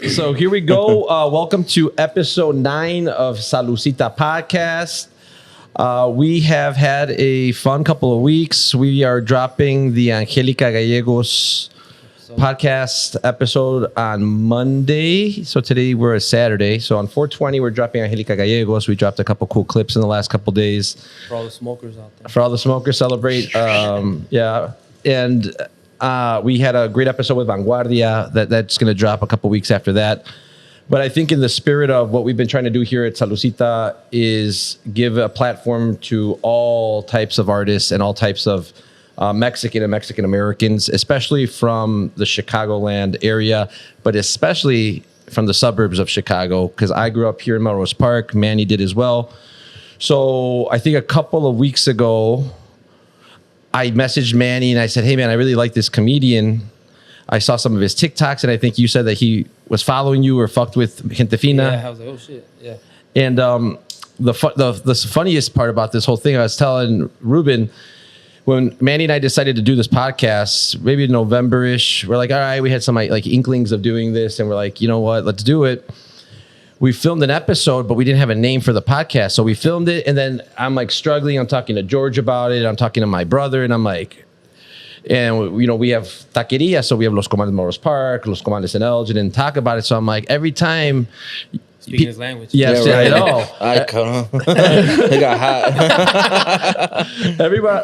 So here we go. Welcome to episode 9 of Salucita Podcast. We have had a fun couple of weeks. We are dropping the Angelica Gallegos podcast episode on Monday. So today we're a Saturday. So on 420, we're dropping Angelica Gallegos. We dropped a couple cool clips in the last couple days. For all the smokers out there. For all the smokers, celebrate. Yeah. And we had a great episode with Vanguardia that's going to drop a couple weeks after that. But I think in the spirit of what we've been trying to do here at Salucita is give a platform to all types of artists and all types of Mexican and Mexican Americans, especially from the Chicagoland area, but especially from the suburbs of Chicago, because I grew up here in Melrose Park. Manny did as well. So I think a couple of weeks ago, I messaged Manny and I said, hey, man, I really like this comedian. I saw some of his TikToks, and I think you said that he was following you or fucked with Gente Fina. Yeah, I was like, oh, shit, yeah. And the funniest part about this whole thing, I was telling Ruben, when Manny and I decided to do this podcast, maybe November-ish, we're like, all right, we had some like inklings of doing this, and we're like, you know what, let's do it. We filmed an episode, but we didn't have a name for the podcast. So we filmed it, and then I'm like struggling. I'm talking to George about it. I'm talking to my brother, and I'm like, and you know, we have taqueria, so we have Los Comandos Morros Park, Los Comandos in Elgin, and talk about it. So I'm like, every time... Speaking his language. Yes, yeah, right. I know. It got hot.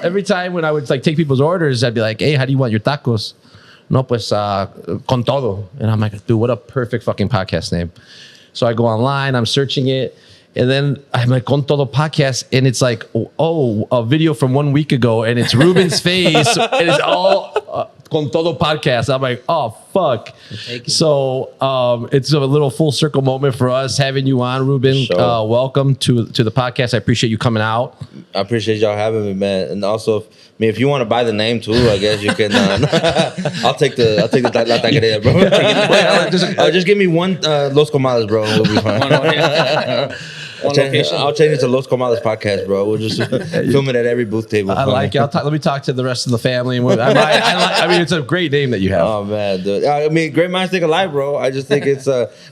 Every time when I would like take people's orders, I'd be like, hey, how do you want your tacos? No, pues, Con Todo. And I'm like, dude, what a perfect fucking podcast name. So I go online, I'm searching it, and then I'm like, Con Todo Podcast, and it's like, oh, a video from 1 week ago, and it's Ruben's face, and it's all Con Todo Podcast. I'm like, oh, fuck. So it's a little full circle moment for us having you on, Ruben. Sure. Welcome to the podcast. I appreciate you coming out. I appreciate y'all having me, man. And also, if you want to buy the name too, I guess you can. I'll take the La Taqueria, bro. Just give me one Los Comales, bro. We'll be fine. I'll change it to Los Comales Podcast, bro. We'll just film it at every booth table. I like it. Let me talk to the rest of the family. I mean, it's a great name that you have. Oh, man, dude. I mean, great minds think alike, bro. I just think it's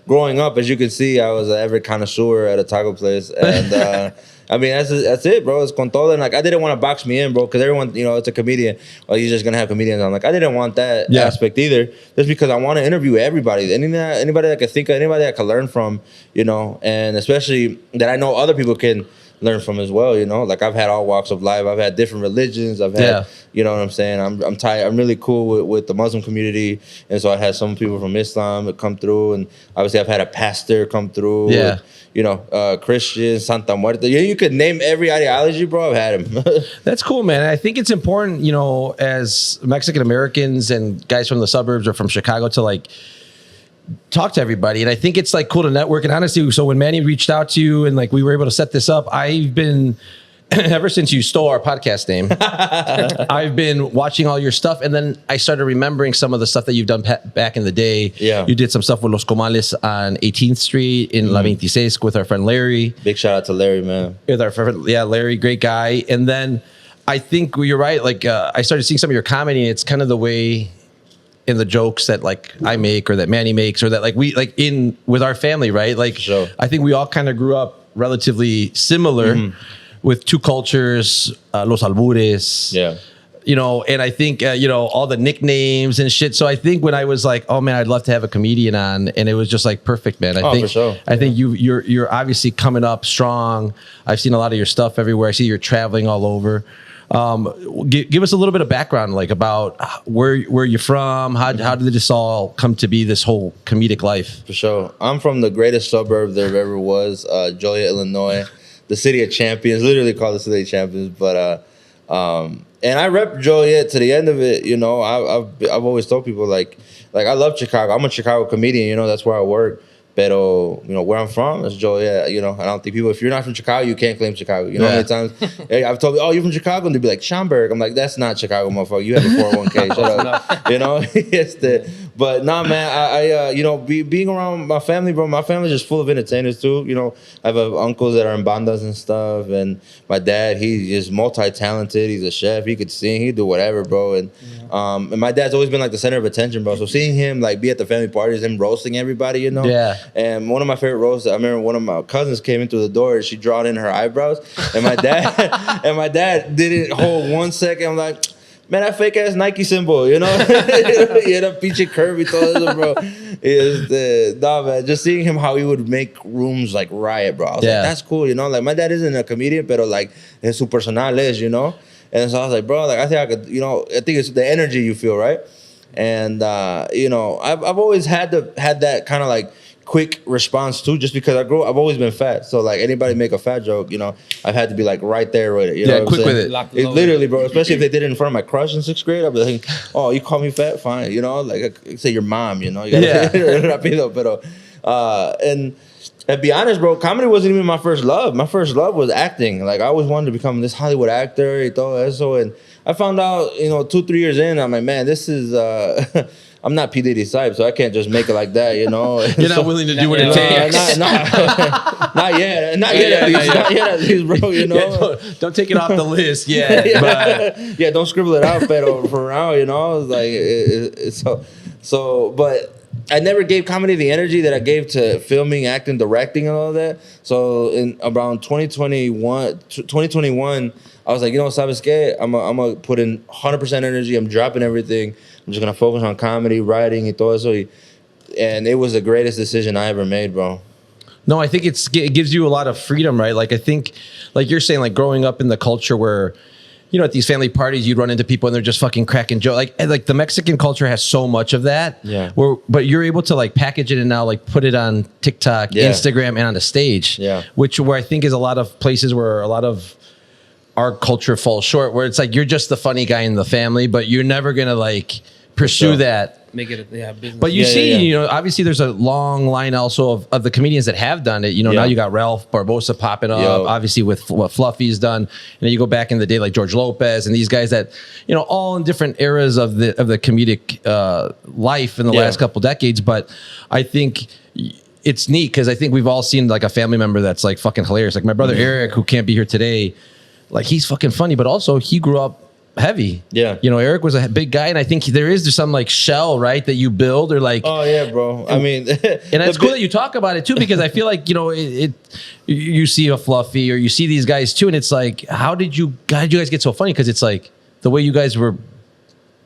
growing up. As you can see, I was an avid connoisseur at a taco place. And I mean, that's it, bro. It's Con Todo. And like, I didn't want to box me in, bro, because everyone, you know, it's a comedian. Well, you're just going to have comedians. I'm like, I didn't want that aspect either, just because I want to interview everybody. Anybody that I can think of, anybody that I can learn from, you know, and especially that I know other people can learn from as well, you know. Like, I've had all walks of life. I've had different religions. I've had, you know what I'm saying? I'm tired. I'm really cool with the Muslim community. And so I had some people from Islam that come through. And obviously I've had a pastor come through. Yeah. You know, Christian, Santa Muerte. You could name every ideology, bro. I've had him. That's cool, man. I think it's important, you know, as Mexican Americans and guys from the suburbs or from Chicago to like talk to everybody. And I think it's like cool to network. And honestly, so when Manny reached out to you and like we were able to set this up, I've been... ever since you stole our podcast name, I've been watching all your stuff, and then I started remembering some of the stuff that you've done back in the day. Yeah, you did some stuff with Los Comales on 18th Street in La 26 with our friend Larry. Big shout out to Larry, man. With our friend, Larry, great guy. And then I think you're right. Like I started seeing some of your comedy. And it's kind of the way in the jokes that like I make or that Manny makes or that like we like in with our family, right? Like sure. I think we all kind of grew up relatively similar. With two cultures, Los Albures, you know, and I think, you know, all the nicknames and shit. So I think when I was like, oh man, I'd love to have a comedian on, and it was just like perfect, man. I think, for sure. I think you're obviously coming up strong. I've seen a lot of your stuff everywhere. I see you're traveling all over. Give us a little bit of background, like about where you're from. How did this all come to be, this whole comedic life? For sure. I'm from the greatest suburb there ever was, Joliet, Illinois. The city of champions, literally called the city of champions. But and I rep Joliet to the end of it. You know, I've always told people like I love Chicago. I'm a Chicago comedian. You know, that's where I work. Pero, you know, where I'm from is Joliet. You know, I don't think people, if you're not from Chicago, you can't claim Chicago. You know, how many times I've told people, oh, you're from Chicago? And they'd be like, Schaumburg. I'm like, that's not Chicago, motherfucker. You have a 401k. Shut up. You know, But nah, man, being around my family, bro, my family's just full of entertainers too. You know, I have uncles that are in bandas and stuff, and my dad, he's just multi-talented. He's a chef. He could sing. He could do whatever, bro. And my dad's always been like the center of attention, bro. So seeing him like be at the family parties, him roasting everybody, you know. Yeah. And one of my favorite roasts, I remember one of my cousins came in through the door and she drawn in her eyebrows, and my dad didn't hold 1 second. I'm like, man, that fake ass Nike symbol, you know? He had a pinche curve y todo eso, bro. Nah, man, just seeing him how he would make rooms like riot, bro. I was like, that's cool, you know? Like, my dad isn't a comedian, pero like, su personal es, you know? And so I was like, bro, like, I think I could, you know, I think it's the energy you feel, right? And, you know, I've always had that kind of like quick response too, just because I've always been fat. So like anybody make a fat joke, you know, I've had to be like right there with it. You know what quick I'm with it. Literally, bro. Especially if they did it in front of my crush in 6th grade, I'd be like, oh, you call me fat? Fine. You know, like I say your mom, you know. You gotta rapido, and to be honest, bro, comedy wasn't even my first love. My first love was acting. Like I always wanted to become this Hollywood actor y todo eso. And I found out, you know, 2-3 years in, I'm like, man, this is I'm not P. Diddy's type, so I can't just make it like that, you know. You're not willing to do what it takes. Not yet. Not yet at least, bro, you know. Yeah, don't take it off the list yet. Yeah, don't scribble it out, pero for now, you know, it's like but I never gave comedy the energy that I gave to filming, acting, directing, and all that. So in around 2021, I was like, you know, ¿sabes qué? I'm gonna put in 100% energy. I'm dropping everything. I'm just gonna focus on comedy, writing, y todo eso. And it was the greatest decision I ever made, bro. No, I think it gives you a lot of freedom, right? Like I think, like you're saying, like growing up in the culture where, you know, at these family parties, you'd run into people and they're just fucking cracking jokes. Like the Mexican culture has so much of that. Yeah. But you're able to like package it and now like put it on TikTok, Instagram, and on the stage. Yeah. Where I think is a lot of places where a lot of our culture falls short, where it's like you're just the funny guy in the family, but you're never gonna like pursue that. Make it a business. But you you know, obviously there's a long line also of the comedians that have done it. You know, now you got Ralph Barbosa popping up, obviously with what Fluffy's done. And then you go back in the day like George Lopez and these guys that, you know, all in different eras of the comedic life in the last couple decades. But I think it's neat because I think we've all seen like a family member that's like fucking hilarious. Like my brother Eric, who can't be here today, like he's fucking funny, but also he grew up heavy. Yeah. You know, Eric was a big guy, and I think there is just some like shell, right, that you build or like. Oh yeah, bro. I mean, and it's cool that you talk about it too, because I feel like, you know, you see a Fluffy or you see these guys too, and it's like, how did you guys get so funny? Because it's like the way you guys were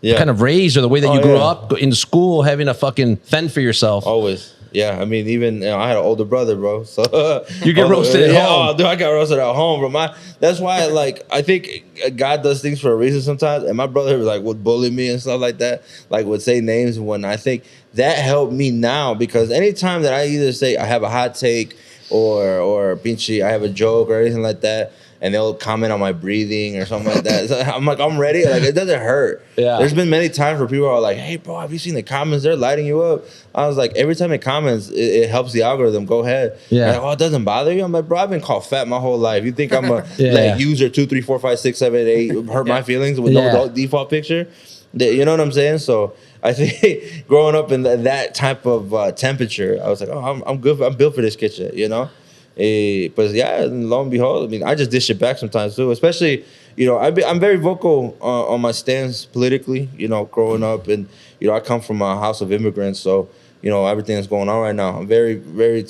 kind of raised, or the way that you grew up in school, having to fucking fend for yourself. Always. Yeah, I mean, even I had an older brother, bro. So you get roasted at home. Oh, dude, I got roasted at home, bro. That's why, like, I think God does things for a reason sometimes. And my brother, like, would bully me and stuff like that, like, would say names. When I think that helped me now, because anytime that I either say I have a hot take or pinchy, I have a joke or anything like that, and they'll comment on my breathing or something like that. So I'm like, I'm ready. Like, it doesn't hurt. Yeah. There's been many times where people are like, hey, bro, have you seen the comments? They're lighting you up. I was like, every time it comments, it helps the algorithm. Go ahead. Yeah. Like, oh, it doesn't bother you? I'm like, bro, I've been called fat my whole life. You think I'm a user 2, 3, 4, 5, 6, 7, 8, hurt my feelings with no default picture? You know what I'm saying? So I think growing up in that type of temperature, I was like, oh, I'm good. I'm built for this kitchen, you know? But yeah, and lo and behold, I mean, I just dish it back sometimes too. Especially, you know, I'm very vocal on my stance politically. You know, growing up, and you know, I come from a house of immigrants, so you know everything that's going on right now. I'm very, very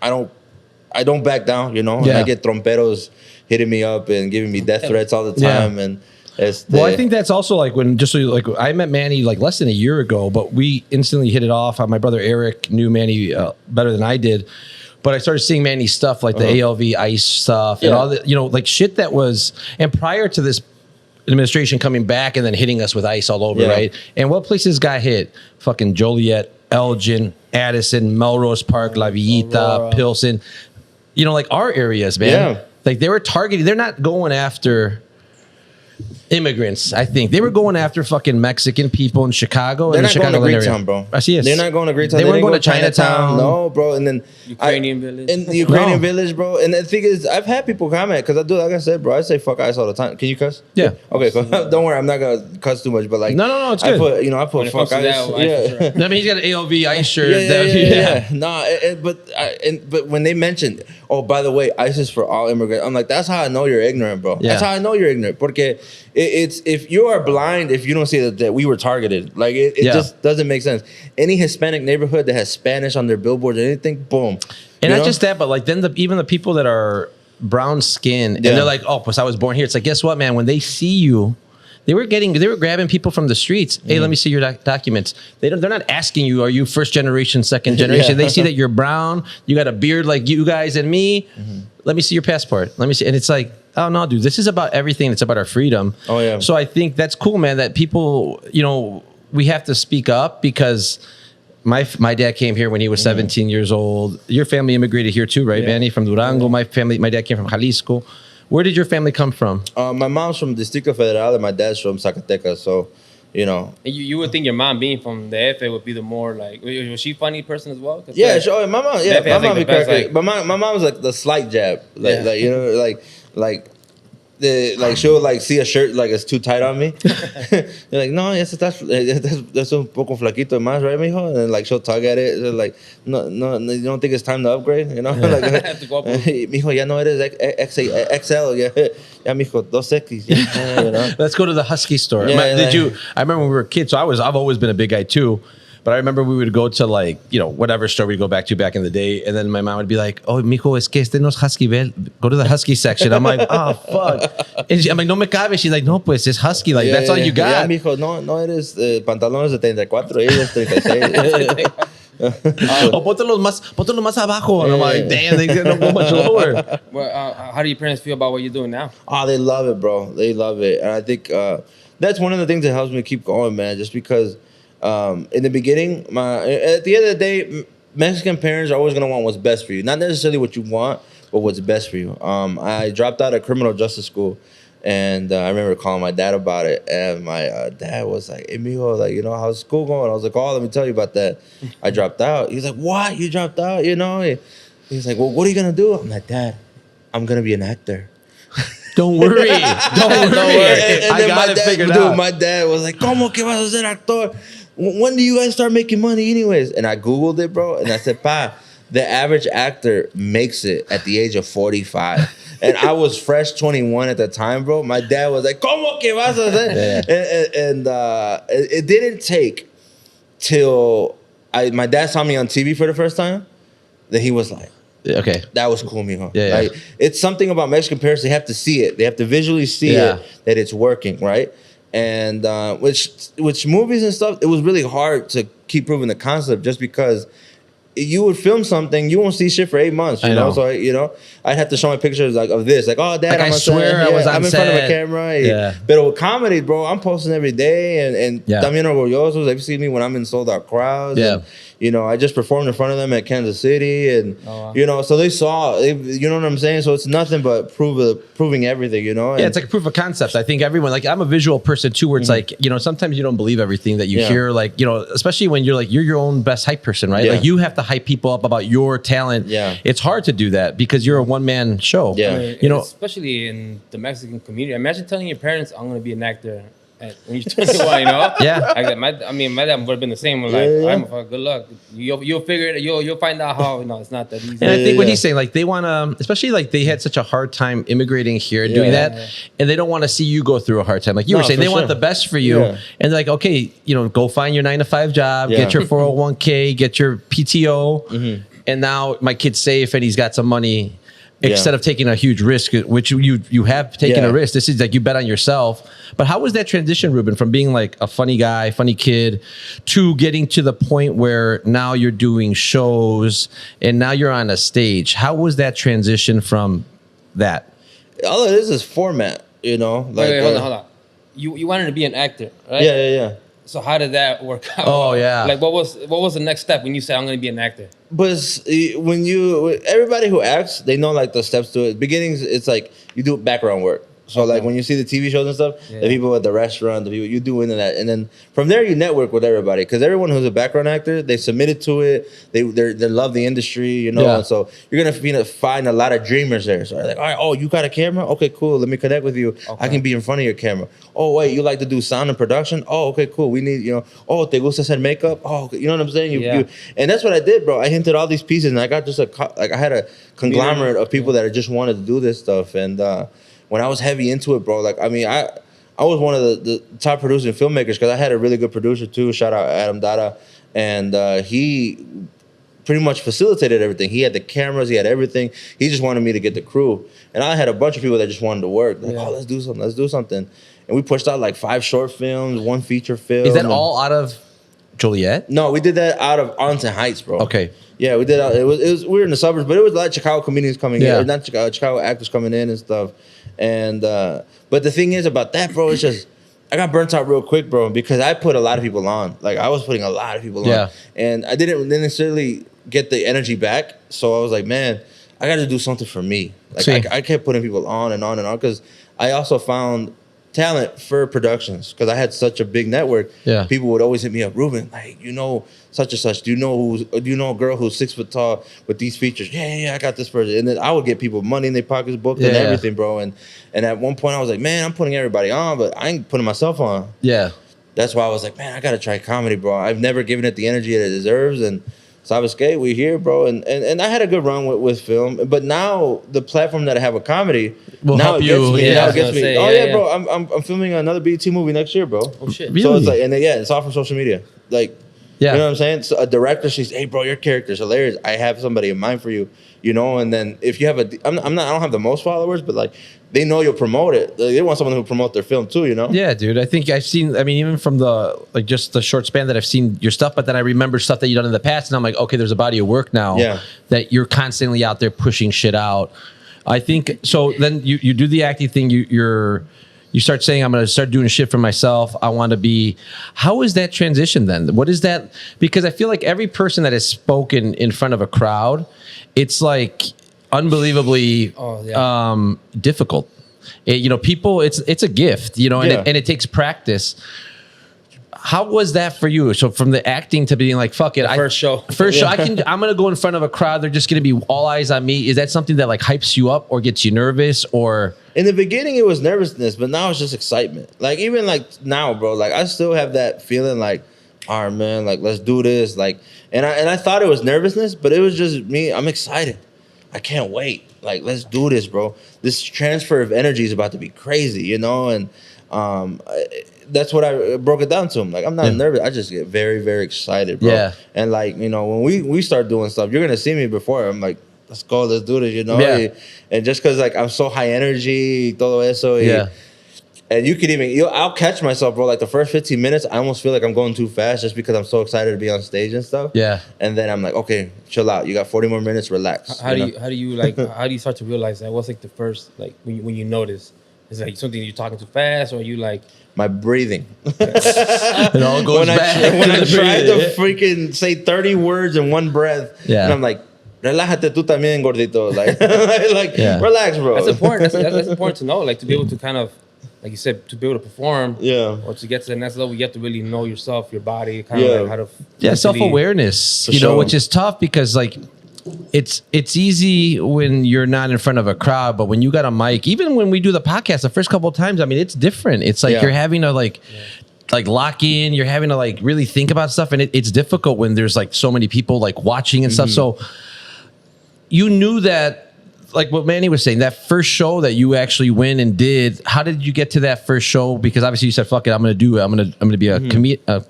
I don't back down. You know, and I get tromperos hitting me up and giving me death threats all the time, and. Well, I think that's also like when I met Manny like less than a year ago, but we instantly hit it off. My brother Eric knew Manny better than I did. But I started seeing Manny's stuff, like the ALV ICE stuff and all the, you know, like shit that was, and prior to this administration coming back and then hitting us with ICE all over, right? And what places got hit? Fucking Joliet, Elgin, Addison, Melrose Park, La Villita, Pilsen. You know, like our areas, man. Yeah. Like they were targeting, they're not going after, Immigrants, I think. They were going after fucking Mexican people in Chicago. They're and not going to Chicagoland Greektown, area. bro. Así es. They're not going to Greektown. They weren't didn't going go to Chinatown. No, bro. And then Ukrainian village. In the Ukrainian No. village, bro. And the thing is, I've had people comment because I do, like I said, bro. I say fuck ice all the time. Can you cuss? Yeah. Okay, cool. Don't worry, I'm not gonna cuss too much, but like, No, it's I good. put When it fuck comes to ice. that, Yeah. for sure. I mean, he's got an AOV ice shirt. Yeah. No, but when they mentioned, oh, by the way, ISIS for all immigrants, I'm like, that's how I know you're ignorant, bro. Yeah. That's how I know you're ignorant. Porque it's if you are blind, if you don't see that we were targeted, like it just doesn't make sense. Any Hispanic neighborhood that has Spanish on their billboards or anything, boom. And You not know? just that, but like then even the people that are brown skin and Yeah. they're like, oh, pues I was born here. It's like, guess what, man? When they see you, they were grabbing people from the streets. Hey, let me see your documents. They're not asking you, are you first generation, second generation? Yeah. They see that you're brown, you got a beard like you guys and me. Let me see your passport. Let me see. And it's like, oh no, dude, this is about everything. It's about our freedom. Oh, yeah. So I think that's cool, man, that people, we have to speak up because my dad came here when he was 17 years old. Your family immigrated here too, right, Manny? From Durango. My dad came from Jalisco. Where did your family come from? My mom's from Distrito Federal and my dad's from Zacatecas, so You would think your mom being from the F would be the more like, was she funny person as well? Yeah, like, sure. My mom, That my has, like, mom the be best, crazy. like- But my mom's like the slight jab, Yeah. like she'll like see a shirt like it's too tight on me. You're like, no, that's un poco flaquito más, right, mijo? And then like she'll tug at it, so, like, no, you don't think it's time to upgrade, Like, Have to go up. mijo, ya no eres XL, ya mijo, 2X, Let's go to the Husky store. Yeah, I remember when we were kids, so I've always been a big guy too. But I remember we would go to like, whatever store we'd go back to back in the day. And then my mom would be like, oh, mijo, es que este no es Husky, vel. Go to the Husky section. I'm like, oh, fuck. And I'm like, no me cabe. She's like, no, pues, it's Husky. Like, that's all you got. Yeah, mijo, no eres pantalones de 34, ella es 36. Oh, ponte los más abajo. And I'm like, damn, they don't go much lower. Well, how do your parents feel about what you're doing now? Oh, they love it, bro. They love it. And I think that's one of the things that helps me keep going, man. Just because in the beginning, at the end of the day, Mexican parents are always going to want what's best for you. Not necessarily what you want, but what's best for you. I dropped out of criminal justice school. And I remember calling my dad about it. And my dad was like, hey, mijo, like, how's school going? I was like, oh, let me tell you about that. I dropped out. He's like, what? You dropped out? He's like, well, what are you going to do? I'm like, Dad, I'm going to be an actor. Don't worry. Don't worry. And I then got it figured out. My dad was like, ¿Cómo que vas a ser actor? When do you guys start making money anyways? And I Googled it, bro. And I said, Pa, the average actor makes it at the age of 45. And I was fresh 21 at the time, bro. My dad was like, ¿Cómo que vas a hacer? And it didn't take till my dad saw me on TV for the first time that he was like, okay, that was cool, mijo. Yeah. Like, it's something about Mexican parents. They have to see it. They have to visually see it that it's working, right? And which movies and stuff, it was really hard to keep proving the concept just because you would film something, you won't see shit for 8 months. You know? So I'd have to show my pictures like of this, like, oh, Dad, Like, I'm I swear I was on I'm in front of a set. camera. Yeah. But with comedy, bro, I'm posting every day, and Yeah. también orgullosos. They've seen me when I'm in sold out crowds. Yeah. And, I just performed in front of them at Kansas City, and so they saw, you know what I'm saying. So it's nothing but proving everything, And, yeah, it's like a proof of concept. I think everyone, like, I'm a visual person too, where it's like, sometimes you don't believe everything that you hear, like, especially when you're your own best hype person, right? Yeah. Like, you have to hype people up about your talent. Yeah. It's hard to do that because you're a one-man show. Yeah. Especially in the Mexican community. Imagine telling your parents, I'm going to be an actor when you're 21, Yeah. Like, my dad would have been the same. Like, I'm good luck. You'll figure it. You'll find out how. It's not that easy. And I think what he's saying, like, they want to, especially like they had such a hard time immigrating here and doing that, and they don't want to see you go through a hard time. Like you were saying, they want the best for you, and they're like, okay, go find your 9-to-5 job, get your 401k, get your PTO, and now my kid's safe and he's got some money. Instead of taking a huge risk, which you have taken a risk. This is like you bet on yourself. But how was that transition, Ruben, from being like a funny guy, funny kid, to getting to the point where now you're doing shows and now you're on a stage? How was that transition from that? All it is format, Like, wait, hold on. You wanted to be an actor, right? Yeah. So how did that work out? Oh, yeah. Like, what was the next step when you said I'm going to be an actor? But when everybody who acts, they know like the steps to it. Beginnings, it's like you do background work. So like when you see the TV shows and stuff, the people at the restaurant, the people you do into that, and then from there you network with everybody because everyone who's a background actor, they submitted to it. They love the industry, you know. And so you're gonna find a lot of dreamers there. So they're like, all right, oh, you got a camera? Okay, cool. Let me connect with you. Okay. I can be in front of your camera. Oh wait, you like to do sound and production? Oh, okay, cool. We need, you know. Oh, te gusta hacer makeup? Oh, okay. You know what I'm saying? And that's what I did, bro. I hinted all these pieces, and I got just I had a conglomerate of people that just wanted to do this stuff, and. When I was heavy into it, bro, like, I mean, I was one of the top producing filmmakers because I had a really good producer too. Shout out Adam Dada. And he pretty much facilitated everything. He had the cameras, he had everything. He just wanted me to get the crew. And I had a bunch of people that just wanted to work. Like, oh, let's do something. And we pushed out like 5 short films, 1 feature film. Is that all out of Joliet? No, we did that out of Arlington Heights, bro. Okay. Yeah, we did. It was we were in the suburbs, but it was like Chicago comedians coming in, not Chicago actors coming in and stuff. And but the thing is about that, bro, it's just I got burnt out real quick, bro, because I put a lot of people on. Like I was putting a lot of people on, and I didn't necessarily get the energy back. So I was like, man, I got to do something for me. Like I kept putting people on and on and on because I also found talent for productions because I had such a big network. Yeah, people would always hit me up, Ruben, like, you know, such and such. Do you know a girl who's 6 foot tall with these features? Yeah, I got this person. And then I would get people money in their pockets, booked and everything, bro. And at one point I was like, man, I'm putting everybody on, but I ain't putting myself on. Yeah, that's why I was like, man, I gotta try comedy, bro. I've never given it the energy that it deserves, and Sabbath Skate, we here, bro, and I had a good run with film, but now the platform that I have with comedy will help you. Now it gets me. Bro, I'm filming another BET movie next year, bro. Oh shit! Really? So it's like, and it's all from social media, like. Yeah. You know what I'm saying? So a director, she's, hey, bro, your character's hilarious. I have somebody in mind for you, you know? And then if you have I don't have the most followers, but like, they know you'll promote it. They want someone who promote their film too, you know? Yeah, dude. I think I've seen, I mean, even from just the short span that I've seen your stuff, but then I remember stuff that you've done in the past, and I'm like, okay, there's a body of work now that you're constantly out there pushing shit out. I think, so then you do the acting thing, you start saying, I'm going to start doing shit for myself. I want to be. How is that transition then? What is that? Because I feel like every person that has spoken in front of a crowd, it's like unbelievably difficult. People, it's a gift, and it takes practice. How was that for you? So from the acting to being like, fuck it. First show. I'm going to go in front of a crowd. They're just going to be all eyes on me. Is that something that like hypes you up or gets you nervous or? In the beginning, it was nervousness, but now it's just excitement. Like even like now, bro, like I still have that feeling like, all right, man, like let's do this. Like, and I thought it was nervousness, but it was just me. I'm excited. I can't wait. Like, let's do this, bro. This transfer of energy is about to be crazy, and that's what I broke it down to him. Like, I'm not nervous. I just get very, very excited, bro. Yeah. And like, when we start doing stuff, you're gonna see me before. I'm like, let's go, let's do this, Yeah. And just because like I'm so high energy, todo eso. And you could I'll catch myself, bro. Like the first 15 minutes, I almost feel like I'm going too fast just because I'm so excited to be on stage and stuff. Yeah. And then I'm like, okay, chill out. You got 40 more minutes, relax. How do you start to realize that? What's like the first, like when you notice? Is it like something you're talking too fast, or are you like my breathing? It all goes back. When I try to freaking say 30 words in one breath, and I'm like, relájate tú también, gordito. Like relax, bro. That's important. That's important to know. Like to be able to kind of, like you said, to be able to perform, or to get to the next level, you have to really know yourself, your body, kind of like how to. Self-awareness. Which is tough because like. It's easy when you're not in front of a crowd, but when you got a mic, even when we do the podcast, the first couple of times, I mean, it's different. It's like you're having to like lock in. You're having to like really think about stuff, and it's difficult when there's like so many people like watching and stuff. So you knew that, like what Manny was saying, that first show that you actually went and did. How did you get to that first show? Because obviously you said, "Fuck it, I'm gonna do it. I'm gonna be a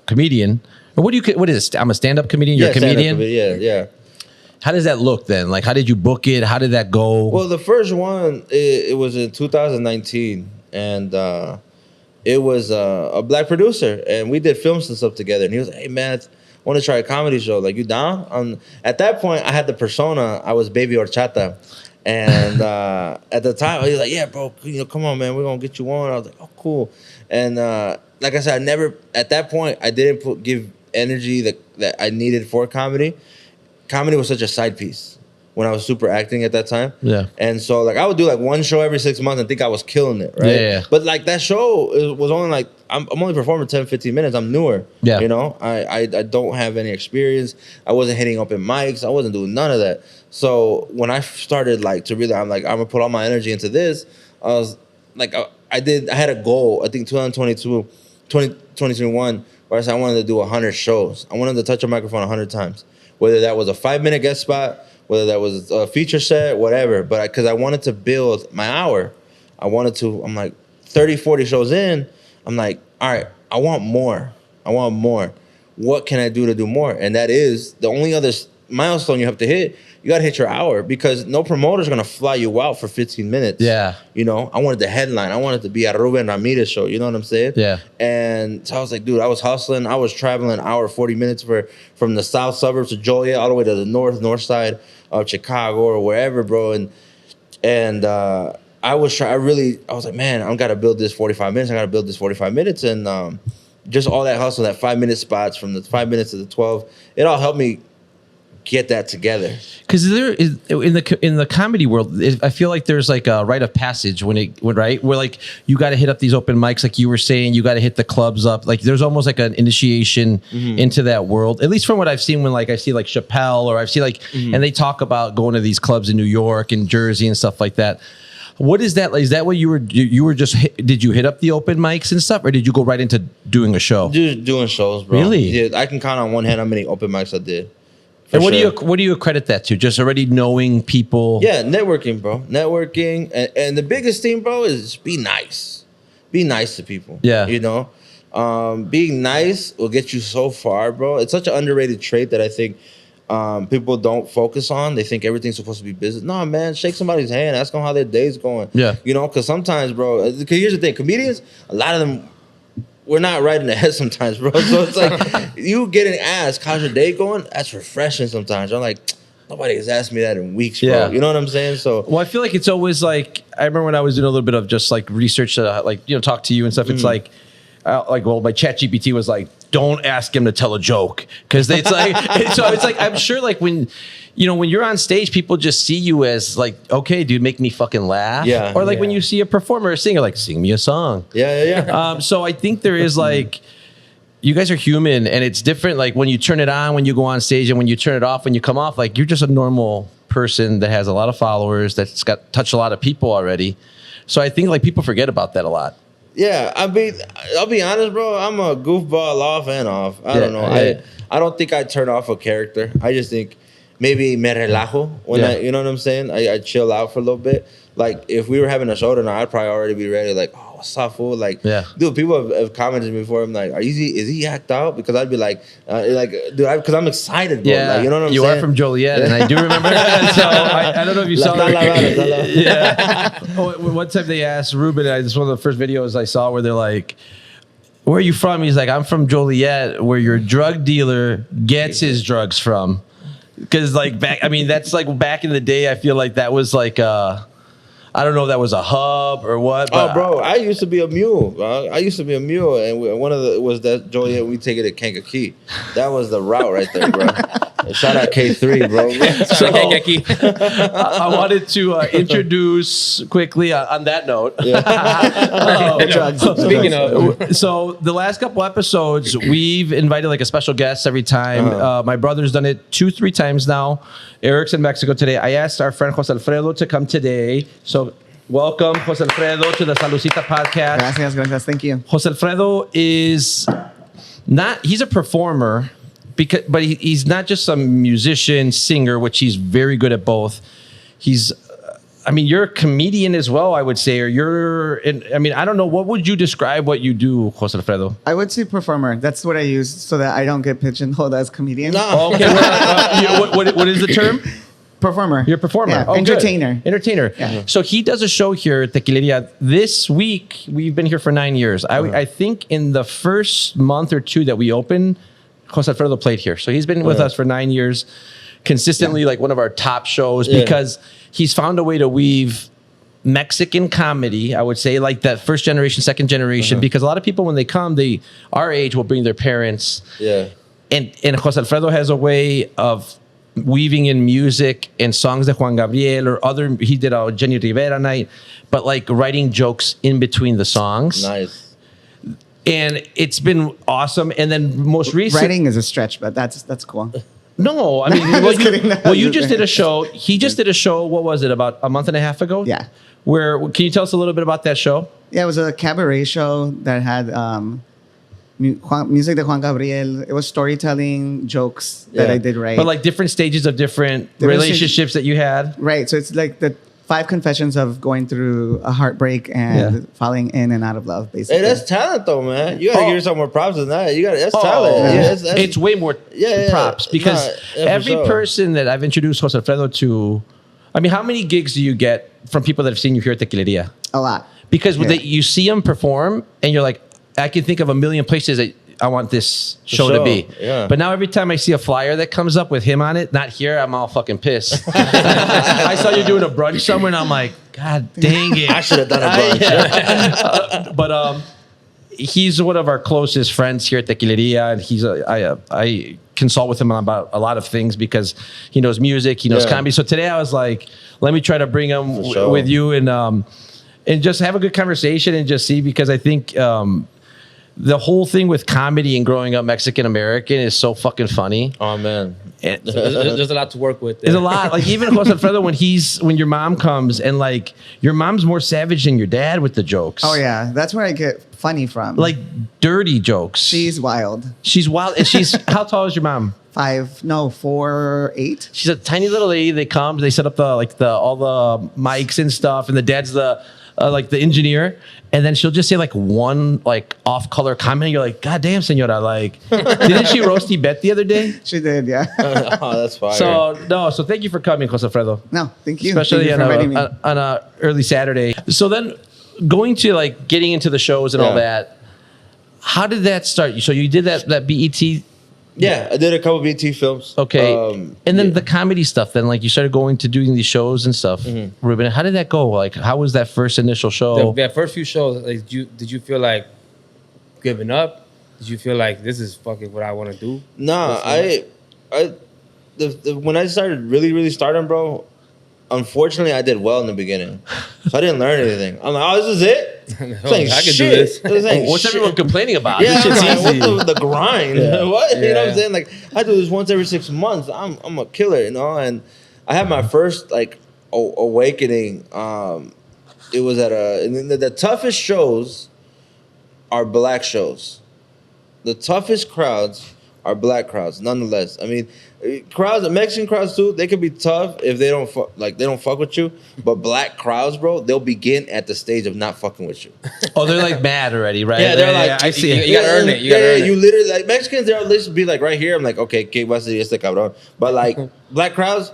comedian." Or what is it? I'm a stand-up comedian. You're a comedian. Yeah. How does that look then? Like, how did you book it? How did that go? Well, the first one, it was in 2019. And it was a black producer. And we did films and stuff together. And he was like, hey, man, I want to try a comedy show. Like, you down? At that point, I had the persona. I was Baby Horchata. And at the time, he was like, yeah, bro, come on, man. We're going to get you on. I was like, oh, cool. And like I said, at that point, I didn't give energy that I needed for comedy. Comedy was such a side piece. when I was super acting at that time. Yeah. And so like I would do like one show every 6 months and think I was killing it, right? Yeah. But like that show was only like I'm only performing 10, 15 minutes. I'm newer. Yeah. You know, I don't have any experience. I wasn't hitting open mics. I wasn't doing none of that. So when I started like to really, I'm like, I'm gonna put all my energy into this. I was like, I had a goal. I think 2021, where I said I wanted to do 100 shows. I wanted to touch a microphone 100 times, whether that was a 5-minute guest spot, whether that was a feature set, whatever. But because I wanted to build my hour, I'm like 30, 40 shows in. I'm like, all right, I want more. What can I do to do more? And that is the only other milestone you have to hit. You got to hit your hour because no promoter's going to fly you out for 15 minutes. Yeah. You know, I wanted the headline. I wanted to be at a Ruben Ramirez show. You know what I'm saying? Yeah. And so I was like, dude, I was hustling. I was traveling an hour, 40 minutes from the south suburbs of Joliet all the way to the north side of Chicago or wherever, bro. And I was like, man, I got to build this 45 minutes. And just all that hustle, that 5-minute spots from the 5 minutes to the 12, it all helped me get that together. Because there is in the comedy world, I feel like there's like a rite of passage where like you got to hit up these open mics, like you were saying, you got to hit the clubs up. Like there's almost like an initiation into that world. At least from what I've seen when like I see like Chappelle or I've seen like, and they talk about going to these clubs in New York and Jersey and stuff like that. What is that? Is that what you were just? Did you hit up the open mics and stuff, or did you go right into doing a show? Just doing shows, bro. Really? Yeah, I can count on one hand how many open mics I did. And what do you accredit that to? Just already knowing people? Yeah, networking, bro. Networking, and the biggest thing, bro, is be nice. Be nice to people. Yeah, you know, being nice will get you so far, bro. It's such an underrated trait that I think people don't focus on. They think everything's supposed to be business. No, man, shake somebody's hand. Ask them how their day's going. Yeah, you know, because sometimes, bro. Because here's the thing: comedians, a lot of them. We're not right in the head sometimes, bro. So it's like you getting asked, how's your day going? That's refreshing sometimes. I'm like, nobody has asked me that in weeks, bro. Yeah. You know what I'm saying? So, well, I feel like it's always like, I remember when I was doing a little bit of just like research to like, you know, talk to you and stuff. It's like, well, my chat GPT was like, don't ask him to tell a joke. Cause it's like, so it's like, I'm sure like when you're on stage, people just see you as like, okay, dude, make me fucking laugh. Yeah. Or like when you see a performer or singer, like, sing me a song. Yeah. So I think there is like, you guys are human and it's different. Like when you turn it on, when you go on stage and when you turn it off, when you come off, like you're just a normal person that has a lot of followers, that's got touched a lot of people already. So I think like people forget about that a lot. Yeah, I'll be honest, bro. I'm a goofball off and off. I don't know. I don't think I turn off a character. I just think maybe me relajo when you know what I'm saying? I chill out for a little bit. Like if we were having a show tonight, I'd probably already be ready. Like, oh, what's up, fool? Like, dude, people have commented before. I'm like, is he act out? Because I'd be like, dude, because I'm excited, bro. Yeah, like, you know what I'm saying? You are from Joliet, and I do remember that. So I don't know if you saw it. Yeah. One time they asked Ruben, it's one of the first videos I saw where they're like, where are you from? He's like, I'm from Joliet, where your drug dealer gets his drugs from. Because like that's like back in the day, I feel like that was like I don't know if that was a hub or what. But bro, I used to be a mule. And one of the was that Joliet. We take it at Kankakee. That was the route right there, bro. Shout out K3, bro. So, I wanted to introduce quickly on that note. Speaking of, so the last couple episodes, we've invited like a special guest every time. My brother's done it 2-3 times now. Eric's in Mexico today. I asked our friend Jose Alfredo to come today. So welcome, Jose Alfredo, to the Salucita Podcast. Gracias. Thank you. Jose Alfredo he's a performer, but he's not just a musician, singer, which he's very good at both. You're a comedian as well, I would say, or I don't know. What would you describe what you do, Jose Alfredo? I would say performer. That's what I use so that I don't get pigeonholed as comedian. No. Okay. What is the term? Performer. You're a performer. Yeah. Entertainer. Good. Entertainer. Yeah. So he does a show here at Tequileria. This week, we've been here for 9 years. I think in the first month or two that we opened, Jose Alfredo played here. So he's been with us for 9 years, consistently like one of our top shows because he's found a way to weave Mexican comedy, I would say, like that first generation, second generation, because a lot of people, when they come, our age will bring their parents. Yeah. And Jose Alfredo has a way of weaving in music and songs de Juan Gabriel or other. He did a Jenny Rivera night, but like writing jokes in between the songs. Nice. And it's been awesome. And then most recent, Writing is a stretch, but that's cool. no, I mean, you just did a show. He just did a show. What was it? About a month and a half ago? Yeah. Where can you tell us a little bit about that show? Yeah, it was a cabaret show that had music de Juan Gabriel. It was storytelling, jokes that I did right. But like different stages of different relationships that you had. Right. So it's like the 5 confessions of going through a heartbreak and falling in and out of love, basically. Hey, that's talent though, man. You gotta give yourself more props than that. That's talent. Yeah. That's, it's way more props because every person that I've introduced Jose Alfredo to, I mean, how many gigs do you get from people that have seen you here at Tequileria? A lot. Because you see them perform and you're like, I can think of a million places that I want this show to be. Yeah. But now every time I see a flyer that comes up with him on it, not here, I'm all fucking pissed. I saw you doing a brunch somewhere and I'm like, God dang it. I should have done a brunch. But he's one of our closest friends here at Tequileria, and I consult with him about a lot of things because he knows music, he knows comedy. So today I was like, let me try to bring him with you and just have a good conversation and just see, because I think the whole thing with comedy and growing up Mexican American is so fucking funny. Oh man, there's a lot to work with. There's a lot. Like even Jose Alfredo, when your mom comes and like your mom's more savage than your dad with the jokes. Oh yeah, that's where I get funny from. Like dirty jokes. She's wild. She's wild, and she's how tall is your mom? 4'8". She's a tiny little lady. They come, they set up all the mics and stuff, and the dad's the engineer, and then she'll just say like one like off color comment. And you're like, God damn, senora! Like, didn't she roasty Bet the other day? She did, yeah. Oh, that's fire. So thank you for coming, Jose Alfredo. No, thank you. Especially thank you on a early Saturday. So then going to like getting into the shows and all that. How did that start? So you did that BET. Yeah, I did a couple BT films. Okay. And then the comedy stuff, then like you started going to doing these shows and stuff. Mm-hmm. Ruben, how did that go? Like, how was that first initial show? The first few shows, like, did you feel like giving up? Did you feel like this is fucking what I want to do? No, when I started really starting, bro, unfortunately I did well in the beginning. So I didn't learn anything. I'm like, oh, this is it? I can do this. What's everyone complaining about? Yeah, this shit's easy. What's the grind? What? You know what I'm saying? Like, I do this once every 6 months. I'm a killer, you know? And I had my first, like, awakening. It was at the toughest shows are black shows. The toughest crowds are black crowds, nonetheless. I mean, crowds, Mexican crowds too, they can be tough if they don't fuck with you. But black crowds, bro, they'll begin at the stage of not fucking with you. Oh, they're like mad already, right? Yeah, they're like, I see it. You gotta earn it. You literally, like, Mexicans, they'll at least be like right here. I'm like, okay, ¿qué vas a decir este cabrón? But like black crowds,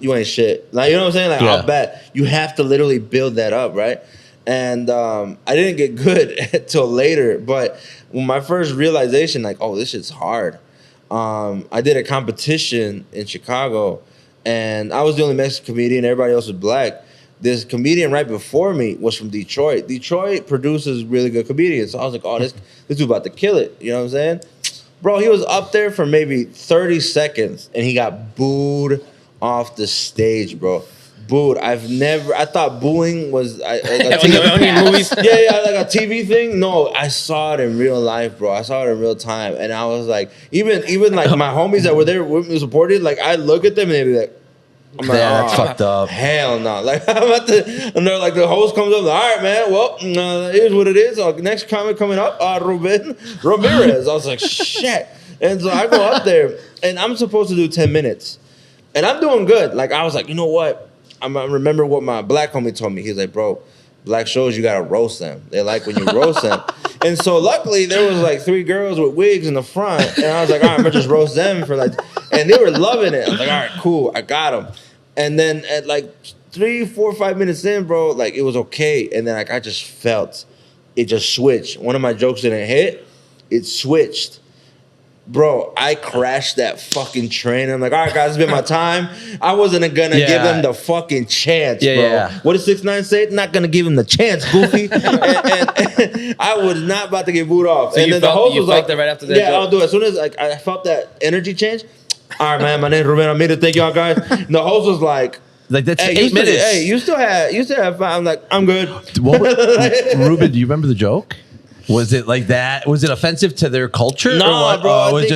you ain't shit. Like, you know what I'm saying? Like, I'll bet you have to literally build that up, right? And I didn't get good till later. But when my first realization, like, oh, this shit's hard. I did a competition in Chicago, and I was the only Mexican comedian. Everybody else was black. This comedian right before me was from Detroit. Detroit produces really good comedians. So I was like, oh, this dude about to kill it. You know what I'm saying? Bro, he was up there for maybe 30 seconds, and he got booed off the stage, bro. Booed. I thought booing was like a TV, movies. Yeah, like a TV thing. No, I saw it in real life, bro. I saw it in real time, and I was like, even like my homies that were there with me supported, like I look at them and they be like, I'm like, that's fucked up. Hell no. Like I'm at and they're like, the host comes up, like, all right, man. Well, here's what it is. Next comic coming up, Ruben Ramirez. I was like, shit. And so I go up there, and I'm supposed to do 10 minutes, and I'm doing good. Like I was like, you know what? I remember what my black homie told me. He was like, bro, black shows, you gotta roast them. They like when you roast them. And so luckily there was like 3 girls with wigs in the front, and I was like, all right, I'm gonna just roast them for like, and they were loving it. I was like, all right, cool, I got them. And then at like 3, 4, 5 minutes in, bro, like it was okay. And then like I just felt it just switched. One of my jokes didn't hit, it switched. Bro, I crashed that fucking train. I'm like, all right, guys, it's been my time. I wasn't gonna give him the fucking chance, bro. Yeah. What did 6ix9ine say? Not gonna give him the chance, goofy. and I was not about to get booed off. So and then the host was like, that right after that? Yeah, I'll do it. As soon as like I felt that energy change, All right, man, my name is Ruben Ramirez. Thank y'all, guys. And the host was like that's hey, 8 minutes. Hey, you still have 5. I'm like, I'm good. Ruben, do you remember the joke? Was it like that? Was it offensive to their culture? No, bro. I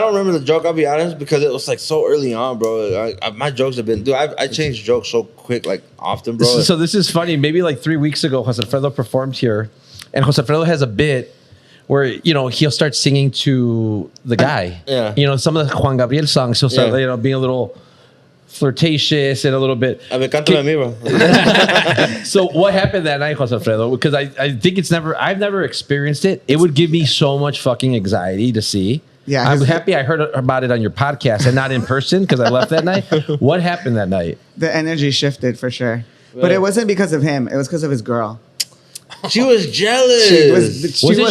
don't remember the joke. I'll be honest, because it was like so early on, bro. My jokes have been, dude. I changed jokes so quick, like often, bro. So this is funny. Maybe like 3 weeks ago, Jose Alfredo performed here, and Jose Alfredo has a bit where he'll start singing to the guy. Yeah. Some of the Juan Gabriel songs, he'll start being a little flirtatious and a little bit. Me cántame a mí, bro. So what happened that night, Jose Alfredo? Because I think I've never experienced it. It would give me so much fucking anxiety to see. Yeah, I'm happy I heard about it on your podcast and not in person because I left that night. What happened that night? The energy shifted for sure. But it wasn't because of him. It was because of his girl. She was jealous. She was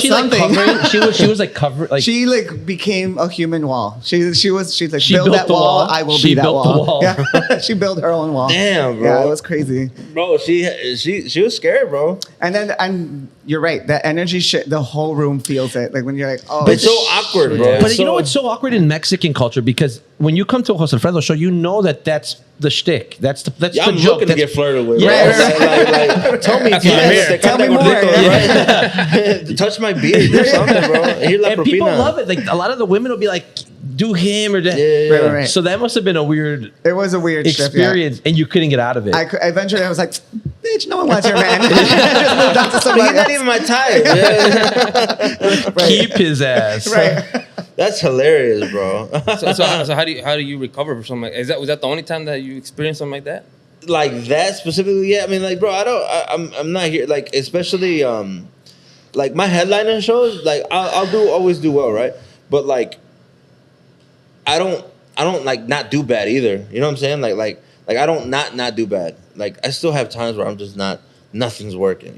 something. Like covering? She was like covering. Like she like became a human wall. She's like she build built that the wall. wall. I will She be that built the wall. wall. Yeah. She built her own wall. Damn, bro. Yeah, it was crazy. Bro, she was scared, bro. And you're right. That energy shit. The whole room feels it. Like when you're like, oh, It's so awkward, bro. But you know what's so awkward in Mexican culture, because when you come to a Jose Alfredo show, you know that's the shtick. That's the I'm joke. looking to get flirted with. Yeah. Like, tell me, Tell me more. right? Touch my beard or something, bro. And people love it. Like a lot of the women will be like, do him or that. Yeah. Right. So that must have been a weird It was a weird experience, and you couldn't get out of it. Eventually, I was like, bitch, no one wants your man. Just moved on to But somebody he's not else. even my type. Keep his ass. Right. That's hilarious, bro. So how do you recover from something like that? Was that the only time that you experienced something like that? Like that specifically, yeah. I mean, like, bro, I'm not here. Like, especially like my headliner shows. Like, I'll always do well, right? But like, I don't like not do bad either. You know what I'm saying? Like I don't not do bad. Like I still have times where I'm just nothing's working.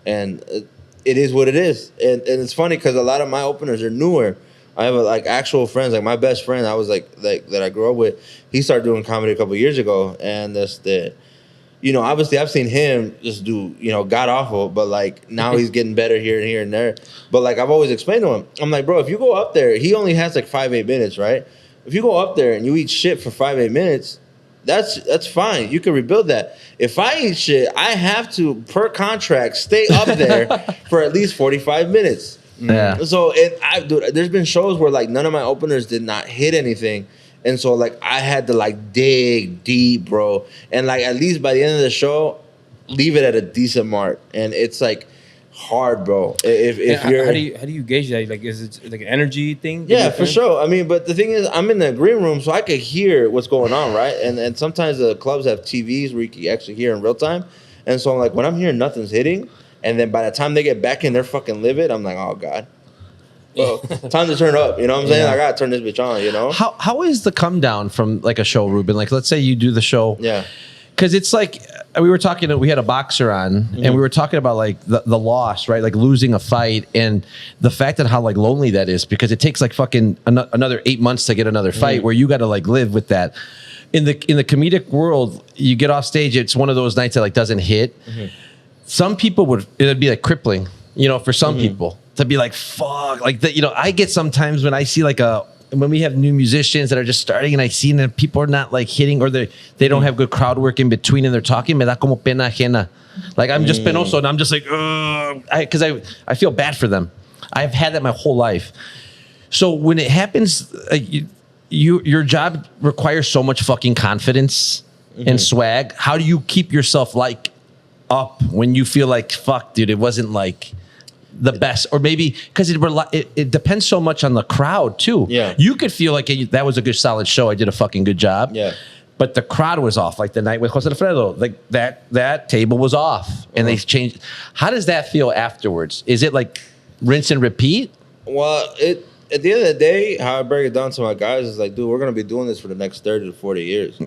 And it is what it is. And it's funny because a lot of my openers are newer. I have like actual friends. Like my best friend, I was like that I grew up with. He started doing comedy a couple of years ago, and obviously I've seen him just do god awful, but like now he's getting better here and there. But like I've always explained to him, I'm like, bro, if you go up there, he only has like 5-8 minutes, right? If you go up there and you eat shit for 5-8 minutes, that's fine. You can rebuild that. If I eat shit, I have to, per contract, stay up there for at least 45 minutes. Yeah. So there's been shows where like none of my openers did not hit anything. And so like I had to like dig deep, bro. And like at least by the end of the show, leave it at a decent mark. And it's like hard, bro. If you're how do you gauge that? Like is it like an energy thing? Yeah, for sure. I mean, but the thing is, I'm in the green room, so I could hear what's going on, right? And sometimes the clubs have TVs where you can actually hear in real time. And so I'm like, when I'm hearing nothing's hitting, and then by the time they get back in, they're fucking livid. I'm like, oh god. Well, time to turn up. You know what I'm saying? I gotta turn this bitch on. How is the come down from like a show, Ruben? Like, let's say you do the show. Yeah. Because it's like we were talking. We had a boxer on, and we were talking about like the loss, right? Like losing a fight, and the fact that how like lonely that is, because it takes like fucking another 8 months to get another fight, where you got to like live with that. In the comedic world, you get off stage, it's one of those nights that like doesn't hit. Some people it'd be like crippling, for some people to be like, fuck, like that. I get sometimes when I see like when we have new musicians that are just starting and I see that people are not like hitting, or they don't have good crowd work in between and they're talking, me da como pena ajena. Like I'm just penoso and I'm just like, because I feel bad for them. I've had that my whole life. So when it happens, your job requires so much fucking confidence and swag. How do you keep yourself like up when you feel like, fuck, dude, it wasn't like the best? Or maybe because it depends so much on the crowd too. Yeah, you could feel like that was a good solid show, I did a fucking good job. Yeah, but the crowd was off. Like the night with Jose Alfredo, like that table was off, and they changed. How does that feel afterwards? Is it like rinse and repeat? Well, at the end of the day, how I break it down to my guys is like, dude, we're gonna be doing this for the next 30 to 40 years,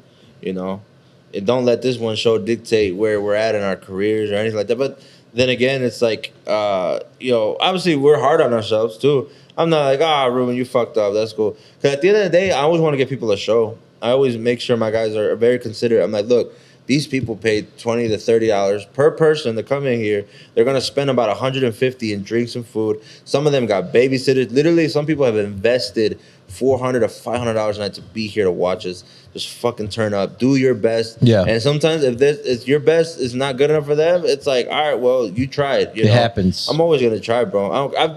and don't let this one show dictate where we're at in our careers or anything like that. But then again, it's like, obviously we're hard on ourselves too. I'm not like, Ruben, you fucked up. That's cool. Because at the end of the day, I always want to get people a show. I always make sure my guys are very considerate. I'm like, look, These people paid $20 to $30 per person to come in here. They're gonna spend about $150 in drinks and food. Some of them got babysitters. Literally, some people have invested $400 to $500 a night to be here to watch us. Just fucking turn up, do your best. Yeah. And sometimes if your best is not good enough for them, it's like, all right, well, you tried. You know? Happens. I'm always gonna try, bro. I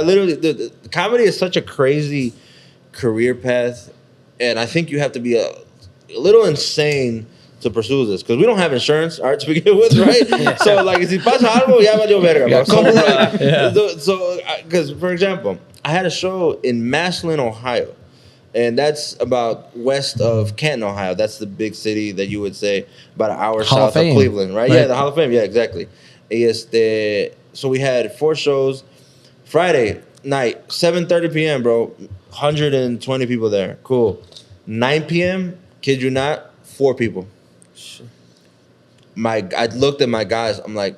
literally, dude, comedy is such a crazy career path, and I think you have to be a little insane to pursue this, because we don't have insurance, all right, to begin with, right? So, like, si pasa algo, ya valió verga, bro. So, because, for example, I had a show in Massillon, Ohio, and that's about west of Canton, Ohio. That's the big city that you would say about an hour south of Cleveland, right? Yeah, the Hall of Fame. Yeah, exactly. So we had 4 shows. Friday night, 7:30 p.m., bro. 120 people there. Cool. 9 p.m., kid you not, 4 people. I looked at my guys. I'm like,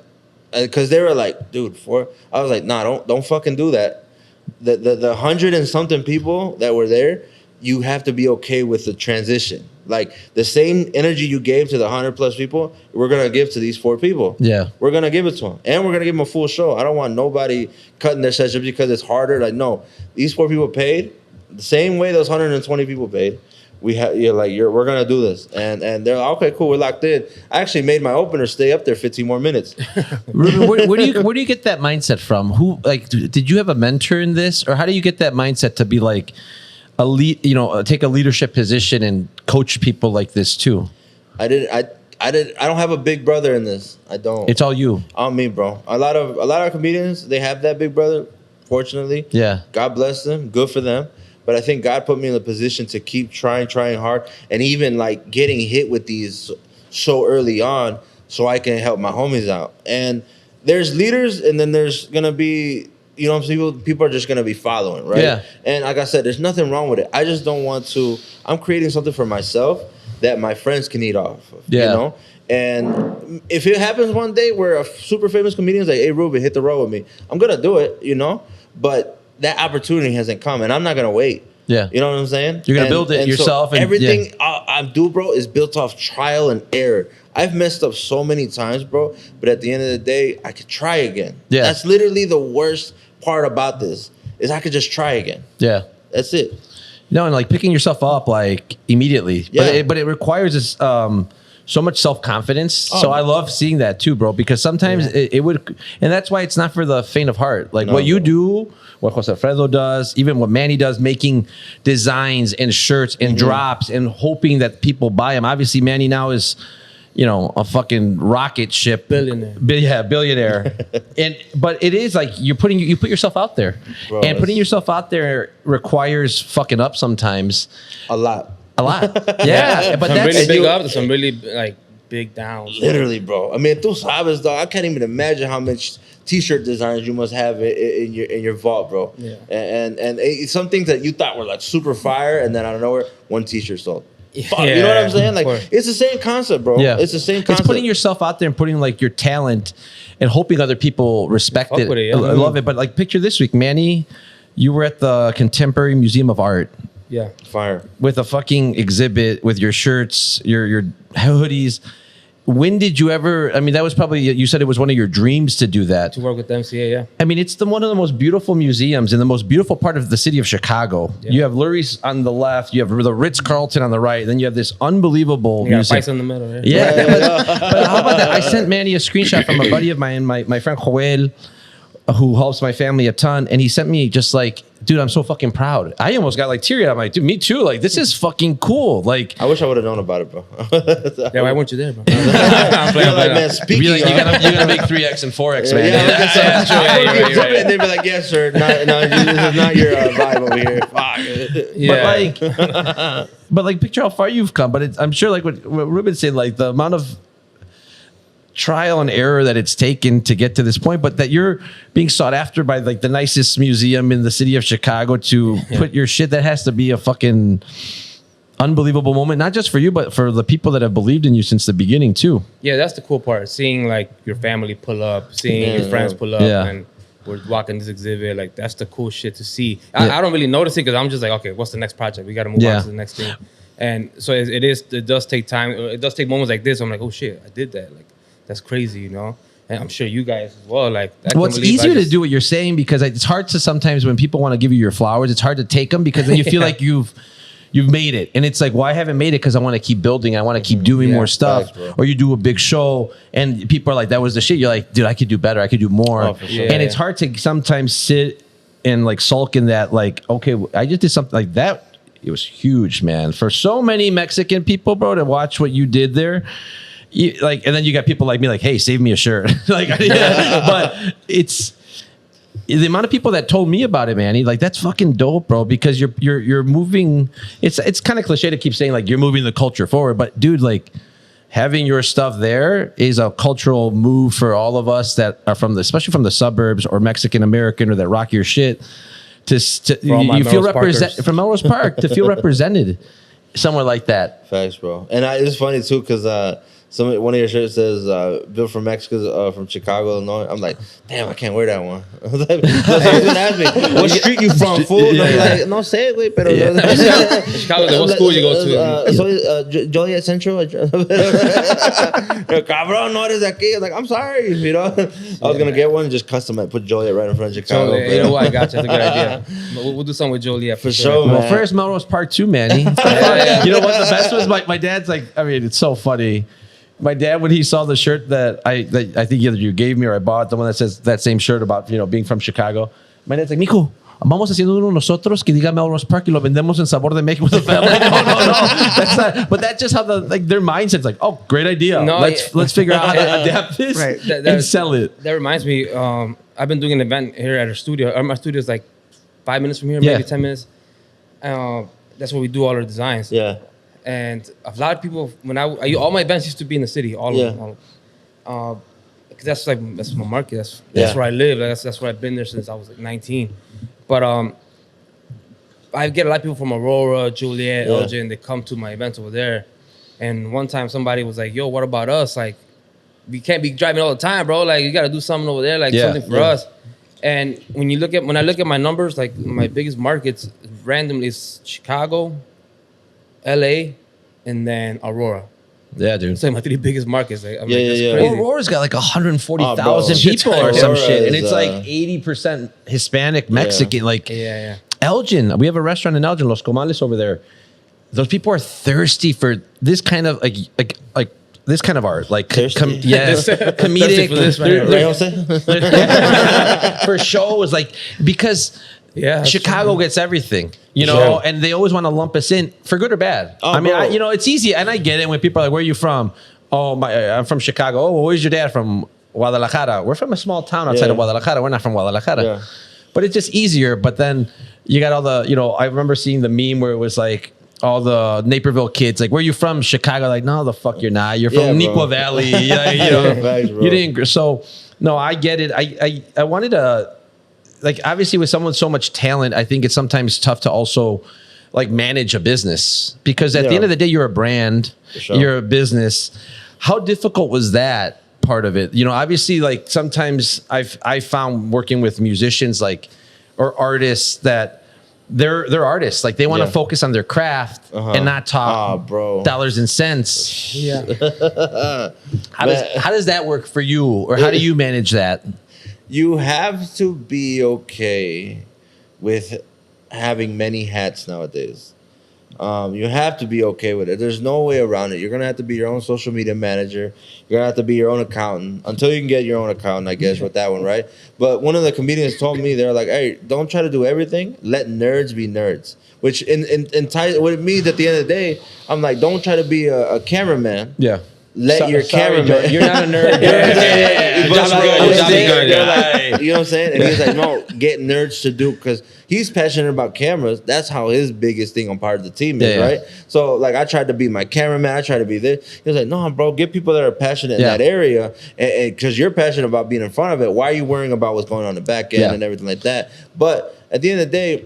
because they were like, dude, 4. I was like, nah, don't fucking do that. The 100 and something people that were there, you have to be okay with the transition. Like, the same energy you gave to the 100 plus people, we're gonna give to these 4 people. Yeah, we're gonna give it to them, and we're gonna give them a full show. I don't want nobody cutting their sets just because it's harder. Like, no, these 4 people paid the same way those 120 people paid. We're gonna do this, and they're like, okay, cool, we're locked in. I actually made my opener stay up there 15 more minutes. Ruben, where do you get that mindset from? Who, like, did you have a mentor in this, or how do you get that mindset to be like a lead? You know, take a leadership position and coach people like this too. I don't have a big brother in this. I don't. It's all you. All me, bro. A lot of comedians, they have that big brother. Fortunately, yeah. God bless them. Good for them. But I think God put me in a position to keep trying hard, and even like getting hit with these so early on, so I can help my homies out. And there's leaders, and then there's gonna be, you know what I'm saying, people are just gonna be following, right? Yeah. And like I said, there's nothing wrong with it. I just don't want to. I'm creating something for myself that my friends can eat off of. Yeah. You know. And if it happens one day where a super famous comedian's like, "Hey, Ruben, hit the road with me," I'm gonna do it. You know, but that opportunity hasn't come, and I'm not gonna wait. Yeah, you know what I'm saying. You're gonna build it yourself. So everything I do, bro, is built off trial and error. I've messed up so many times, bro. But at the end of the day, I could try again. Yeah, that's literally the worst part about this is I could just try again. Yeah, that's it. No, and like picking yourself up like immediately. Yeah, but it requires this. So much self-confidence. Oh, so I love seeing that too, bro, because sometimes it would, and that's why it's not for the faint of heart. Like what you do, what Jose Alfredo does, even what Manny does, making designs and shirts and drops and hoping that people buy them. Obviously, Manny now is, you know, a fucking rocket ship. Billionaire. Billionaire. But it is like you put yourself out there. Bro, and putting yourself out there requires fucking up sometimes. A lot. Yeah, but some that's really big ups, some really like big downs. Literally, bro. I mean, tú sabes, dog. I can't even imagine how much T-shirt designs you must have in your vault, bro. Yeah. And some things that you thought were like super fire, and then out of nowhere, 1 T-shirt sold. Yeah, you know what I'm saying? Like, it's the same concept, bro. Yeah. It's the same concept. It's putting yourself out there and putting like your talent and hoping other people respect it. I love it. But like, picture this week, Manny, you were at the Contemporary Museum of Art. Yeah. Fire. With a fucking exhibit with your shirts, your hoodies. When did you ever, I mean, that was probably, you said it was one of your dreams to do that. To work with the MCA, yeah. I mean, it's one of the most beautiful museums in the most beautiful part of the city of Chicago. Yeah. You have Lurie's on the left, you have the Ritz-Carlton on the right, and then you have this unbelievable museum. Price in the middle, right? Yeah. But how about that? I sent Manny a screenshot from a buddy of mine, my friend Joel, who helps my family a ton, and he sent me just like, dude, I'm so fucking proud. I almost got like teary-eyed. I'm like, dude, me too. Like, this is fucking cool. Like, I wish I would have known about it, bro. Yeah, why weren't you there, bro? I'm playing, like, man, speaking, like, you gotta make 3X and 4X, man. Yeah, right. They'd be like, yes, sir. No, this is not your vibe over here. Fuck. Yeah. But like, picture how far you've come. But I'm sure, like what Ruben said, like the amount of trial and error that it's taken to get to this point, but that you're being sought after by like the nicest museum in the city of Chicago to put your shit, that has to be a fucking unbelievable moment, not just for you, but for the people that have believed in you since the beginning too. Yeah, that's the cool part. Seeing like your family pull up, seeing your friends pull up, and we're walking this exhibit. Like, that's the cool shit to see. I don't really notice it because I'm just like, okay, what's the next project? We got to move on to the next thing. And so it does take time. It does take moments like this. I'm like, oh shit, I did that. Like, that's crazy, you know? And I'm sure you guys as well. Like, well, it's easier to do what you're saying because it's hard to sometimes when people want to give you your flowers, it's hard to take them because then you feel like you've made it. And it's like, well, I haven't made it because I want to keep building. I want to keep doing more stuff. Thanks, or you do a big show and people are like, that was the shit. You're like, dude, I could do better. I could do more. Oh, for sure. And it's hard to sometimes sit and like sulk in that, like, okay, I just did something like that. It was huge, man. For so many Mexican people, bro, to watch what you did there. And then you got people like me, like, hey, save me a shirt. Like, but it's the amount of people that told me about it, man. Like, that's fucking dope, bro. Because you're moving. It's kind of cliche to keep saying like you're moving the culture forward, but dude, like having your stuff there is a cultural move for all of us that are especially from the suburbs or Mexican American or that rock your shit. You feel represented from Melrose Park to feel represented somewhere like that. Facts, bro. And it's funny too because one of your shirts says "Built from Mexico, from Chicago, Illinois." I'm like, damn, I can't wear that one. Someone's gonna ask me, "What street you from, fool?" And I'm like, "No sé, güey, pero." Chicago, what school you go to? So Joliet Central. Cabrón, no eres de aquí. I was like, I'm sorry, you know. I was gonna get one and just custom it, put Joliet right in front of Chicago. You know what? I got you. That's a good idea. We'll do something with Joliet for sure. Well, first Melrose Park 2, Manny. You know what? The best was my dad's like. I mean, it's so funny. My dad, when he saw the shirt that I think either you gave me or I bought, the one that says that same shirt about, you know, being from Chicago. My dad's like, mijo, vamos haciendo uno nosotros que diga Melrose Park y lo vendemos en Sabor de México with the family. No. That's not, but that's just how their mindset's like, oh, great idea. No, let's figure out how to adapt this and sell it. That reminds me, I've been doing an event here at our studio. Our studio is like 5 minutes from here, maybe 10 minutes. That's where we do all our designs. Yeah. And a lot of people, all my events used to be in the city, all of them. Cause that's my market. That's where I live. That's where I've been there since I was like 19. But I get a lot of people from Aurora, Juliet, Elgin. They come to my events over there. And one time somebody was like, "Yo, what about us? Like, we can't be driving all the time, bro. Like, you got to do something over there, like something for us." And when I look at my numbers, like my biggest markets randomly is Chicago, LA, and then Aurora. Yeah, dude. It's like my 3 biggest markets. Like, crazy. Aurora's got like 140,000 people or some shit. And it's like 80% Hispanic, Mexican. Like, Elgin. We have a restaurant in Elgin, Los Comales over there. Those people are thirsty for this kind of like this kind of art, like comedic. For this for shows, like, because Chicago gets everything, you know, and they always want to lump us in for good or bad. I mean, it's easy, and I get it when people are like, "Where are you from?" "Oh, I'm from Chicago." "Oh, well, where's your dad from?" "Guadalajara." We're from a small town outside of Guadalajara. We're not from Guadalajara. Yeah. But it's just easier. But then you got all the, I remember seeing the meme where it was like, all the Naperville kids, like, "Where are you from?" "Chicago." Like, "No, the fuck you're not. You're from Neuqua Valley." You didn't. So, no, I get it. I wanted to, like, obviously with someone with so much talent, I think it's sometimes tough to also like manage a business because at the end of the day, you're a brand, you're a business. How difficult was that part of it? Obviously, like sometimes I found working with musicians, like, or artists that, they're artists. Like, they want to focus on their craft and not talk dollars and cents. Yeah. How does that work for you, or how do you manage that? You have to be okay with having many hats nowadays. You have to be okay with it. There's no way around it. You're gonna have to be your own social media manager. You're gonna have to be your own accountant until you can get your own accountant, I guess, with that one, right? But one of the comedians told me, they're like, "Hey, don't try to do everything. Let nerds be nerds." Which in ties, what it means at the end of the day, I'm like, don't try to be a cameraman. Yeah. Let your cameraman. You're not a nerd. You know what I'm saying? And he's like, "No, get nerds to do," because he's passionate about cameras. That's how his biggest thing on part of the team is, right? So, like, I tried to be my cameraman. I tried to be this. He was like, "No, bro, get people that are passionate in that area, and because you're passionate about being in front of it. Why are you worrying about what's going on in the back end and everything like that?" But at the end of the day,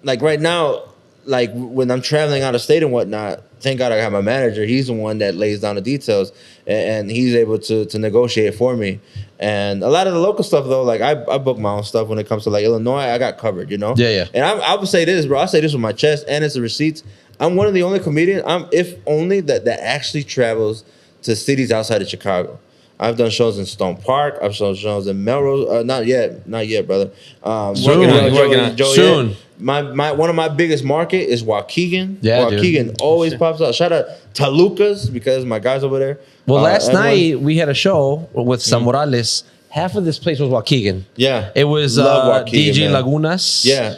like right now, like when I'm traveling out of state and whatnot, thank God I have my manager. He's the one that lays down the details, and he's able to negotiate for me. And a lot of the local stuff, though, like I book my own stuff when it comes to like Illinois. I got covered, Yeah. And I would say this, bro. I say this with my chest, and it's the receipts. I'm one of the only comedians, if only that actually travels to cities outside of Chicago. I've done shows in Stone Park. I've done shows in Melrose. Not yet, brother. Soon. One of my biggest market is Waukegan. Yeah, Waukegan always pops out. Shout out to Lucas because my guys over there. Well, last night we had a show with Sam Morales. Half of this place was Waukegan. Yeah. It was DJ man. Lagunas. Yeah.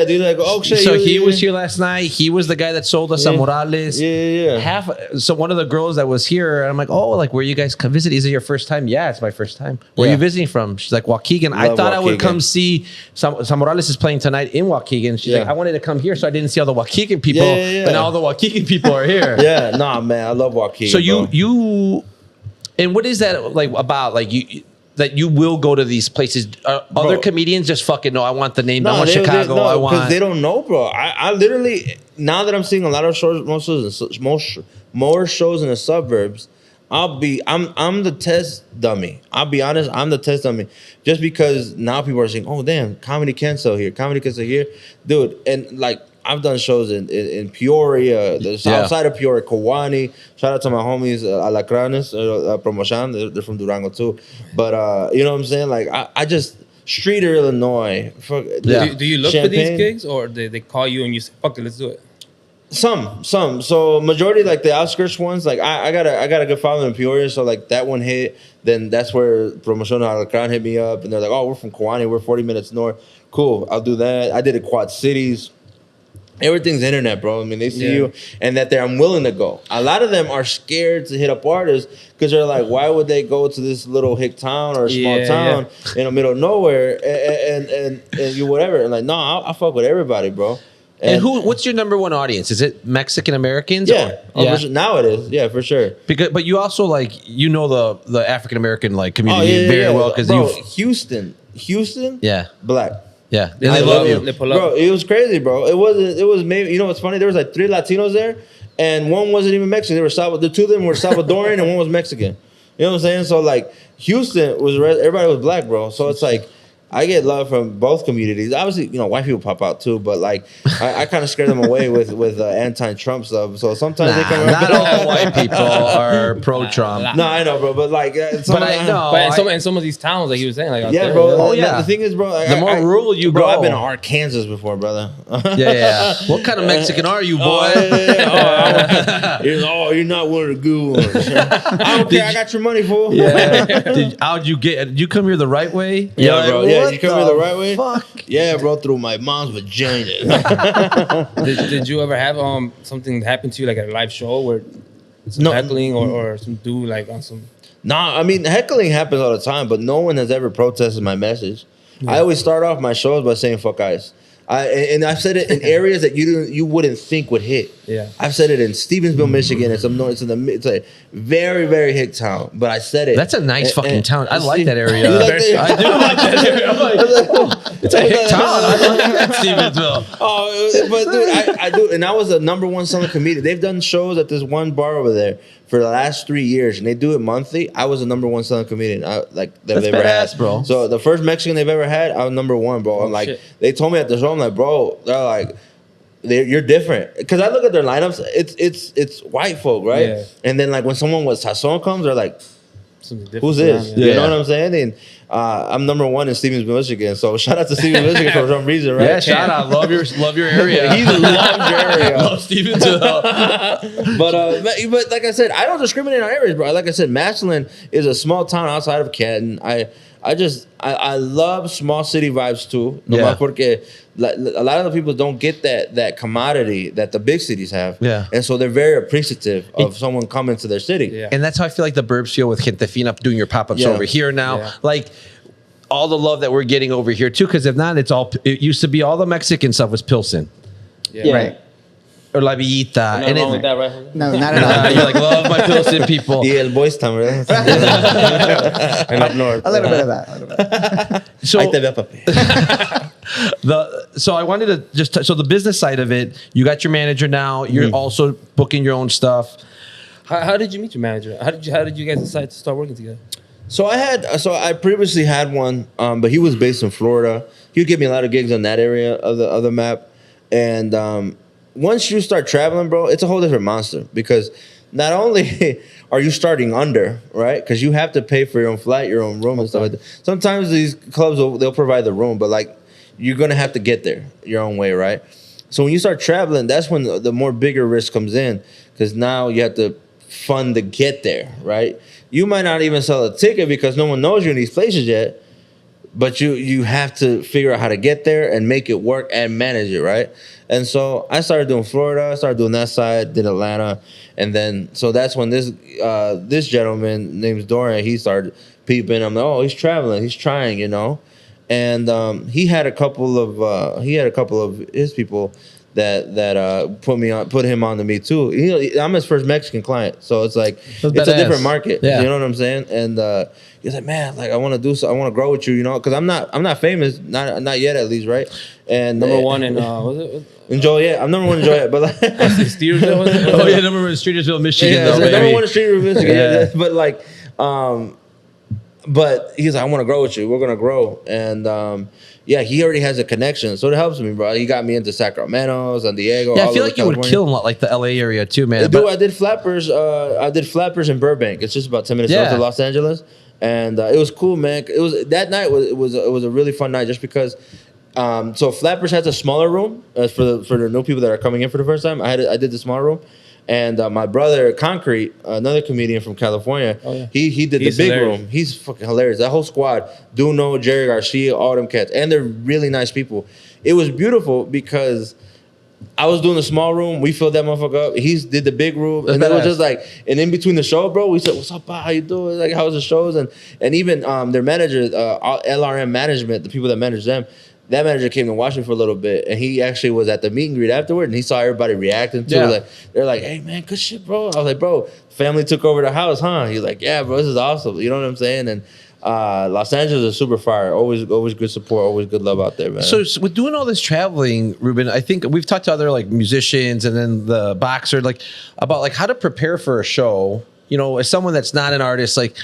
Dude, like, oh shit. So he was here last night. He was the guy that sold us Sam Morales. Yeah. So one of the girls that was here, I'm like, oh, like where you guys come visit? Is it your first time? Yeah, it's my first time. Where are you visiting from? She's like, Waukegan. I thought I would come see Sam Morales is playing tonight in Waukegan. She's like, I wanted to come here so I didn't see all the Waukegan people. But now all the Waukegan people are here. Yeah, nah, man, I love Waukegan. So you, and what is that like about? Like that you will go to these places. Other comedians just fucking know. I want the name. I want Chicago. I want because they don't know, bro. I literally now that I'm seeing a lot of shows, more shows in the suburbs. I'm the test dummy. I'll be honest. I'm the test dummy. Just because now people are saying, "Oh damn, comedy can sell here. Comedy can sell here, dude." And like I've done shows in Peoria, the south side of Peoria, Kawani. Shout out to my homies, Alacranes, Promotion. They're from Durango too. But you know what I'm saying? Like I just Streeter, Illinois. Do you look for these gigs, or they call you and you say, "Fuck it, let's do it"? Some. So majority like the outskirts ones. Like I got a good following in Peoria, so like that one hit. Then that's where Promotion Alacran hit me up, and they're like, "Oh, we're from Kawani. We're 40 minutes north. Cool, I'll do that." I did it Quad Cities. Everything's internet, bro. I mean, they see you, and that I'm willing to go. A lot of them are scared to hit up artists because they're like, why would they go to this little hick town or a small town in the middle of nowhere and you whatever? And like, no, I fuck with everybody, bro. And what's your number one audience? Is it Mexican Americans? Yeah, now it is. Yeah, for sure. But you also like the African American like community very well because Houston, black. Yeah, I love you, they pull up. bro. It was crazy, bro. It was maybe, you know what's funny? There was like 3 Latinos there, and one wasn't even Mexican. The 2 of them were Salvadoran, and one was Mexican. You know what I'm saying? So like Houston everybody was black, bro. So it's like I get love from both communities. Obviously, you know, white people pop out too, but like I kind of scare them away with anti-Trump stuff. So sometimes they come around. Not all white people are pro-Trump. No, I know, bro, but like, in some of these towns, like he was saying, like bro. The thing is, bro, the more rural you go, I've been to Arkansas before, brother. Yeah. What kind of Mexican are you, boy? You're not one of the good ones. I don't care. I got your money, fool. Yeah. Did you come here the right way? Yeah, bro. Yeah, you come here the right way. Fuck. Yeah, bro. Through my mom's vagina. Did you ever have something happen to you like at a live show where some heckling or some dude like on some? Nah, I mean heckling happens all the time, but no one has ever protested my message. Yeah. I always start off my shows by saying "fuck guys." I've said it in areas that you wouldn't think would hit. Yeah, I've said it in Stevensville, Michigan. It's a very, very hick town, but I said it. That's a nice fucking town. I like that area. I do like that area. I'm like, it's a hick town. I like that Stevensville. Oh, but dude, I do, and I was a #1 selling comedian. They've done shows at this one bar over there for the last 3 years, and they do it monthly. I was a #1 selling comedian. They've ever had, bro. So the first Mexican they've ever had, I was #1, bro. I'm like, they told me at the show, I'm like, bro, they're like, you're different. Because I look at their lineups, it's white folk, right? Yeah. And then like when someone with Sazon comes, they're like, who's this? Yeah. You know what I'm saying? And I'm #1 in Stevensville, Michigan. So shout out to Stevensville, Michigan for some reason, right? Yeah, shout out. Love your area. He loves your area. Love Stevensville. But like I said, I don't discriminate on areas, bro. Like I said, Massillon is a small town outside of Canton. I love small city vibes too. Porque a lot of the people don't get that commodity that the big cities have. Yeah. And so they're very appreciative of someone coming to their city. Yeah. And that's how I feel like the burbs feel with Gente Fina doing your pop-ups over here now. Yeah. Like all the love that we're getting over here too, because if not, it used to be all the Mexican stuff was Pilsen. Yeah. Right. Or La Villita. Nothing wrong with that, right? No, not at all. You're like, love my Pilsen people. Yeah, El Boys Town, right? And up north. A little bit of that. So I wanted to just so the business side of it, you got your manager now. You're also booking your own stuff. How did you meet your manager? How did you guys decide to start working together? So I previously had one, but he was based in Florida. He would give me a lot of gigs on that area of the map, and once you start traveling, bro, it's a whole different monster because not only are you starting under, right? Because you have to pay for your own flight, your own room, and stuff like that. Sometimes these clubs they'll provide the room, but like you're gonna have to get there your own way, right? So when you start traveling, that's when the more bigger risk comes in because now you have to fund to get there, right? You might not even sell a ticket because no one knows you in these places yet, but you have to figure out how to get there and make it work and manage it, right? And so I started doing Florida, I started doing that side, did Atlanta, and then so that's when this gentleman named Dorian, he started peeping. I'm like, oh, he's traveling, he's trying, you know, and he had a couple of his people that put him on to me too. I'm his first Mexican client, so it's like it's a different market. Yeah. You know what I'm saying? And he's like, man, like I want to grow with you, you know, because I'm not famous, not yet at least, right? And number one in was it? In Joliet. I'm number one in Joliet, but like Streetersville. Oh yeah, number one in Streetersville, Michigan. Yeah, though, number one in Streetersville, Michigan. Yeah. But like, but he's like, I want to grow with you. We're gonna grow, and yeah, he already has a connection, so it helps me, bro. He got me into Sacramento, San Diego. Yeah, I feel like you would kill him like the LA area too, man. Dude, I did Flappers. I did Flappers in Burbank. It's just about 10 minutes north of Los Angeles, and it was cool, man. It was that night was a really fun night just because. So Flappers has a smaller room for the new people that are coming in for the first time. I did the smaller room, and my brother Concrete, another comedian from California, he did the big room. He's fucking hilarious. That whole squad, Duno, Jerry Garcia, all them cats, and they're really nice people. It was beautiful because I was doing the small room. We filled that motherfucker up. He did the big room, and it was just like, and in between the show, bro, we said, "What's up, how you doing? Like, how's the shows?" And even their manager, LRM management, the people that manage them. That manager came to watch me for a little bit, and he actually was at the meet and greet afterward, and he saw everybody reacting to it. Like, they're like, hey, man, good shit, bro. I was like, bro, family took over the house, huh? He's like, yeah, bro, this is awesome. You know what I'm saying? And Los Angeles is super fire. Always good support, always good love out there, man. So with doing all this traveling, Ruben, I think we've talked to other like musicians and then the boxer, like about like how to prepare for a show, you know, as someone that's not an artist, like,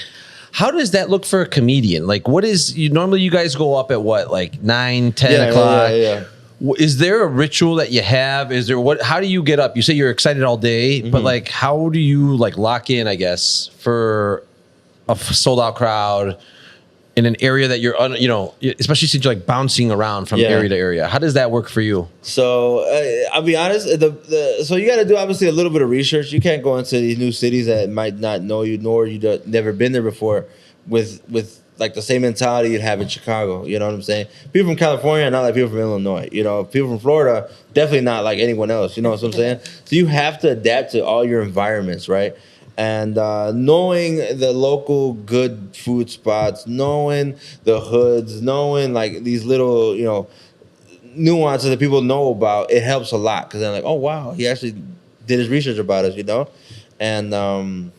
how does that look for a comedian? Like, normally you guys go up at what, like 9, 10 o'clock? Yeah. Is there a ritual that you have? How do you get up? You say you're excited all day, but like, how do you like lock in, I guess, for a sold out crowd in an area that you're, especially since you're like bouncing around from area to area? How does that work for you? So I'll be honest. So you got to do obviously a little bit of research. You can't go into these new cities that might not know you, nor you've never been there before, with like the same mentality you'd have in Chicago. You know what I'm saying? People from California are not like people from Illinois. You know, people from Florida definitely not like anyone else. You know what I'm saying? So you have to adapt to all your environments, right? And knowing the local good food spots, knowing the hoods, knowing like these little, nuances that people know about, it helps a lot because they're like, oh, wow, he actually did his research about us, And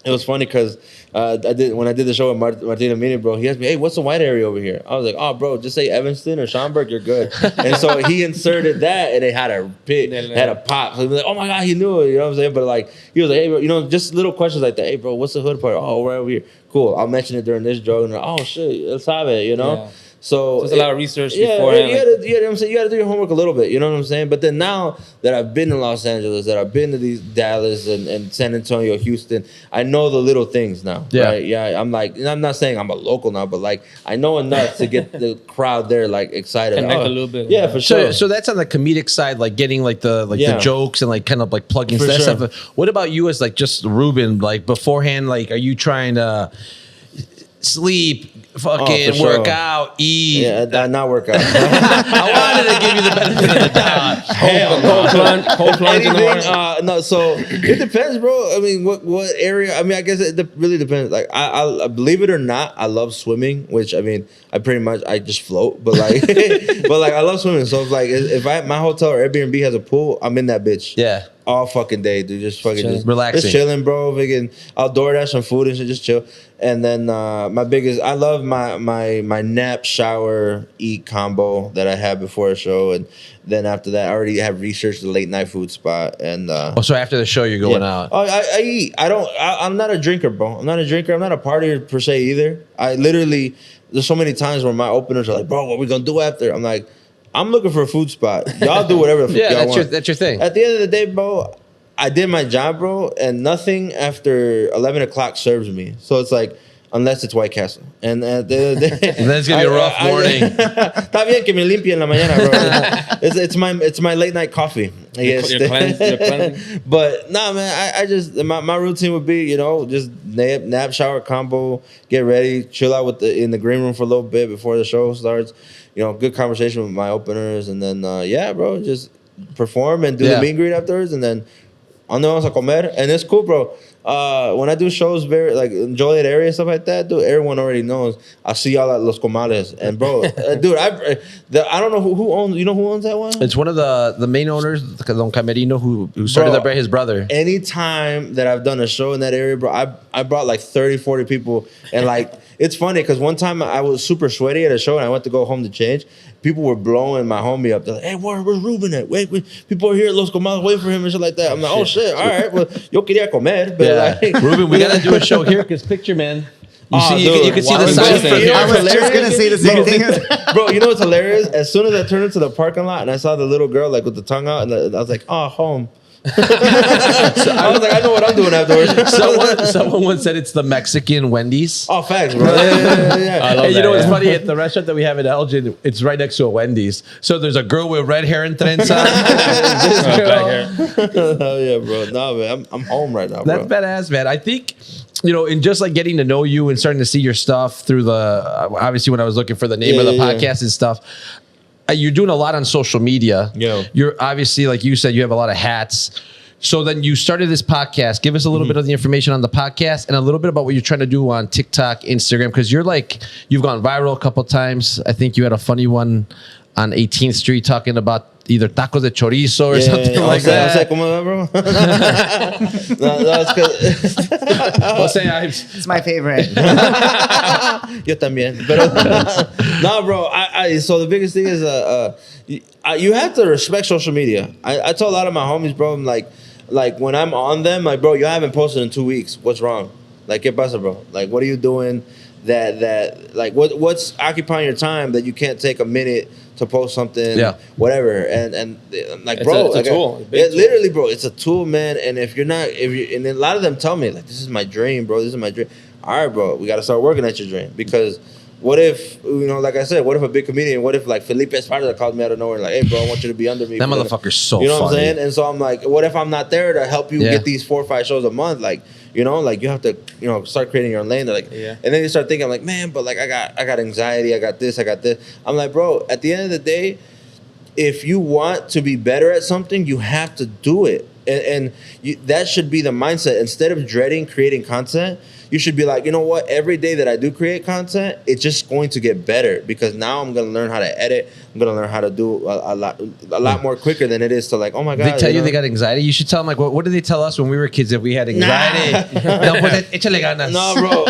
it was funny because when I did the show with Martina Mini, bro, he asked me, hey, what's the white area over here? I was like, oh, bro, just say Evanston or Schaumburg, you're good. And so he inserted that, and it had a pop. So he was like, oh, my God, he knew it. You know what I'm saying? But, like, he was like, hey, bro, just little questions like that. Hey, bro, what's the hood part? Oh, we're over here. Cool. I'll mention it during this joke. And like, oh, shit, let's have it, Yeah. So it's a lot of research beforehand. You got to do your homework a little bit. You know what I'm saying? But then now that I've been in Los Angeles, that I've been to these Dallas and San Antonio, Houston, I know the little things now. Yeah. Right? Yeah. I'm not saying I'm a local now, but like I know enough to get the crowd there like excited. Connect a little bit. Yeah, for sure. So that's on the comedic side, like getting like the jokes and like kind of like plugging that stuff. What about you as like just Ruben? Like beforehand, like are you trying to sleep? Fucking work out, eat. Yeah, not work out. I wanted to give you the benefit of the doubt. Cold plunge in the morning. No, so it depends, bro. I mean, what area? I mean, I guess it really depends. Like, I believe it or not, I love swimming. Which I mean, I just float, but like, I love swimming. So if my hotel or Airbnb has a pool, I'm in that bitch. Yeah. All fucking day, dude. Just fucking relaxing. Just chilling, bro. I'll DoorDash some food and shit, just chill. And then I love my nap, shower, eat combo that I have before a show. And then after that, I already have researched the late night food spot. And so after the show, you're going out. Oh, I eat. I'm not a drinker, bro. I'm not a drinker. I'm not a partier per se either. I literally, there's so many times where my openers are like, bro, what are we gonna do after? I'm like, I'm looking for a food spot. Y'all do whatever the fuck y'all want. That's your thing. At the end of the day, bro, I did my job, bro, and nothing after 11 o'clock serves me. So it's like, unless it's White Castle. And at the end of the day... And then it's going to be a rough morning. Está bien que me limpie en la mañana, bro. It's my late night coffee. You're cleansing. But, nah, man, I just... My routine would be, you know, just nap, shower, combo, get ready, chill out in the green room for a little bit before the show starts. You know, good conversation with my openers. And then, yeah, bro, just perform and do the meet and greet afterwards. And then... ¿Dónde vamos a comer? And it's cool, bro. When I do shows very like in Joliet area stuff like that, dude, everyone already knows. I see y'all at Los Comales, and bro, dude, I don't know who owns. You know who owns that one? It's one of the main owners, Don Camerino, who started there by his brother. Anytime that I've done a show in that area, bro, I brought like 30, 40 people, and like it's funny because one time I was super sweaty at a show and I went to go home to change. People were blowing my homie up. They're like, hey, where's Ruben at? Wait, people are here at Los Comales, wait for him and shit like that. I'm like, oh shit, all right, well, yo quería comer. But like, Ruben, we got to do a show here because picture, man. You can see the sign sign from here. I was just going to say the same thing. Bro, you know what's hilarious? As soon as I turned into the parking lot and I saw the little girl like with the tongue out, and I was like, oh, home. I was like, I know what I'm doing afterwards. Someone once said it's the Mexican Wendy's. Oh, facts, bro. Yeah. I love And you that, know what's funny? At the restaurant that we have in Elgin, it's right next to a Wendy's. So there's a girl with red hair and trenza. This girl. Oh, yeah, bro. No, man, I'm home right now, bro. That's badass, man. I think, you know, in just like getting to know you and starting to see your stuff through obviously when I was looking for the name of the podcast and stuff, you're doing a lot on social media. Yeah. You're obviously, like you said, you have a lot of hats. So then you started this podcast. Give us a little bit of the information on the podcast and a little bit about what you're trying to do on TikTok, Instagram, because you've gone viral a couple times. I think you had a funny one on 18th Street talking about either tacos de chorizo or something like that. ¿Cómo bro? No, it's good. Jose Ives. It's my favorite. Yo también. Pero, no, bro. So the biggest thing is you have to respect social media. I tell a lot of my homies, bro, I'm like when I'm on them, like, bro, you haven't posted in 2 weeks. What's wrong? Like, ¿qué pasa, bro? Like, what are you doing that like, what's occupying your time that you can't take a minute to post something, whatever, and like, bro, it's a tool. Literally, bro, it's a tool, man. And and a lot of them tell me, like, this is my dream, bro. This is my dream. All right, bro, we got to start working at your dream, because what if, you know, like I said, what if a big comedian, what if like Felipe Esparza calls me out of nowhere, like, hey, bro, I want you to be under me. That motherfucker's so funny. You know what I'm saying? And so I'm like, what if I'm not there to help you get these 4 or 5 shows a month? Like, you know, like, you have to, you know, start creating your own lane. They're like, and then you start thinking, I'm like, man, but like, I got anxiety, I got this. I'm like, bro, at the end of the day, if you want to be better at something, you have to do it. And that should be the mindset. Instead of dreading creating content, you should be like, you know what? Every day that I do create content, it's just going to get better, because now I'm going to learn how to edit. I'm going to learn how to do a lot more quicker than it is to, like, oh my God. They tell you they got anxiety. You should tell them, like, what did they tell us when we were kids if we had anxiety? No, pues échale ganas. No, bro.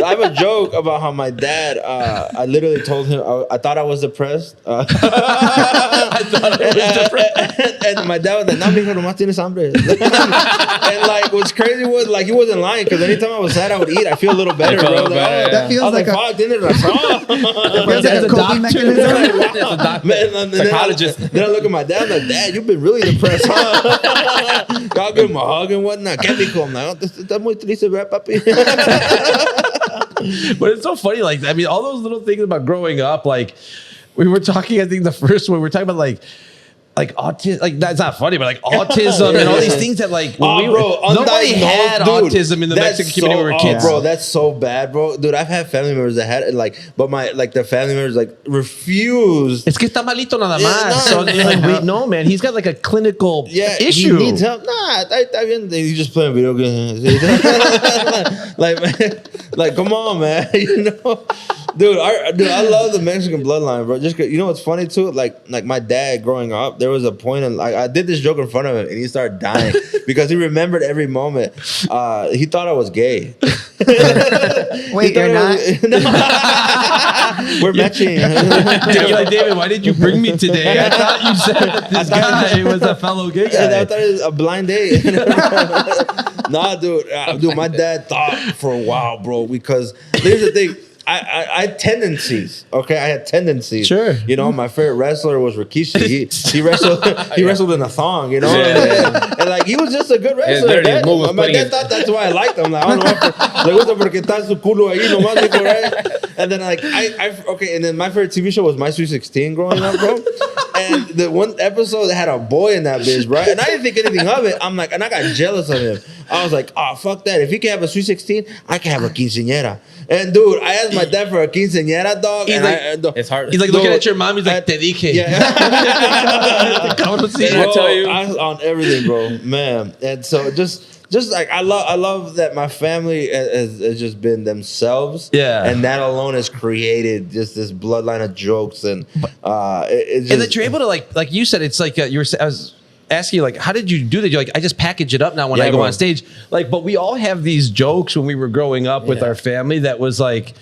I have a joke about how my dad, I literally told him, I thought I was depressed. I thought I was depressed. And my dad was like, no, mijo, nomás tienes hambre. And like, what's crazy was, like, he wasn't lying, because anytime I was sad, I would eat. I feel a little better, bro. That feels like fuck, didn't it? a coping mechanism. Psychologist. Then I look at my dad, like, Dad, you've been really depressed, huh? Y'all give him a hug and whatnot. Get me cool. I'm like, está muy triste, right, papi? But it's so funny. Like, I mean, all those little things about growing up, like, we were talking, I think the first one, we were talking about like autism, like, that's not funny, but like autism and all these things that, like, when nobody had autism in the Mexican community when we were kids. Bro, that's so bad, bro. Dude, I've had family members that had it, like, but the family members, like, refused. Es que está malito nada más. So, like, wait, no, man, he's got like a clinical issue. He needs help. Nah, he's just playing video games. like, come on, man. You know, dude, I love the Mexican bloodline, bro. Just, you know what's funny too? Like my dad growing up, there was a point in, like, I did this joke in front of him and he started dying because he remembered every moment. He thought I was gay. Wait, you're not? We're matching. You're like, David, why did you bring me today? I thought you said that this guy was a fellow gay guy. I thought it was a blind date. Nah, dude, my dad thought for a while, bro, because here's the thing. I had tendencies. Okay, I had tendencies. Sure. You know, my favorite wrestler was Rikishi. He wrestled in a thong. You know, and like he was just a good wrestler. My dad thought that's why I liked him. Like, I don't know. Le gusta porque está su culo ahí nomás, right? And then like and then my favorite TV show was My Sweet 16 growing up, bro. And the one episode that had a boy in that bitch, bro. And I didn't think anything of it. I'm like, and I got jealous of him. I was like, oh, fuck that. If he can have a Sweet 16, I can have a quinceañera. And dude, I asked my dad for a quinceañera, dog. He's like, it's hard. He's like looking at your mom. He's like, te dije. Yeah. I tell you? I was on everything, bro. Man. And so just like I love that my family has just been themselves. Yeah. And that alone has created just this bloodline of jokes and it's just, and that you're able to like you said, it's like I was asking you, like, how did you do that? You're like, I just package it up now when I go on stage. Like, but we all have these jokes when we were growing up with our family that was like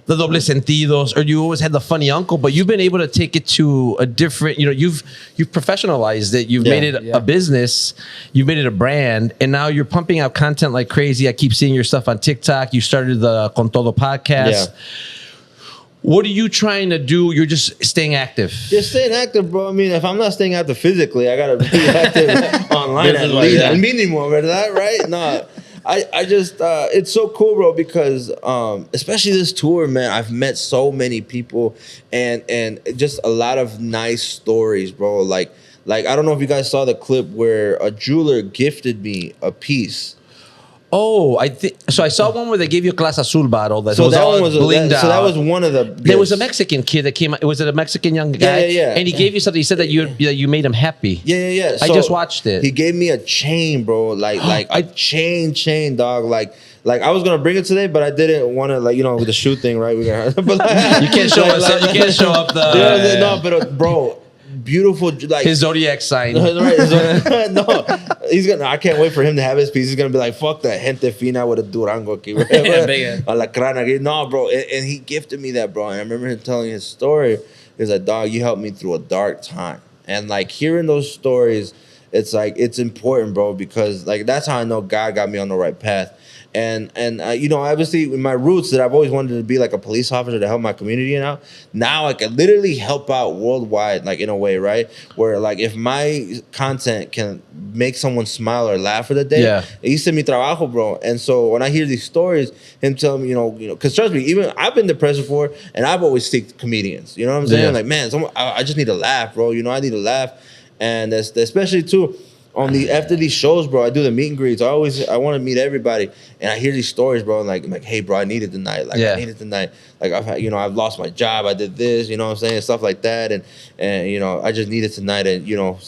the doble sentidos, or you always had the funny uncle, but you've been able to take it to a different, you know, you've professionalized it. You've made it a business. You've made it a brand. And now you're pumping out content like crazy. I keep seeing your stuff on TikTok. You started the Con Todo podcast. Yeah. What are you trying to do? You're just staying active. Just staying active, bro. I mean, if I'm not staying active physically, I gotta be active online at least. Al mínimo, ¿verdad? Right? No, I just it's so cool, bro, because especially this tour, man, I've met so many people and just a lot of nice stories, bro. Like I don't know if you guys saw the clip where a jeweler gifted me a piece. Oh, I think so. I saw one where they gave you a Clase Azul bottle that was all blinged out. So that was one of the gifts. There was a Mexican kid that came. Was it a Mexican young guy? Yeah. And he gave you something. He said that you made him happy. Yeah. I just watched it. He gave me a chain, bro. Like a chain, dog. Like I was gonna bring it today, but I didn't want to, like, you know, with the shoe thing, right? But like, you can't show us. You can't show up the. No, but bro. Beautiful, like his zodiac sign. Right, no, he's gonna. I can't wait for him to have his piece. He's gonna be like, "Fuck that gente fina with a Durango aquí, right?" No, bro, and he gifted me that, bro. And I remember him telling his story. He was like, "Dog, you helped me through a dark time," and like hearing those stories, it's like it's important, bro, because like that's how I know God got me on the right path. And you know, obviously, in my roots that I've always wanted to be like a police officer to help my community out. Now I can literally help out worldwide, like in a way, right? Where like if my content can make someone smile or laugh for the day, hice mi trabajo, bro. And so when I hear these stories, him telling me, you know, because trust me, even I've been depressed before, and I've always seeked comedians. You know what I'm saying? Yeah. Like, man, I just need to laugh, bro. You know, I need to laugh, and especially too. After these shows, bro, I do the meet and greets. I want to meet everybody, and I hear these stories, bro. And like, hey, bro, I need it tonight. Like, I need it tonight. Like, I've lost my job. I did this, you know what I'm saying, stuff like that, and you know, I just need it tonight, and you know,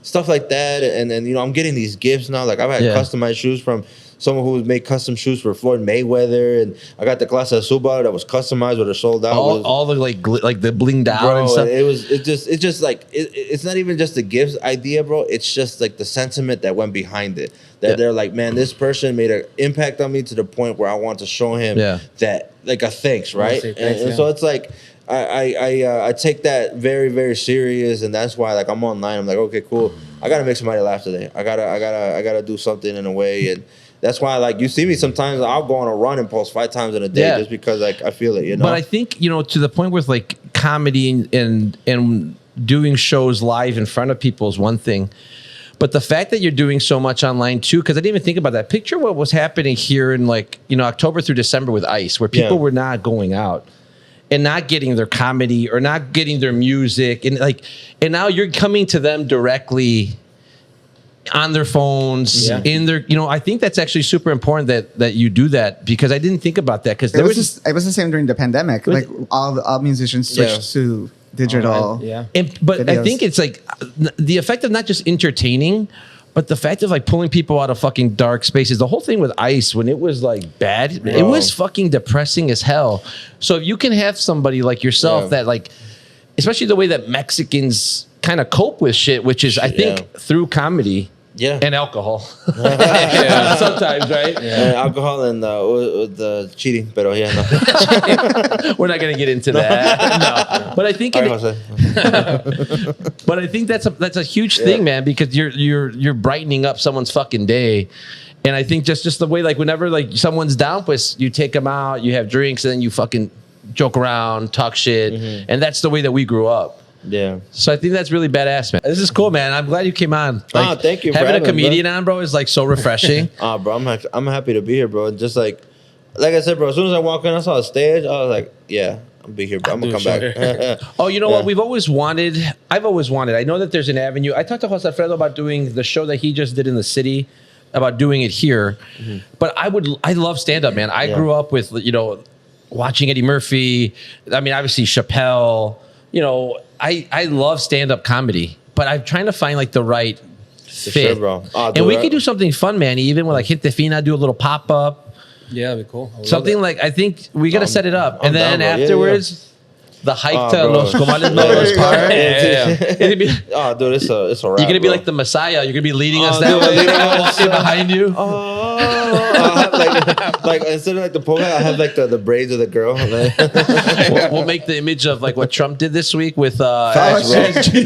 stuff like that. And then you know, I'm getting these gifts now. Like, I've had customized shoes from someone who made custom shoes for Floyd Mayweather, and I got the Clase Azul that was customized, but it sold out. All the like the blinged out, bro, and stuff. It's just like it's not even just the gifts idea, bro. It's just like the sentiment that went behind it. That they're like, man, this person made an impact on me to the point where I want to show him that, like, a thanks, right? And so it's like I take that very, very serious, and that's why, like, I'm online. I'm like, okay, cool. I gotta make somebody laugh today. I gotta do something in a way. And that's why, like, you see me sometimes, I'll go on a run and post 5 times in a day just because, like, I feel it, you know? But I think, you know, to the point with, like, comedy and doing shows live in front of people is one thing. But the fact that you're doing so much online, too, because I didn't even think about that. Picture what was happening here in, like, you know, October through December with ICE, where people were not going out and not getting their comedy or not getting their music. And, like, and now you're coming to them directly on their phones, in their, you know, I think that's actually super important that you do that, because I didn't think about that, because it was the same during the pandemic. Like all musicians switched to digital. But videos. I think it's like the effect of not just entertaining, but the fact of like pulling people out of fucking dark spaces. The whole thing with ICE, when it was like bad, it was fucking depressing as hell. So if you can have somebody like yourself that, like, especially the way that Mexicans kind of cope with shit, which is I think through comedy. And alcohol. Sometimes, right? Alcohol and the cheating, pero no. We're not going to get into that. No. But I think but I think that's a huge thing, man, because you're brightening up someone's fucking day. And I think just the way, like, whenever, like, someone's down, pues you take them out, you have drinks, and then you fucking joke around, talk shit, and that's the way that we grew up. Yeah. So I think that's really badass, man. This is cool, man. I'm glad you came on. Like, thank you for having a having me, comedian on, bro, is like so refreshing. Bro, I'm happy to be here, bro. Just like I said, bro. As soon as I walked in, I saw a stage. I was like, yeah, I'll be here, bro. I'm gonna come back. Oh, you know what? I've always wanted. I know that there's an avenue. I talked to Jose Alfredo about doing the show that he just did in the city, about doing it here. But I love stand up, man. I grew up with, watching Eddie Murphy. I mean, obviously Chappelle. I love stand up comedy, but I'm trying to find like the right fit. Sure, bro. And we could do something fun, man. Even with like Hit the Fina, do a little pop up. Yeah, that'd be cool. Something like, I think we got to set it up. And then down, bro. afterwards, the hike to bro. Los Comales Nuevos Park. It'd be, dude, it's a wrap, you're going to be bro. like the Messiah. You're going to be leading us that dude, way. leading us, Walking behind you. I'll have like instead of like the pole hat, I have like the braids of the girl. We'll make the image of like what Trump did this week with Facts, bro.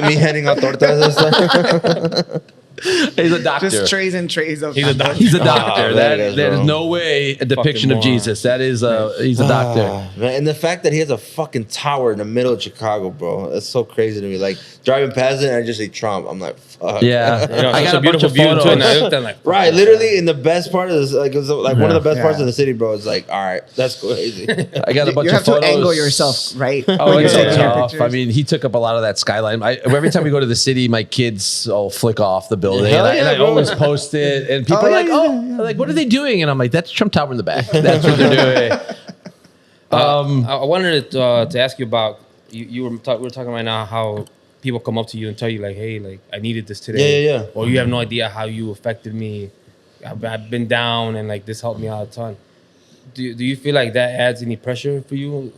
me handing out tortas and stuff. He's a doctor. Just trays and trays of. He's a doctor. There it is, There's bro. no way a depiction Fucking of Jesus. That is he's a doctor. Man, and the fact that he has a fucking tower in the middle of Chicago, bro, that's so crazy to me. Like driving past it and I just see Trump. I'm like, fuck. Yeah, I got a beautiful view into it. And I looked at like, Right, literally in the best part of this, like it was like one of the best parts of the city, bro. It's like, all right, that's crazy. I got a bunch You of have to photos. angle yourself right. Oh, when it's you're taking your tough. pictures. I mean, he took up a lot of that skyline. Every time we go to the city, my kids all flick off the building, Hell and I yeah, bro. always post it. And people are like, "Oh, like what are they doing?" And I'm like, "That's Trump Tower in the back. That's what they're doing." I wanted to ask you about we were talking right now how people come up to you and tell you like, hey, like I needed this today. Yeah. Or you have no idea how you affected me. I've been down and like this helped me out a ton. Do you feel like that adds any pressure for you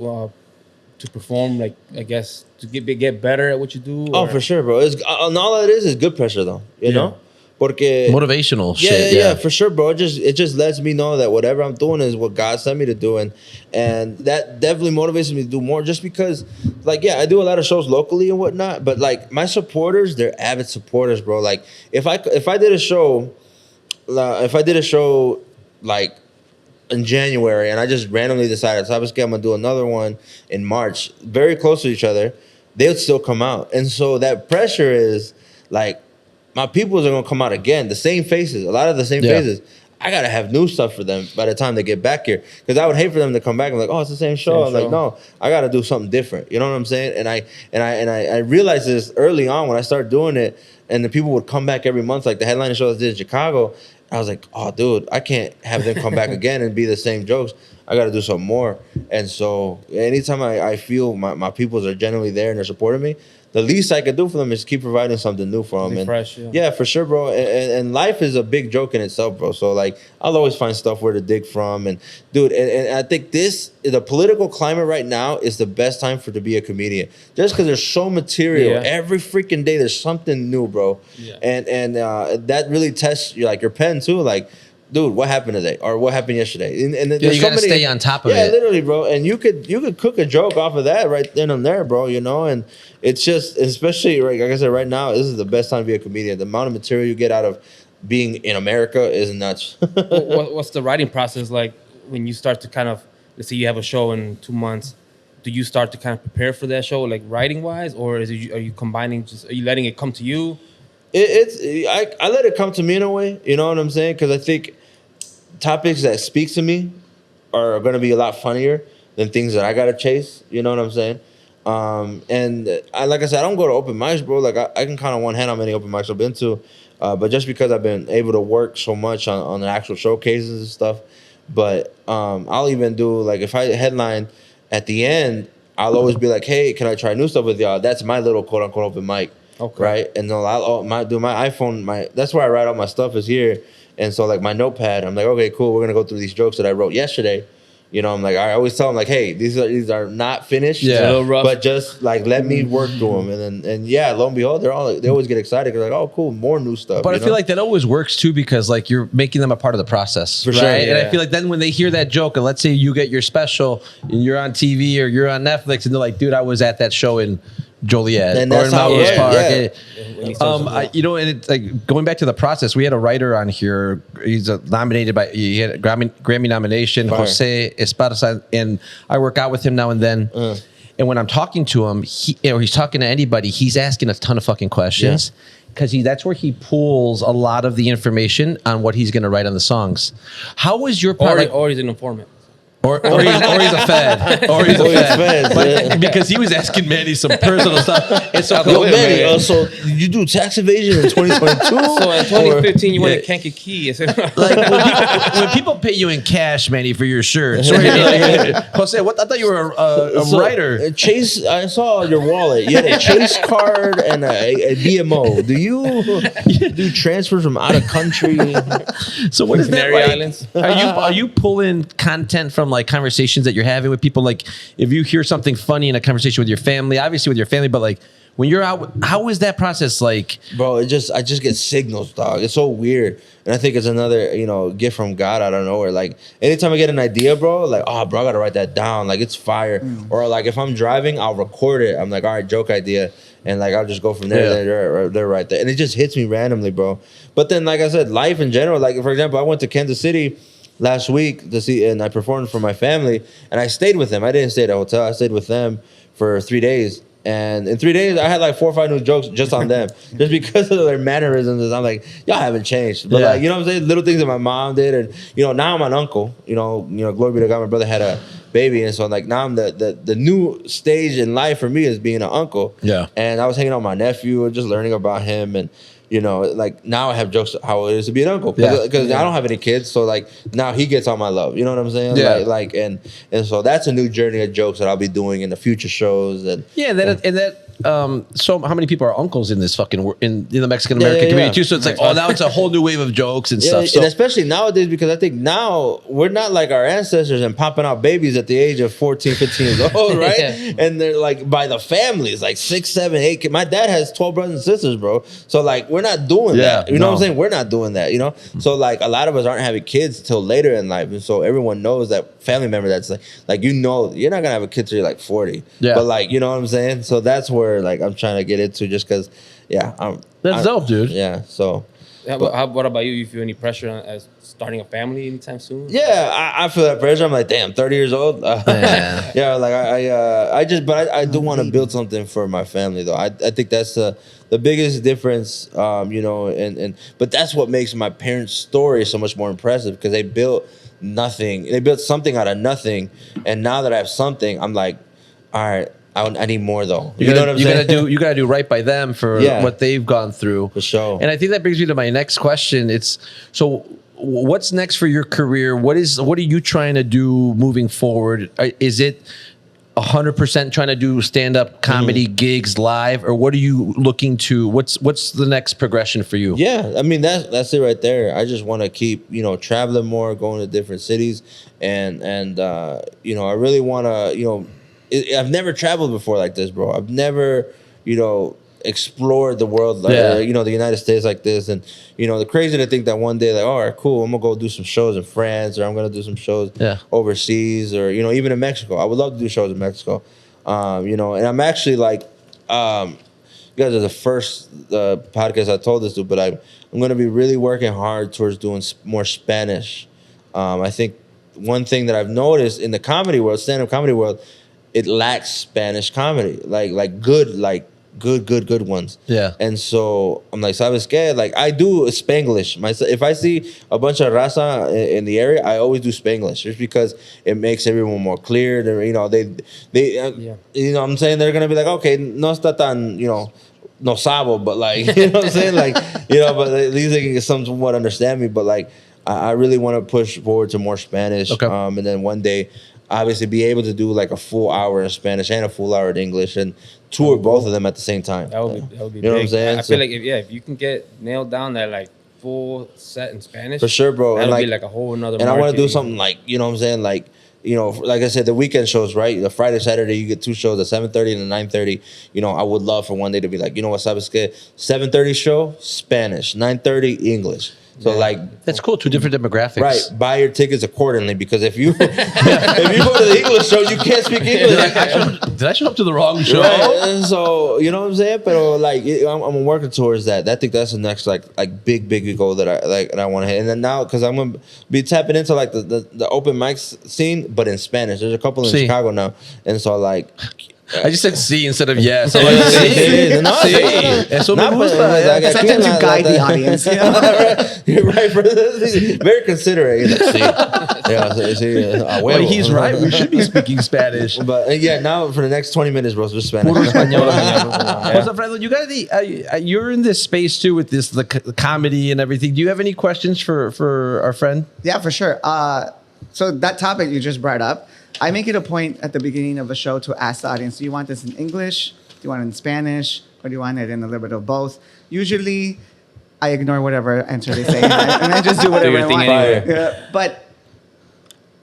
to perform? Like I guess to get better at what you do. Oh, or- for sure, bro. It's all it is good pressure, though. You know, porque Motivational shit. yeah, for sure, bro. It just lets me know that whatever I'm doing is what God sent me to do, and that definitely motivates me to do more. Just because, like, I do a lot of shows locally and whatnot, but like my supporters, they're avid supporters, bro. Like if I did a show, like in January, and I just randomly decided, so I'm gonna do another one in March, very close to each other, they would still come out, and so that pressure is like. My peoples are gonna come out again, the same faces, a lot of the same faces. I gotta have new stuff for them by the time they get back here, because I would hate for them to come back and be like, oh, it's the same show. I'm like, no, I gotta do something different. You know what I'm saying? And I realized this early on when I started doing it, and the people would come back every month, like the headliner shows I did in Chicago. I was like, oh, dude, I can't have them come back again and be the same jokes. I got to do something more. And so anytime I feel my peoples are genuinely there and they're supporting me, the least I could do for them is keep providing something new for them. And fresh, yeah, for sure, bro. And life is a big joke in itself, bro. So like, I'll always find stuff where to dig from. And dude, and I think the political climate right now is the best time to be a comedian. Just because there's so material every freaking day, there's something new, bro. Yeah. And that really tests your pen too, like. Dude, what happened today? Or what happened yesterday? And you gotta stay on top of it. Yeah, literally, bro. And you could cook a joke off of that right then and there, bro. You know, and it's just, especially like I said, right now, this is the best time to be a comedian. The amount of material you get out of being in America is nuts. What's the writing process like when you start to kind of, let's say you have a show in 2 months? Do you start to kind of prepare for that show, like writing wise, or are you combining? Are you letting it come to you? I let it come to me in a way. You know what I'm saying? Because I think topics that speak to me are going to be a lot funnier than things that I got to chase. You know what I'm saying? And like I said, I don't go to open mics, bro. Like I can count on one hand how many open mics I've been to. But just because I've been able to work so much on the actual showcases and stuff. But I'll even do, like, if I headline at the end, I'll always be like, hey, can I try new stuff with y'all? That's my little quote unquote open mic. Okay. Right? And then I'll do my iPhone, that's where I write all my stuff is here. And so, like, my notepad, I'm like, okay, cool, we're going to go through these jokes that I wrote yesterday. You know, I'm like, I always tell them, like, hey, these are not finished, but just, like, let me work through them. And yeah, lo and behold, they always get excited. They're like, oh, cool, more new stuff. But I feel like that always works, too, because, like, you're making them a part of the process. For right? sure. And Yeah. I feel like then when they hear that joke, and let's say you get your special, and you're on TV or you're on Netflix, and they're like, dude, I was at that show in Joliet And or that's in how Melrose it Park. went, And it's like going back to the process. We had a writer on here. He's nominated by. He had a Grammy nomination. Fire. Jose Esparza, and I work out with him now and then. And when I'm talking to him, he's talking to anybody, he's asking a ton of fucking questions because that's where he pulls a lot of the information on what he's going to write on the songs. How was your part? Or he's an informant. Or he's a fed. Or he's a fed. But because he was asking Manny some personal stuff. And so, Yo, Manny, so you do tax evasion in 2022? So in 2015, you went to Kankakee. like when people pay you in cash, Manny, for your shirts, right? Jose, I thought you were a writer. Chase, I saw your wallet. You had a Chase card and a BMO. Do you do transfers from out of country? So what is that Canary like? Islands? Are you pulling content from like conversations that you're having with people? Like if you hear something funny in a conversation with your family, obviously with your family, but like when you're out, how is that process like? Bro, I just get signals, dog. It's so weird. And I think it's another, gift from God out of nowhere. Like anytime I get an idea, bro, like, oh bro, I gotta write that down. Like it's fire. Or like if I'm driving, I'll record it. I'm like, all right, joke idea. And like I'll just go from there, they're right there. And it just hits me randomly, bro. But then like I said, life in general, like for example, I went to Kansas City last week to see, and I performed for my family, and I stayed with them. I didn't stay at a hotel. I stayed with them for 3 days, and in 3 days, I had like 4 or 5 new jokes just on them, just because of their mannerisms. I'm like, y'all haven't changed, but like, you know what I'm saying? Little things that my mom did, and now I'm an uncle. Glory be to God, my brother had a baby, and so like now I'm the new stage in life for me is being an uncle. Yeah, and I was hanging out with my nephew and just learning about him and. Like now I have jokes how it is to be an uncle because I don't have any kids, so like now he gets all my love. You know what I'm saying? Yeah. Like and so that's a new journey of jokes that I'll be doing in the future shows and so how many people are uncles in this fucking in the Mexican American community too? So it's like now it's a whole new wave of jokes and stuff. So. And especially nowadays because I think now we're not like our ancestors and popping out babies at the age of 14, 15 years old, right? And they're like by the families, like 6, 7, 8 kids. My dad has 12 brothers and sisters, bro. So like we're not doing that. You know what I'm saying? We're not doing that, So like a lot of us aren't having kids till later in life. And so everyone knows that family member that's like you're not gonna have a kid till you're like 40. Yeah. But like, you know what I'm saying? So that's where like I'm trying to get into just because that's dope, dude. Yeah. So what about you? You feel any pressure as starting a family anytime soon? Yeah, I feel that pressure. I'm like, damn, 30 years old. Like I do want to build something for my family though. I think that's the biggest difference, but that's what makes my parents' story so much more impressive because they built nothing. They built something out of nothing, and now that I have something, I'm like, all right, I need more though. You know what I'm saying? You gotta do right by them for what they've gone through. For sure. And I think that brings me to my next question. What's next for your career? What are you trying to do moving forward? Is it 100% trying to do stand-up comedy gigs live, or what are you looking to? What's the next progression for you? Yeah, I mean that's it right there. I just want to keep traveling more, going to different cities, and I really want to I've never traveled before like this, bro. I've never explored the world like the United States like this, and the crazy to think that one day like, all right, cool, I'm gonna go do some shows in France, or I'm gonna do some shows overseas, or even in Mexico. I would love to do shows in Mexico, and I'm actually like, you guys are the first podcast I told this to, but I'm gonna be really working hard towards doing more Spanish. I think one thing that I've noticed in the comedy world, stand-up comedy world, it lacks Spanish comedy, like good ones. Yeah. And so I'm like, ¿sabes qué? Like I do Spanglish. If I see a bunch of raza in the area, I always do Spanglish just because it makes everyone more clear. They you know what I'm saying? They're gonna be like, okay, no está tan, no sabo, but like, you know what I'm saying? Like, but at least they can somewhat understand me. But like, I really want to push forward to more Spanish. Okay. And then one day, obviously be able to do like a full hour in Spanish and a full hour in English and tour both of them at the same time. That would be you know big. what I'm saying? I feel like if you can get nailed down that like full set in Spanish, for sure, bro. That'll be like a whole another. And I want to do something like, you know what I'm saying, like, like I said, the weekend shows, right? The Friday, Saturday, you get 2 shows at 7:30 and 9:30. I would love for one day to be like, you know what, ¿sabes qué? 7:30 show, Spanish. 9:30, English. So like That's cool. Two different demographics. right, buy your tickets accordingly because if you if you go to the English show, you can't speak English. Did I show up to the wrong show? Right? So you know what I'm saying? But like I'm working towards that. I think that's the next like big goal that I want to hit. And then now because I'm gonna be tapping into like the open mics scene, but in Spanish. There's a couple in Chicago now, and so like. I just said sí instead of yes. I'm like, sí. Eso me gusta. Sometimes you guide the audience. You know? You're right, bro. Very considerate. Sí. Yeah, sí. Well, he's right. We should be speaking Spanish. But yeah, now for the next 20 minutes, bro, it's just Spanish. Puro español. Jose Alfredo, you got you're in this space too with this the comedy and everything. Do you have any questions for our friend? Yeah, for sure. So that topic you just brought up, I make it a point at the beginning of a show to ask the audience, do you want this in English? Do you want it in Spanish? Or do you want it in a little bit of both? Usually, I ignore whatever answer they say, and I just do whatever I want. Anyway. Yeah, but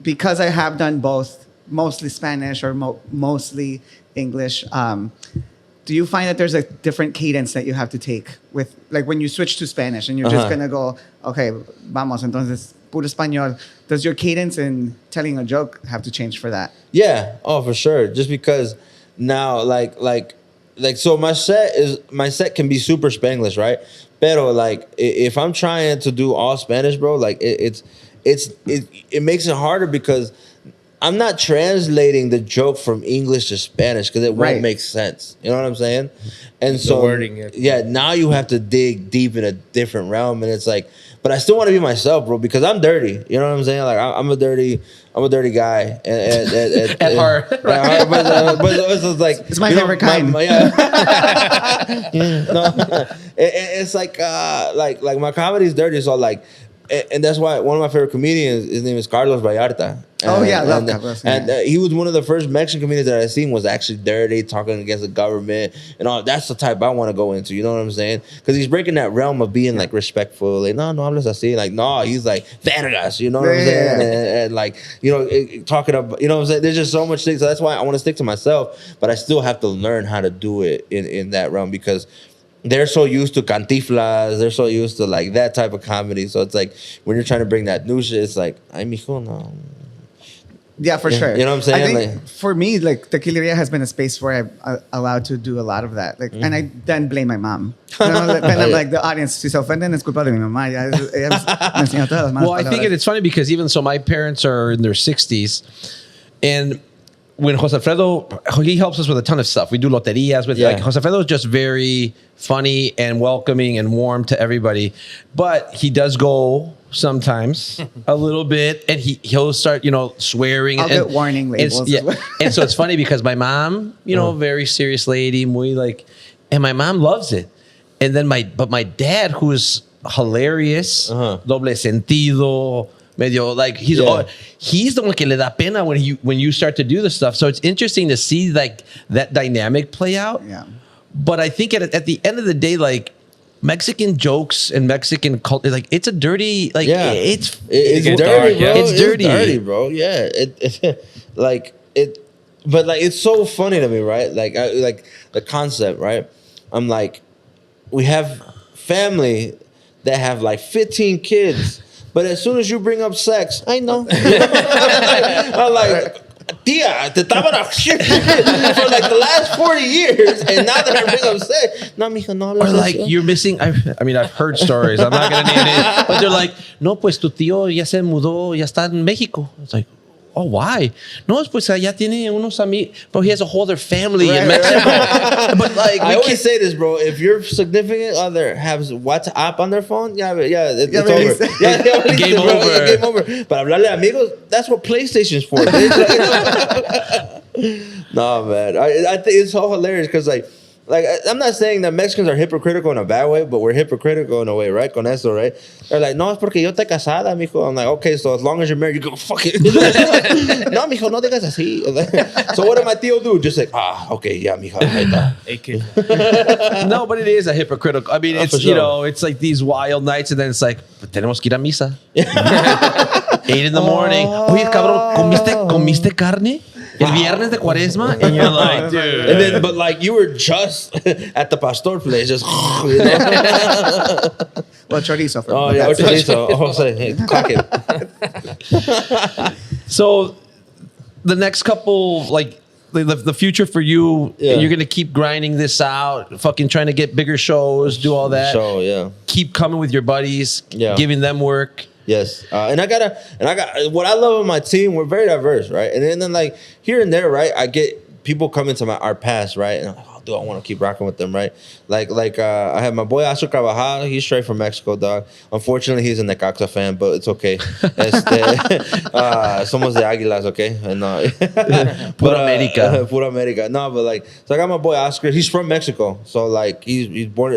because I have done both, mostly Spanish or mostly English, do you find that there's a different cadence that you have to take with, like when you switch to Spanish and you're just going to go, okay, vamos, entonces, puro español. Does your cadence in telling a joke have to change for that? Yeah, oh for sure. Just because now, like, so my set can be super Spanglish, right? Pero like, if I'm trying to do all Spanish, bro, like it makes it harder because I'm not translating the joke from English to Spanish because it won't make sense. You know what I'm saying? And so, wording, yeah, now you have to dig deep in a different realm, and it's like, but I still want to be myself, bro, because I'm dirty. You know what I'm saying? Like I'm a dirty guy At heart. Right? But it's like it's my favorite kind. It's like my comedy is dirty, so like. And that's why one of my favorite comedians, his name is Carlos Vallarta. Oh yeah, I love Carlos. And he was one of the first Mexican comedians that I seen was actually dirty, talking against the government and all. That's the type I want to go into. You know what I'm saying? Because he's breaking that realm of being like respectful. Like no hablas así. Like no, he's like vergas. You know what I'm saying? And like talking about. You know what I'm saying? There's just so much things. So that's why I want to stick to myself, but I still have to learn how to do it in that realm because. They're so used to cantiflas. They're so used to like that type of comedy. So it's like when you're trying to bring that new shit, it's like, ay, mijo, no. Yeah, for sure. You know what I'm saying? I think for me, like Tequileria has been a space where I'm allowed to do a lot of that. Like, and I then blame my mom. You know, then I'm like, the audience, si se ofenden, es culpa de mi mamá. Ella me enseñó todas las malas Well, I think it's funny because even so, my parents are in their 60s, and when Jose Alfredo, he helps us with a ton of stuff. We do loterias with like Jose Alfredo is just very funny and welcoming and warm to everybody. But he does go sometimes a little bit, and he'll start, swearing. I'll get warning labels. And so it's funny because my mom, very serious lady, muy like, and my mom loves it. And then my dad, who is hilarious, doble sentido. Medio, like he's the one que le da pena when you start to do the stuff. So it's interesting to see like that dynamic play out. Yeah. But I think at the end of the day, like Mexican jokes and Mexican culture, like it's a dirty, like it's dirty, dark, bro. It's dirty. Dirty, bro. Yeah. But like it's so funny to me, right? Like like the concept, right? I'm like, we have family that have like 15 kids. But as soon as you bring up sex, I know. I'm like, tia, te estaban for like the last 40 years, and now that I bring up sex, no, mija, no hablas. Or like you're missing. I mean, I've heard stories. I'm not gonna name it, but they're like, no, pues tu tío ya se mudó, ya está en México. It's like, oh, why? No, pues allá tiene unos amigos. Bro, he has a whole other family in Mexico. But like, I always say this, bro. If your significant other has WhatsApp on their phone, it's over. Game over. Game over. But hablarle a amigos, that's what PlayStation's for. No, man. I think it's so hilarious because like I'm not saying that Mexicans are hypocritical in a bad way, but we're hypocritical in a way, right? Con eso, right? They're like, no, es porque yo te casada, mijo. I'm like, okay, so as long as you're married, you go, fuck it. No, mijo, no digas así. So what did my tío do? Just like, okay, yeah, mijo. No, but it is a hypocritical. I mean, it's, sure. It's like these wild nights, and then it's like, tenemos que ir a misa. 8 in the morning. Oye, cabrón, ¿comiste carne? El viernes de cuaresma? And you're like, dude. And then, but like, you were just at the pastor place, just, Well, chorizo. Oh yeah, chorizo. Jose, hey, clock it. So the next couple, like the future for you, you're gonna keep grinding this out, fucking trying to get bigger shows, do all that. Keep coming with your buddies, giving them work. Yes, and I got what I love on my team. We're very diverse, right? And then like here and there, right? I get people coming to our past, right? And I'm like, oh, dude, I want to keep rocking with them, right? Like I have my boy Astro Carvajal. He's straight from Mexico, dog. Unfortunately, he's a Necaxa fan, but it's okay. Somos de Águilas, okay? And Pura America. Pura America. No, but like, so I got my boy Oscar. He's from Mexico, so like he's born.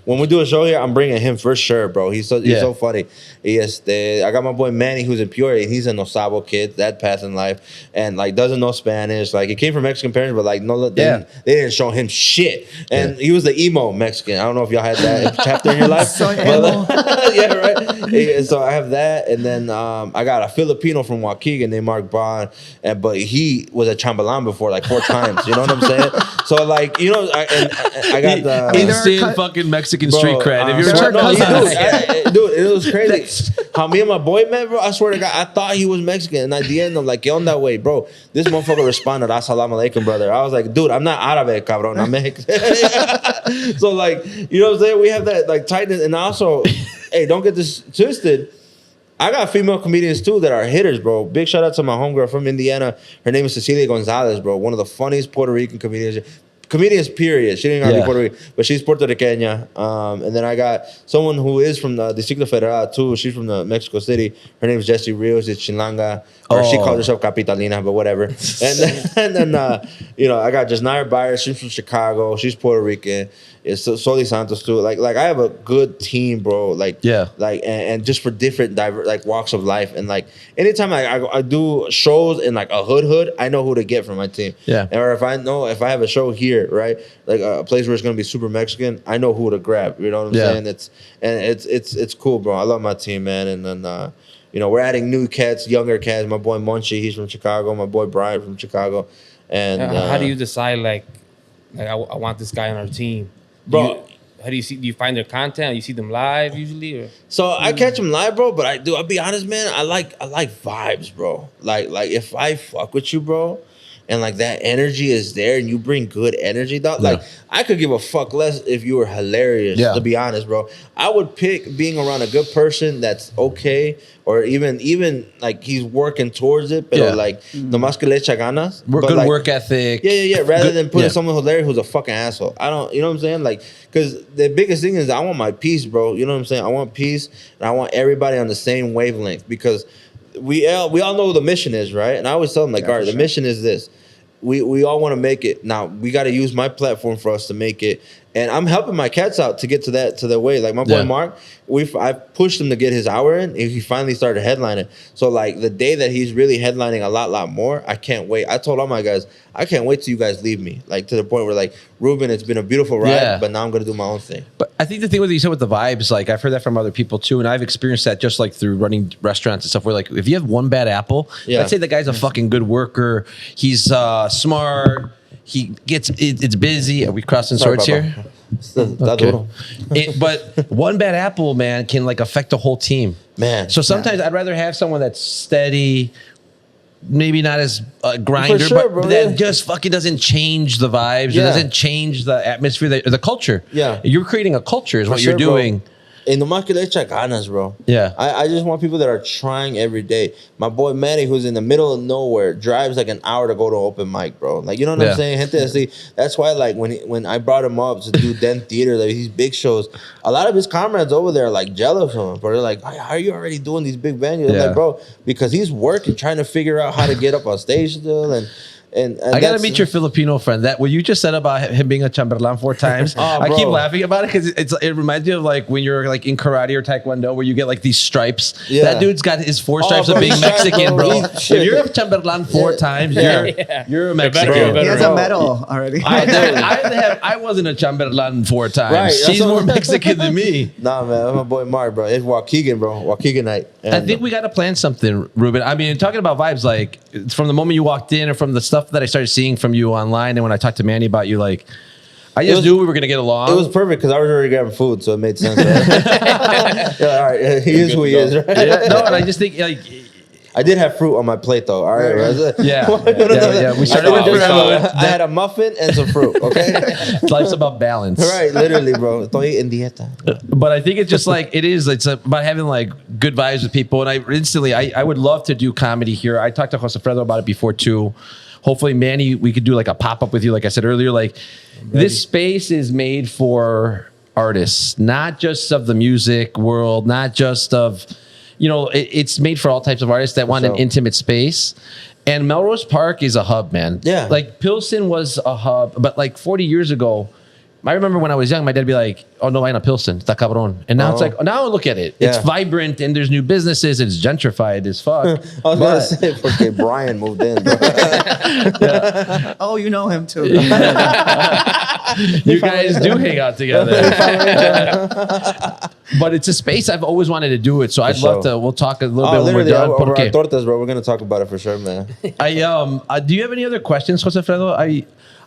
When we do a show here, I'm bringing him for sure, bro. He's so funny. I got my boy Manny, who's in Peoria. He's a Nosabo kid, that path in life, and like doesn't know Spanish. Like he came from Mexican parents, but like they didn't show him shit. And he was the emo Mexican. I don't know if y'all had that chapter in your life. So emo. Yeah, right. So I have that, and then I got a Filipino from Waukegan named Mark Bond, but he was a chambalan before like 4 times. You know what I'm saying? So like I got the instant fucking Mexican street cred. If you're dude, it was crazy. How me and my boy met, bro. I swear to God, I thought he was Mexican, and at the end I'm like, "Get on that way, bro." This motherfucker responded, "Assalamu alaikum, brother." I was like, "Dude, I'm not Árabe, cabrón. I'm Mexican." So like, you know what I'm saying? We have that like tightness, and also, hey, don't get this twisted. I got female comedians too that are hitters, bro. Big shout out to my homegirl from Indiana. Her name is Cecilia Gonzalez, bro. One of the funniest Puerto Rican comedians, period. She didn't have to be Puerto Rican, but she's Puerto Riqueña. And then I got someone who is from the Distrito Federal too. She's from the Mexico City. Her name is Jessie Rios. It's Chilanga. Or she calls herself Capitalina, but whatever. And then I got Jasnair Byers. She's from Chicago. She's Puerto Rican. It's Soli Santos too. Like I have a good team, bro. And just for different diverse walks of life. And like anytime I do shows in like a hood, I know who to get from my team. Yeah. Or if I have a show here, right, like a place where it's gonna be super Mexican, I know who to grab. You know what I'm saying? It's cool, bro. I love my team, man. And then we're adding new cats, younger cats. My boy Munchie, he's from Chicago. My boy Brian from Chicago. And how do you decide I want this guy on our team? Bro, how do you see? Do you find their content? You see them live usually, or? So I catch them live, bro. But I'll be honest, man. I like vibes, bro. Like if I fuck with you, bro, and like that energy is there, and you bring good energy, dog. Like I could give a fuck less if you were hilarious. Yeah. To be honest, bro, I would pick being around a good person that's okay, or even like he's working towards it, but like nomás que le echa ganas. Good work ethic. Yeah. Rather than putting someone hilarious who's a fucking asshole. I don't, you know what I'm saying? Like, because the biggest thing is I want my peace, bro. You know what I'm saying? I want peace, and I want everybody on the same wavelength, because we all know what the mission is, right? And I always tell them like, all right, the mission is this. We all want to make it. Now we got to use my platform for us to make it. And I'm helping my cats out to get to the way. Like my boy Mark, I pushed him to get his hour in, and he finally started headlining. So like the day that he's really headlining a lot more, I can't wait. I told all my guys, I can't wait till you guys leave me. Like to the point where like, Ruben, it's been a beautiful ride, but now I'm gonna do my own thing. But I think the thing with you said with the vibes, like I've heard that from other people too, and I've experienced that just like through running restaurants and stuff. Where like if you have one bad apple, let's say the guy's a fucking good worker, he's smart, he gets it's busy. Are we crossing swords here? Okay. But one bad apple, man, can like affect the whole team, man. So sometimes I'd rather have someone that's steady, maybe not as grinder, but that just fucking doesn't change the vibes. It doesn't change the atmosphere, the culture. Yeah, you're creating a culture is what you're doing. Bro. And nomás que le echa ganas, bro. Yeah. I just want people that are trying every day. My boy Manny, who's in the middle of nowhere, drives like an hour to go to open mic, bro. Like, you know what I'm saying? Gente así. That's why, like, when I brought him up to do Den Theater, like these big shows, a lot of his comrades over there are like jealous of him. But they're like, how are you already doing these big venues? I'm like, bro, because he's working, trying to figure out how to get up on stage still. And I gotta meet your Filipino friend. That what you just said about him being a chamberlain 4 times. I keep laughing about it because it reminds me of like when you're like in karate or taekwondo where you get like these stripes. Yeah. That dude's got his 4 stripes of being Mexican, bro. If you're a chamberlain 4 times, you're a Mexican. He has a medal already. I wasn't a chamberlain 4 times. Right, she's more Mexican than me. Nah, man, that's my boy Mark, bro. It's Waukegan, bro. Waukegan night. I think we got to plan something, Ruben. I mean, talking about vibes, like from the moment you walked in or from the stuff that I started seeing from you online, and when I talked to Manny about you, like I just knew we were gonna get along. It was perfect because I was already grabbing food, so it made sense. Right? Yeah, all right, he is who he is. Right? Yeah, no, and I just think like. I did have fruit on my plate though. All right, right? Yeah. We started with food. I had a muffin and some fruit. Okay, life's about balance. Right, literally, bro. Estoy en dieta. But I think it's just like it's about having like good vibes with people. And I would love to do comedy here. I talked to Jose Alfredo about it before too. Hopefully, Manny, we could do like a pop up with you. Like I said earlier, like this space is made for artists, not just of the music world, not just of. It's made for all types of artists that want an intimate space. And Melrose Park is a hub, man. Yeah. Like Pilsen was a hub, but like 40 years ago, I remember when I was young, my dad would be like, oh, no, vayan a Pilsen, está cabrón. And now it's like, now look at it. Yeah. It's vibrant and there's new businesses. It's gentrified as fuck. I was going to say, okay, Brian moved in, bro. Yeah. Oh, you know him too. You guys do hang out together. But it's a space I've always wanted to do it. So I'd love to, we'll talk a little bit when we're done. Over our tortas, bro. We're going to talk about it for sure, man. Do you have any other questions, Jose Alfredo?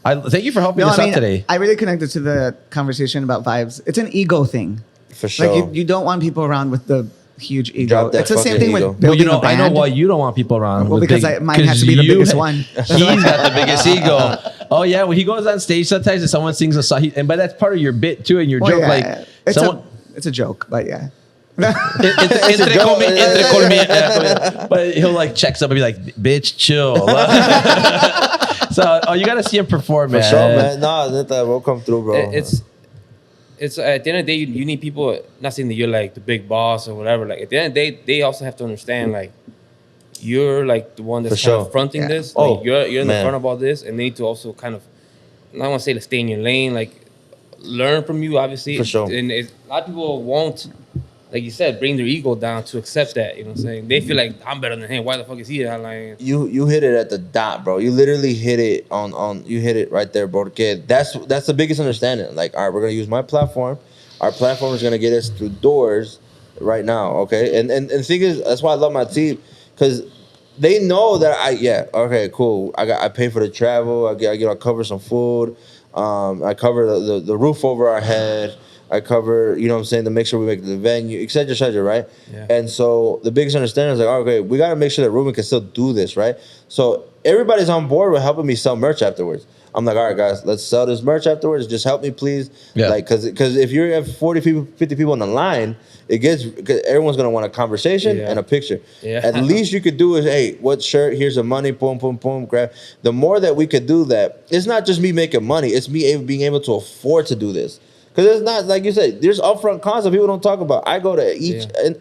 I thank you for helping us out today. I really connected to the conversation about vibes. It's an ego thing. For sure. Like you don't want people around with the huge ego. It's the same thing ego. With building a band. I know why you don't want people around. Well, because mine has to be the biggest one. He's got the biggest ego. Oh yeah, when he goes on stage sometimes and someone sings a song, but that's part of your bit too and your joke. Yeah, like it's a joke, but yeah. But he'll like check somebody like, bitch, chill. So you got to see him perform, man. For sure, man. No, we'll come through, bro. It's at the end of the day, you need people. Not saying that you're like the big boss or whatever. Like at the end of the day, they also have to understand like you're like the one that's kind of fronting this. Like, you're in the front of all this, and they need to also kind of. I don't want to say to stay in your lane, like learn from you, obviously. For sure. And a lot of people won't. Like you said, bring their ego down to accept that. You know what I'm saying? They feel like I'm better than him. Why the fuck is he like? You hit it at the dot, bro. You literally hit it on. You hit it right there, bro. Okay, that's the biggest understanding. Like, all right, we're gonna use my platform. Our platform is gonna get us through doors right now. Okay, and the thing is, that's why I love my team because they know that okay, cool. I pay for the travel. I cover some food. I cover the roof over our head. I cover, you know what I'm saying, to make sure we make the venue, et cetera, right? Yeah. And so the biggest understanding is like, okay, we got to make sure that Ruben can still do this, right? So everybody's on board with helping me sell merch afterwards. I'm like, all right, guys, let's sell this merch afterwards. Just help me, please. Yeah. Like, because if you have 40 people, 50 people on the line, everyone's going to want a conversation and a picture. Yeah. At least you could do is, hey, what shirt? Here's the money. Boom, boom, boom. Grab. The more that we could do that, it's not just me making money. It's me being able to afford to do this. Because it's not, like you said, there's upfront costs that people don't talk about. I go to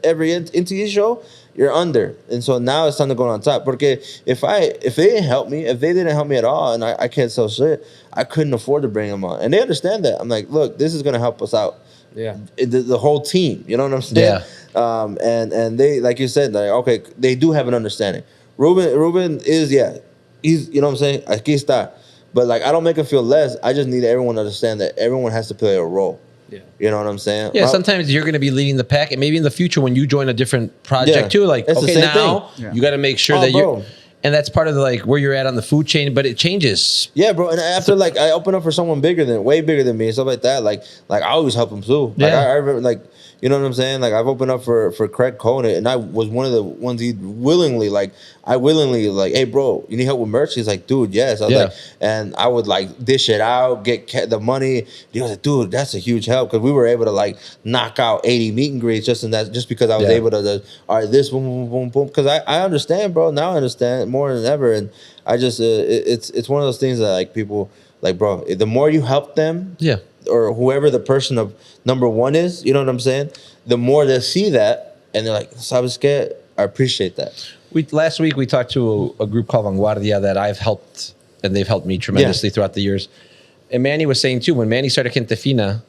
every NTE show, you're under. And so now it's time to go on top. Because if they didn't help me, if they didn't help me at all, and I can't sell shit, I couldn't afford to bring them on. And they understand that. I'm like, look, this is going to help us out. Yeah. The whole team. You know what I'm saying? Yeah. And they, like you said, like, okay, they do have an understanding. Ruben is, he's, you know what I'm saying? Aquí está. But like, I don't make it feel less. I just need everyone to understand that everyone has to play a role. Yeah, you know what I'm saying? Yeah, sometimes you're going to be leading the pack, and maybe in the future when you join a different project too, like okay, now you got to make sure that you're. And that's part of the, like where you're at on the food chain, but it changes. Yeah, bro. And after like I open up for someone way bigger than me and stuff like that, like I always help them too. Like I remember, like, you know what I'm saying? Like I've opened up for Craig Conant, and I was one of the ones he willingly, like, hey bro, you need help with merch? He's like, dude, yes. I was like, and I would like dish it out, get the money. He was like, dude, that's a huge help because we were able to like knock out 80 meet and greets just because I was able to all right, this boom boom boom boom. Because I understand, bro. Now I understand more than ever, and I just it's one of those things that like people like, bro. The more you help them, or whoever the person of number one is, you know what I'm saying? The more they see that, and they're like, "Sabes qué? I appreciate that." Last week we talked to a group called Vanguardia that I've helped, and they've helped me tremendously throughout the years. And Manny was saying too, when Manny started Gente Fina,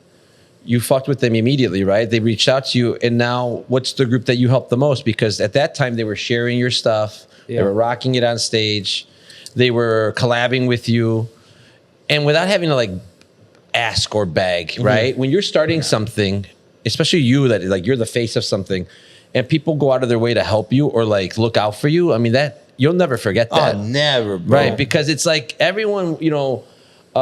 you fucked with them immediately, right? They reached out to you, and now what's the group that you helped the most? Because at that time they were sharing your stuff, they were rocking it on stage, they were collabing with you, and without having to like ask or beg, right? When you're starting something, especially you that like you're the face of something, and people go out of their way to help you or like look out for you. I mean, that you'll never forget that. Oh, never, bro. Right? Because it's like everyone, you know,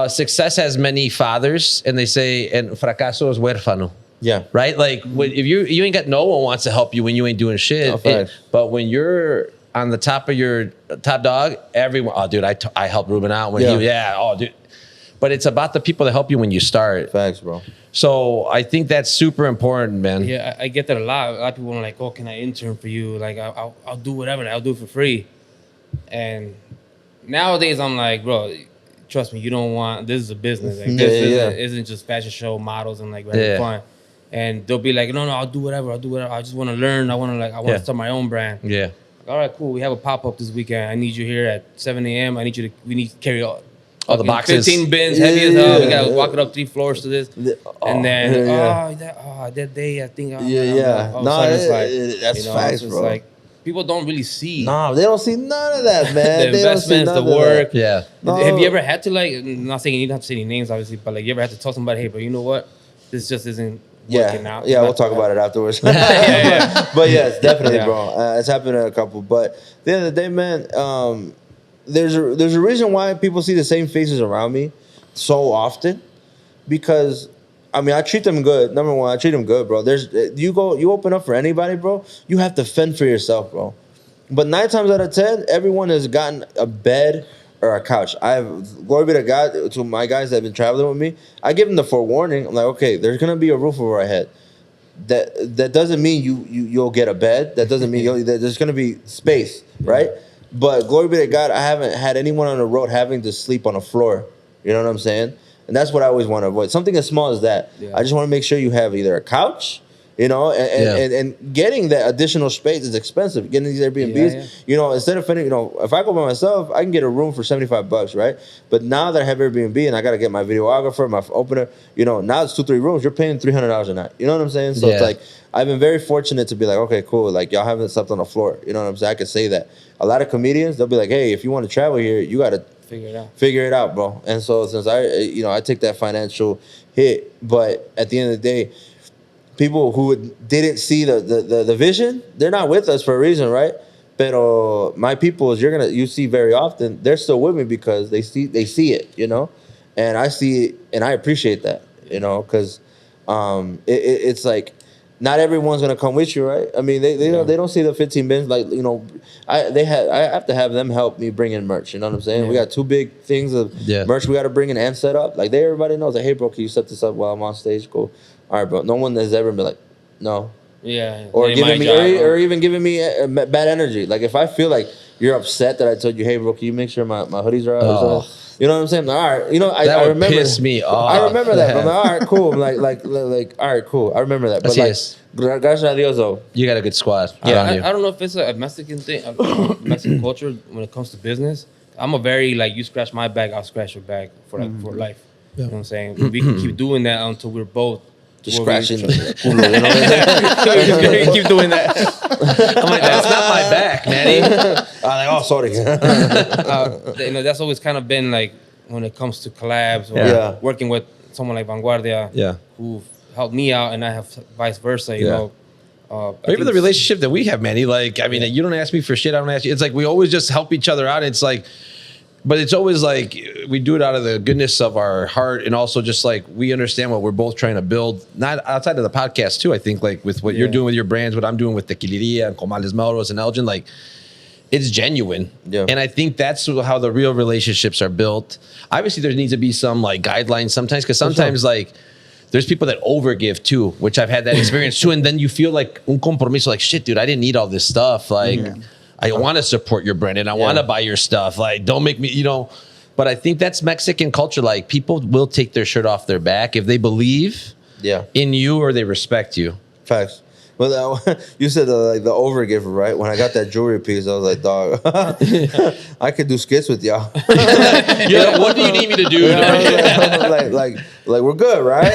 success has many fathers, and they say, and fracaso es huérfano. Yeah. Right? Like, if you ain't got, no one wants to help you when you ain't doing shit. No, facts. But when you're on the top of your top dog, everyone, oh, dude, I helped Ruben out when oh, dude. But it's about the people that help you when you start. Facts, bro. So I think that's super important, man. Yeah, I get that a lot. A lot of people are like, "Oh, can I intern for you? Like, I'll do whatever. I'll do it for free." And nowadays, I'm like, bro, trust me, you don't want. This is a business. Like, this isn't just fashion show models and like having fun. And they'll be like, "No, I'll do whatever. I'll do whatever. I just want to learn. I want to start my own brand." Yeah. Like, all right, cool. We have a pop up this weekend. I need you here at 7 a.m. We need to carry all the boxes, 15 bins, heavy as hell. We gotta walk it up 3 floors to this, and then that day I think that's facts, it's bro. like people don't really see. Nah, they don't see none of that, man. The investments, the work. Yeah. No. Have you ever had to I'm not saying you don't have to say any names, obviously, but like you ever had to tell somebody, hey, bro, you know what? This just isn't working out. Yeah, we'll talk about it afterwards. But yes, definitely, bro. It's happened to a couple. But at the end of the day, man, there's a reason why people see the same faces around me so often, because I mean I treat them good. Number one, I treat them good, bro. You open up for anybody, bro. You have to fend for yourself, bro. But 9 times out of 10, everyone has gotten a bed or a couch. Glory be to God, to my guys that have been traveling with me. I give them the forewarning. I'm like, okay, there's gonna be a roof over our head. That doesn't mean you'll get a bed. That doesn't mean there's gonna be space, right? But glory be to God, I haven't had anyone on the road having to sleep on a floor. You know what I'm saying? And that's what I always want to avoid. Something as small as that. Yeah. I just want to make sure you have either a couch, and getting that additional space is expensive. Getting these Airbnbs, instead of if I go by myself, I can get a room for $75, right? But now that I have Airbnb and I got to get my videographer, my opener, now it's 2-3 rooms. You're paying $300 a night. You know what I'm saying? So it's like I've been very fortunate to be like, okay, cool. Like y'all haven't slept on the floor. You know what I'm saying? I could say that. A lot of comedians, they'll be like, hey, if you want to travel here, you got to figure it out, bro. And so since I take that financial hit, but at the end of the day, people who didn't see the vision, they're not with us for a reason, right? Pero my people, you see very often, they're still with me because they see it, and I see it, and I appreciate that, because it's like not everyone's gonna come with you, right? I mean, they don't see the 15 bins, like I have to have them help me bring in merch. You know what I'm saying? Yeah. We got 2 big things of merch we got to bring in and set up. Like everybody knows, like, hey, bro, can you set this up while I'm on stage? Cool. All right, bro. No one has ever been like, no. Yeah. Or even giving me bad energy. Like if I feel like you're upset that I told you, hey, bro, can you make sure my hoodies are out or something? You know what I'm saying? Like, all right, that I would remember. Piss me off. I remember that. I'm like, all right, cool. I'm like, all right, cool. I remember that. But gracias a Dios, though. You got a good squad. Yeah, I don't know if it's a Mexican thing, Mexican culture when it comes to business. I'm a very you scratch my back, I'll scratch your back for life. Yeah. You know what I'm saying? We can keep doing that until we're both just scratching. You know what I'm saying? Keep doing that. I'm like, that's not my back, man. I'm like, oh, sorry. That's always kind of been like when it comes to collabs or working with someone like Vanguardia, who helped me out, and I have vice versa. You know, even the relationship that we have, man. You don't ask me for shit. I don't ask you. It's like we always just help each other out. It's like. But it's always like we do it out of the goodness of our heart, and also just like we understand what we're both trying to build, not outside of the podcast too. I think like with what you're doing with your brands, what I'm doing with Tequileria and Comales Melrose and Elgin, like it's genuine. Yeah. And I think that's how the real relationships are built. Obviously, there needs to be some like guidelines sometimes, because sometimes like there's people that overgive too, which I've had that experience too, and then you feel like un compromiso, like shit, dude, I didn't need all this stuff, like. I want to support your brand and I want to buy your stuff. Like, don't make me, But I think that's Mexican culture. Like, people will take their shirt off their back if they believe in you or they respect you. Facts. Well, you said the overgiver, right? When I got that jewelry piece, I was like, dog, I could do skits with y'all. What do you need me to do? like we're good, right?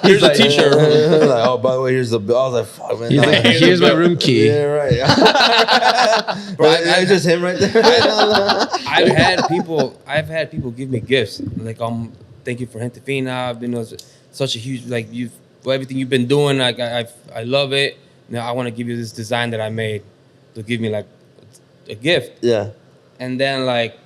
Here's a T-shirt. Like, oh, by the way, here's the bill. I was like, fuck, man. He's like, here's my room key. Yeah, right. Bro, it's just him right there. I've had people give me gifts. Like, thank you for Gentefina. Such a huge, everything you've been doing, like I love it. Now I want to give you this design that I made. To give me like a gift. Yeah. And then like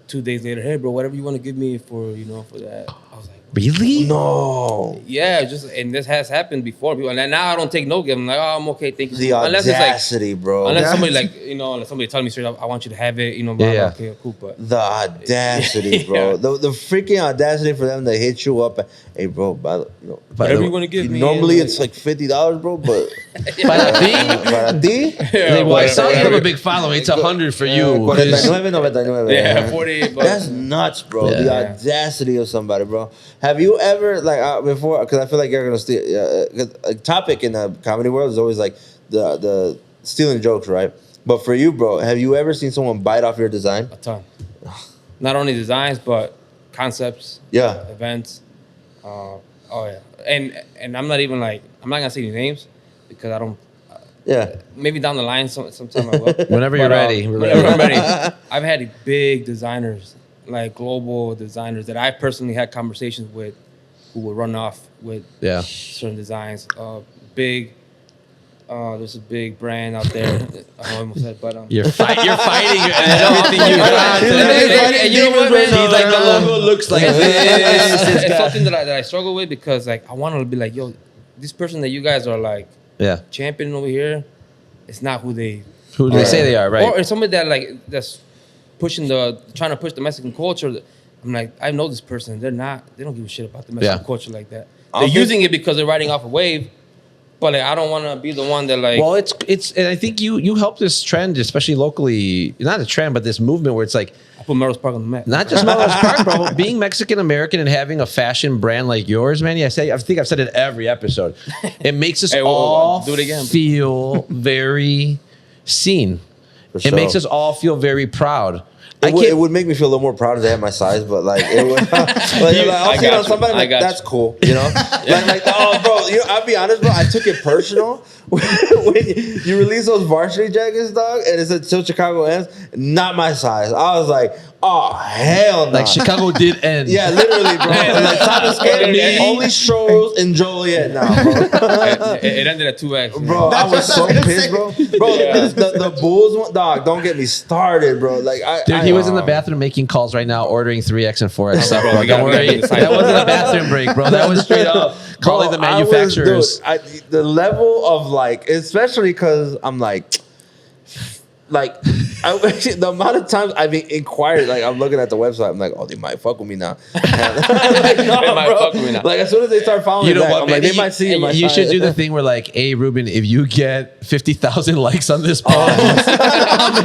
2 days later, hey bro, whatever you want to give me for for that. I was like, Really? No. yeah, and this has happened before. People, and now I don't take no give. I'm like, oh, I'm okay, thank you. The audacity, bro. Unless somebody unless somebody telling me straight up, I want you to have it, blah, Yeah. blah, okay, cool. But The audacity, bro. Yeah. The freaking audacity for them to hit you up. Hey, bro, whatever you want to give me. normally it's like $50, bro, but Para ti? para ti, Hey, well, I saw you have a whatever. big following. It's 100 for you. 49.99. Yeah, 48 bucks. That's nuts, bro. Yeah. The audacity of somebody, bro. Have you ever before? Because I feel like you're gonna steal. A topic in the comedy world is always like the stealing jokes, right? But for you, bro, have you ever seen someone bite off your design? A ton. Not only designs, but concepts, Yeah. events. Oh yeah, and I'm not even I'm not gonna say any names because I don't. Yeah. Maybe down the line, sometime I will. Whenever you're ready. Whenever I'm ready. I've had big designers, like global designers, that I personally had conversations with, who would run off with certain designs. There's a big brand out there. I almost said, but You're fighting everything you got. And you know what, man? He's like, the logo looks like this. It's something that I struggle with because I want to be like, yo, this person that you guys are like Yeah. championing over here, it's not who they say they are, right? Or somebody that's trying to push the Mexican culture. I'm like, I know this person. They don't give a shit about the Mexican culture like that. They're using it because they're riding off a wave. But I don't want to be the one that Well, it's and I think you help this trend, especially locally. Not a trend, but this movement where it's like I put Melrose Park on the map. not just Melrose Park, bro. Being Mexican American and having a fashion brand like yours, man. I think I've said it every episode. It makes us all do it again. feel very seen. It makes us all feel very proud. It would make me feel a little more proud if they had my size, but it would. I'll see it on somebody like that's cool, you know. Oh, bro, I'll be honest, bro. I took it personal when you release those varsity jackets, dog, and it said "Till Chicago ends." Not my size. I was like, oh hell no. Like Chicago did end. Yeah, literally, bro. Like top of scale, only shows in Joliet now, bro. It ended at 2X. Bro, I was so pissed, bro. Bro, the Bulls one, dog. Don't get me started, bro. Dude, he was in the bathroom making calls right now, ordering 3X and 4X stuff, bro. we Don't gotta worry. That wasn't a bathroom break, bro. That was straight up calling the manufacturers. The level of especially because I'm the amount of times I've inquired, I'm looking at the website, I'm like, oh, they might fuck with me now. Fuck with me now. As soon as they start following me back, I'm like, they might see it. You should do the thing where hey, Ruben, if you get 50,000 likes on this post, I'll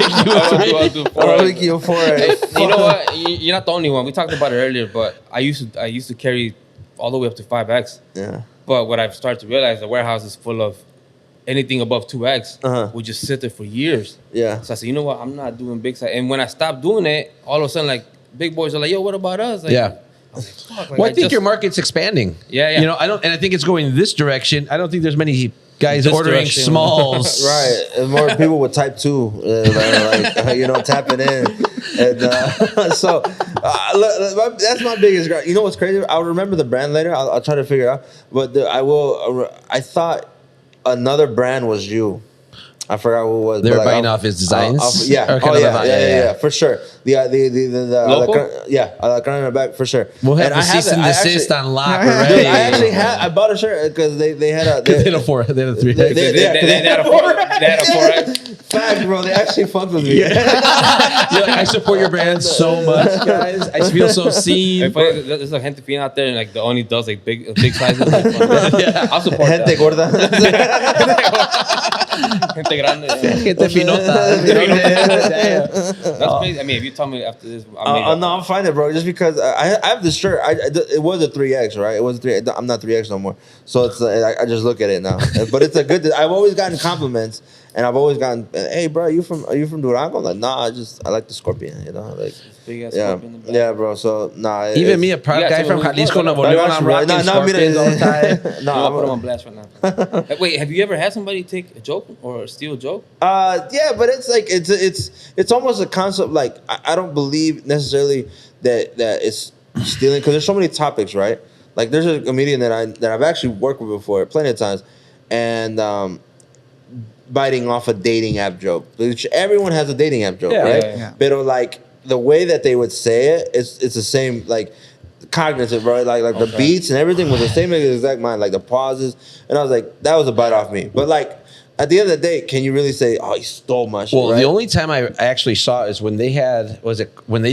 make you a 4X. You know what? You're not the only one. We talked about it earlier, but I used to carry all the way up to 5X. Yeah. But what I've started to realize, the warehouse is full of anything above 2X would just sit there for years. Yeah. So I said, you know what? I'm not doing big size. And when I stopped doing it, all of a sudden, big boys are like, yo, what about us? Yeah. I was like, fuck. Well, I think your market's expanding. Yeah. I think it's going this direction. I don't think there's many guys ordering direction. Right. smalls. And more people with type 2, tapping in. And look, that's my biggest gripe. You know what's crazy? I'll remember the brand later. I'll try to figure it out. But I thought another brand was you. I forgot who it was. They were biting off his designs? Yeah. Yeah, for sure. The Local? Alacran in the back, for sure. We'll have the cease and desist on lock already. I bought a shirt because they had a... They had a 3X. They had a 4X. Fact, bro. They actually fucked with me. I support your brand so much, guys. I feel so seen. There's a gente fina out there and that only does big sizes. I'll support Gente gorda. Gente grande. Gente finota. That's crazy. I mean, if you tell me after this, no, I'm fine, bro. Just because I have this shirt. It was a 3X, right? It was 3X. I'm not 3X no more. So it's I just look at it now. But it's a good. I've always gotten compliments, and I've always gotten, hey, bro, are you from Durango? I'm like, nah, I like the Scorpion. Big ass Scorpion in the back. Yeah, bro. So nah. Even me, a proud guy from Jalisco, Nuevo León, I'm rocking Scorpions all the time. No, I'm put them on blast right now. Wait, have you ever had somebody take a joke or steal a joke? Yeah, but it's it's almost a concept. I don't believe necessarily that it's stealing, because there's so many topics, right? There's a comedian that I've actually worked with before plenty of times, and biting off a dating app joke, which everyone has a dating app joke, right? Yeah. But the way that they would say it, it's the same, like, cognitive, right? Like the beats and everything was the same exact mind, like the pauses. And I was like, that was a bite off me. But like, at the end of the day, can you really say, "Oh, he stole my shit"? Well, right? the only time I actually saw it is when they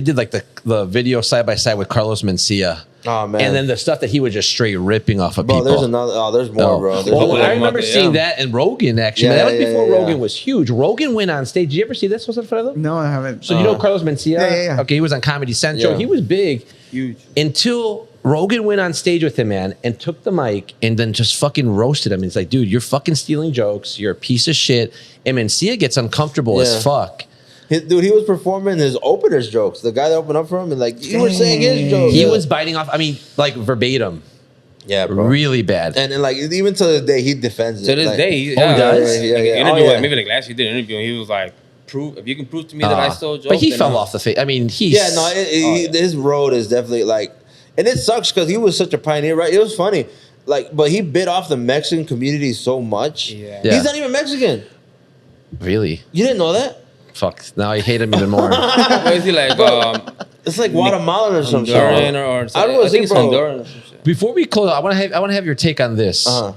did like the video side by side with Carlos Mencia. Oh man! And then the stuff that he was just straight ripping off of bro, people. there's another. Oh, there's more, bro. There's Well, more. I remember seeing that in Rogan actually. Yeah, That was yeah, before yeah, Rogan yeah. was huge. Rogan went on stage. Did you ever see this, Jose Alfredo? No, I haven't. So you know Carlos Mencia? Yeah. Okay, he was on Comedy Central. Yeah. He was big. Huge. Until Rogan went on stage with him, man, and took the mic and then just fucking roasted him. It's like, dude, you're fucking stealing jokes. You're a piece of shit. And Mencia gets uncomfortable as fuck. Dude, he was performing his openers jokes. The guy that opened up for him, and like you were saying his jokes. He was biting off, I mean, like verbatim. Yeah, bro. Really bad. And like even to this day, he defends it. To this like, day, he does? Yeah. Interview, Oh, yeah. maybe like last year, he did an interview, and he was like, if you can prove to me that I stole jokes. But he then fell no. off the face. I mean, he's... Yeah, no, his road is definitely like, and it sucks because he was such a pioneer, right? It was funny, like, but he bit off the Mexican community so much. Yeah. He's not even Mexican. Really? You didn't know that? Fuck. Now I hate him even more. What is he like? It's like Guatemalan or some shit. Honduran or I I think it's bro. Honduran or some shit. Before we close, I want to have your take on this. And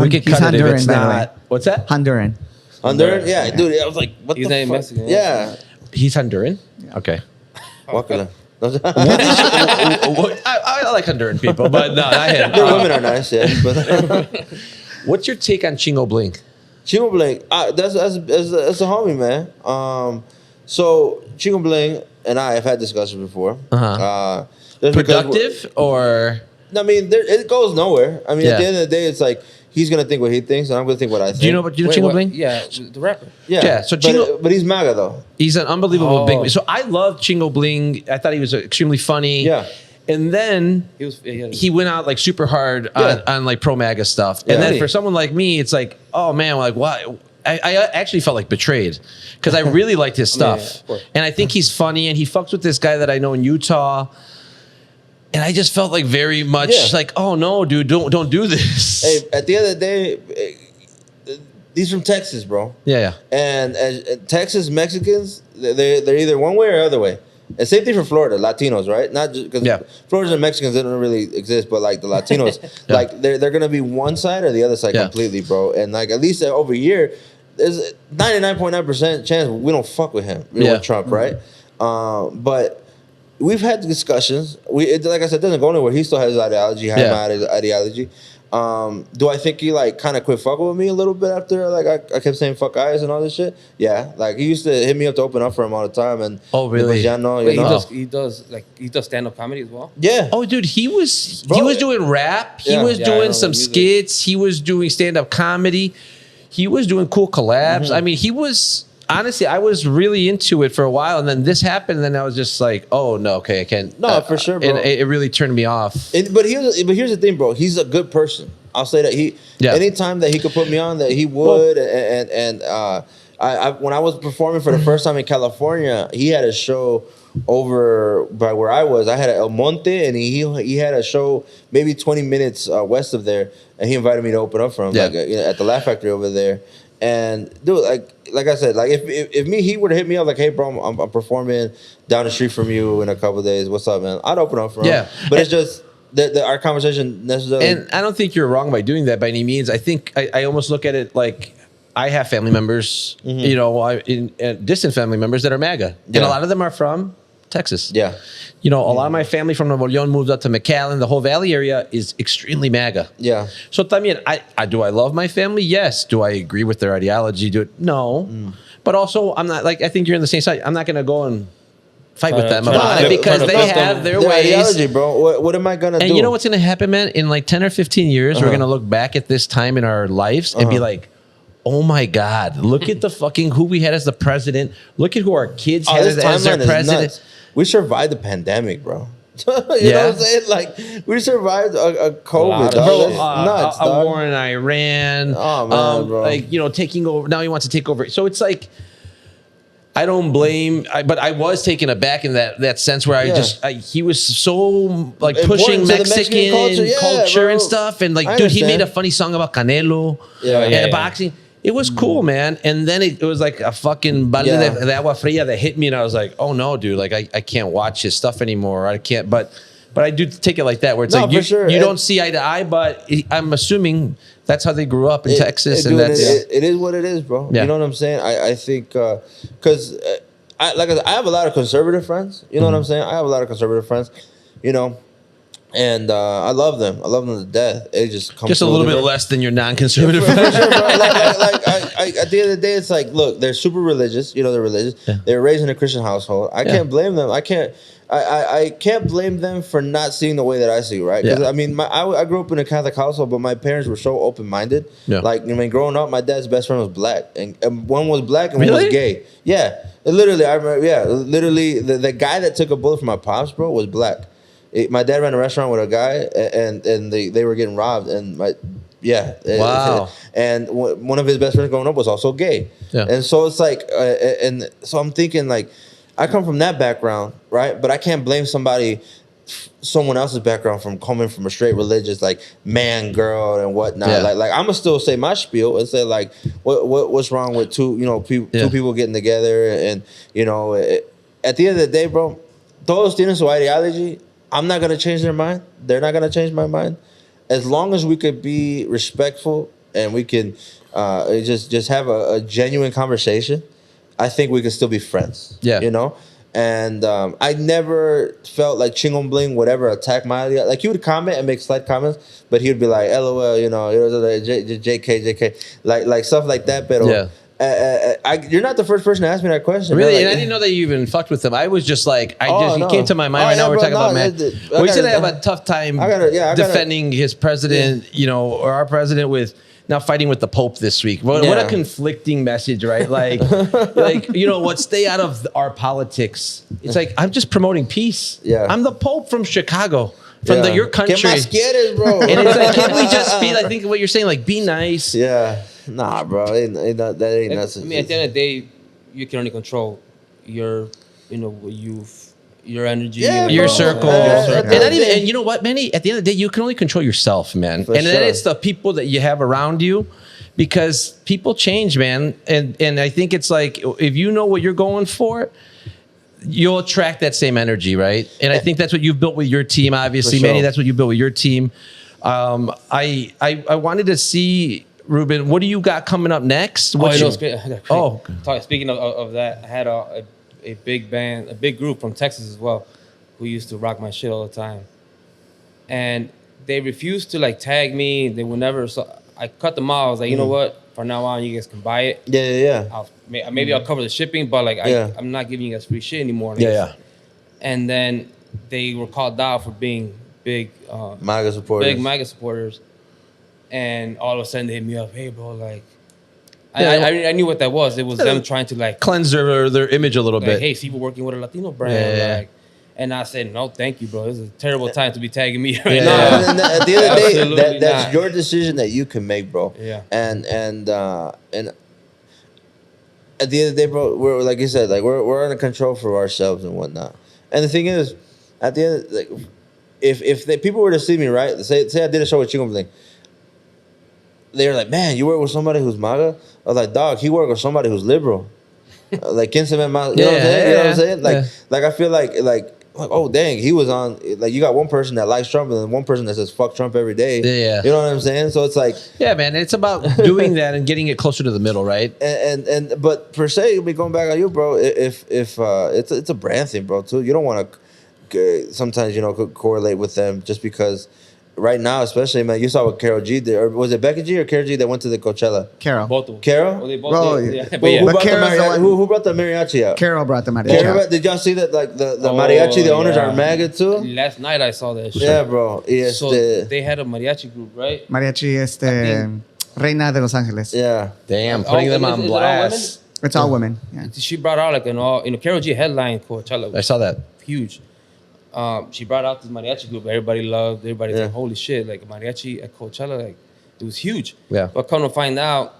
we can He's cut it if Honduran, it's by the way. not... What's that? Honduran. Honduran? Yeah, dude. I was like, what He's the not even fuck? Mexican, Yeah. He's Honduran? Okay. Guacala. I like Honduran people, but no, not him. Their women are nice, yeah. But What's your take on Chingo Bling? Chingo Bling, that's a homie, man. So Chingo Bling and I have had discussions before. Just because Productive or... I mean, it goes nowhere. I mean, Yeah. at the end of the day, it's like he's gonna think what he thinks, and I'm gonna think what I think. Do you know Chingo Bling? Yeah, the rapper. Yeah. so but, Chingo- but he's MAGA though. He's an unbelievable Oh. big... So I love Chingo Bling. I thought he was extremely funny. Yeah. And then he went out like super hard on like pro MAGA stuff. And then for someone like me, it's like, oh man, like why? I actually felt like betrayed because I really liked his stuff. Yeah, and I think he's funny and he fucks with this guy that I know in Utah. And I just felt like very much like, oh no, dude, don't do this. Hey, at the end of the day, he's from Texas, bro. Yeah. And Texas Mexicans, they're either one way or other way. And same thing for Florida, Latinos, right? Not just because Floridians and Mexicans, they don't really exist, but like the Latinos, like they're gonna be one side or the other side completely, bro. And like at least over here, there's 99.9% chance we don't fuck with him, with Trump, right? But we've had discussions. Like I said, it doesn't go anywhere. He still has his ideology, my ideology. Do I think he like kind of quit fucking with me a little bit after like I kept saying fuck eyes and all this shit? Yeah, like he used to hit me up to open up for him all the time. And oh really? Ya no, Wait, you know. he does stand up comedy as well. Yeah. Oh, dude, he was doing rap. He was doing some skits. He was doing stand up comedy. He was doing cool collabs. I mean, he was. Honestly, I was really into it for a while, and then this happened, and then I was just like, "Oh no, okay, I can't." No, for sure, bro. And it really turned me off. But here's the thing, bro. He's a good person. I'll say that anytime that he could put me on, that he would. I when I was performing for the first time in California, he had a show over by where I was. I had El Monte, and he had a show maybe 20 minutes west of there, and he invited me to open up for him, like at the Laugh Factory over there. And dude, like I said, like if he would have hit me up like, hey bro, I'm performing down the street from you in a couple of days. What's up, man? I'd open up for him. Yeah, but it's just that our conversation necessarily. And I don't think you're wrong by doing that by any means. I think I almost look at it like I have family members, you know, distant family members that are MAGA, and a lot of them are from Texas. Yeah. You know, a lot of my family from Nuevo León moved up to McAllen. The whole Valley area is extremely MAGA. Yeah. So también, do I love my family? Yes. Do I agree with their ideology? No. But also, I'm not like, I think you're on the same side. I'm not going to go and fight with them about it because they have their ways. Ideology, bro. What am I going to do? And you know what's going to happen, man? In like 10 or 15 years, we're going to look back at this time in our lives and be like, oh my God, look at the fucking who we had as the president. Look at who our kids had as their president. We survived the pandemic, bro. You know what I'm saying? Like, we survived a COVID, dog. That's nuts, a war in Iran. Oh, man, bro. Like, you know, taking over. Now he wants to take over. So it's like, I don't blame, but I was taken aback in that sense where he was so like pushing Mexican culture and stuff. And like, dude, he made a funny song about Canelo and boxing. it was cool, man. And then it was like a fucking balde de agua fria that hit me, and I was like, oh no, dude, like I can't watch his stuff anymore. I can't, but I do take it like that, where it's like you don't see eye to eye, but I'm assuming that's how they grew up in Texas, and it is what it is, bro. Yeah. You know what I'm saying? I think because I have a lot of conservative friends. You know what I'm saying? I have a lot of conservative friends. You know. And I love them. I love them to death. It just comes a little bit less than your non-conservative. For sure, bro. At the end of the day, it's like, look, they're super religious. You know, they're religious. Yeah. They're raised in a Christian household. I can't blame them. I can't blame them for not seeing the way that I see, right? Because I mean, I grew up in a Catholic household, but my parents were so open-minded. Yeah. Like, I mean, growing up, my dad's best friend was black, and one was black and one was gay. Yeah, literally, I remember. Yeah, literally, the guy that took a bullet from my pops, bro, was black. My dad ran a restaurant with a guy, and they were getting robbed, and wow. And one of his best friends growing up was also gay, and so it's like, and so I'm thinking like, I come from that background, right? But I can't blame someone else's background from coming from a straight religious like man, girl, and whatnot. Yeah. Like I'm gonna still say my spiel and say like, what's wrong with two people getting together, and at the end of the day, bro, todos tienen su ideology. I'm not going to change their mind. They're not going to change my mind. As long as we could be respectful and we can just have a genuine conversation, I think we can still be friends. Yeah. And I never felt like Chingon Bling would ever attack my idea. Like, he would comment and make slight comments, but he would be like, LOL, JK, like stuff like that. But yeah. You're not the first person to ask me that question. Really? Like, and I didn't know that you even fucked with him. I was just like, he came to my mind right now. We're talking about, man. We said I have a tough time defending his president, or our president with now fighting with the Pope this week. What a conflicting message, right? Like, stay out of our politics. It's like, I'm just promoting peace. Yeah. I'm the Pope from Chicago. From your country. Que más quieres, bro? And it's like, can't we just be, I think what you're saying, like, be nice. Yeah. Nah, bro. That ain't nothing. I mean, at the end of the day, you can only control your energy, your circle. And you know what, Manny? At the end of the day, you can only control yourself, man. Then it's the people that you have around you, because people change, man. And I think it's like, if you know what you're going for, you'll attract that same energy, right? And I think that's what you've built with your team, obviously, Manny. That's what you built with your team. I wanted to see, Ruben, what do you got coming up next? Speaking of that, I had a big band, a big group from Texas as well, who used to rock my shit all the time. And they refused to tag me. They would never. So I cut them off. I was like, you know what? From now on, you guys can buy it. Yeah. Maybe I'll cover the shipping, but I'm not giving you guys free shit anymore. And then they were called out for being big MAGA supporters. And all of a sudden they hit me up, hey bro, I knew what that was. It was them trying to cleanse their image a little bit. Hey, see, we're working with a Latino brand. And I said, no, thank you, bro. This is a terrible time to be tagging me right now. And at the end of the day, that's your decision that you can make, bro. Yeah. And at the end of the day, bro, we're like you said, we're under control for ourselves and whatnot. And the thing is, at the end, if people were to see me, right? Say I did a show with Chingon Bling. They were like, man, you work with somebody who's MAGA? I was like, dog, he worked with somebody who's liberal. Like, you know what I'm saying? Like, I feel like, oh, dang, he was on, you got one person that likes Trump and then one person that says, fuck Trump every day. Yeah. You know what I'm saying? So it's like. Yeah, man, it's about doing that and getting it closer to the middle, right? But per se, going back on you, bro, if it's a brand thing, bro, too. You don't want to sometimes, correlate with them just because. Right now, especially, man, you saw what Karol G did. Or was it Becky G or Karol G that went to the Coachella? Karol. Both of them. Karol? Well, they both did. Who brought the mariachi out? Karol brought the mariachi. Did y'all see that? The mariachi, the owners are MAGA too? Last night I saw that shit. Yeah, bro. So they had a mariachi group, right? Mariachi, Reina de Los Angeles. Yeah. Damn, putting them on blast. It's all women. Yeah. She brought out Karol G headline Coachella. I saw that. Huge. She brought out this mariachi group. Everybody loved. Everybody's like, holy shit! Like mariachi at Coachella, it was huge. Yeah. But come to find out,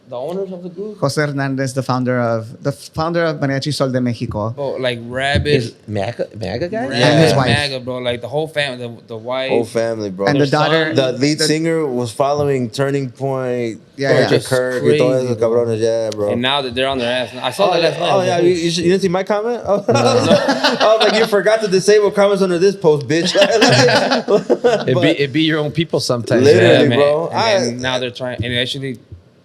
the owners of the group. Jose Hernandez, the founder of Mariachi Sol de Mexico. Bro, like Rabbit. Is MAGA guy? And his wife. MAGA, bro. Like the whole family, the wife. Whole family, bro. And the Their daughter. son. The lead singer was following Turning Point. Yeah, Roger yeah. Kirk. Crazy, Y todos esos bro. cabrones, yeah, bro. And now that they're on their ass. I saw that last night. Oh, yeah. You didn't see my comment? Oh, I was like, you forgot to disable comments under this post, bitch. It'd be your own people sometimes. Literally, man. bro. And now they're trying. And actually,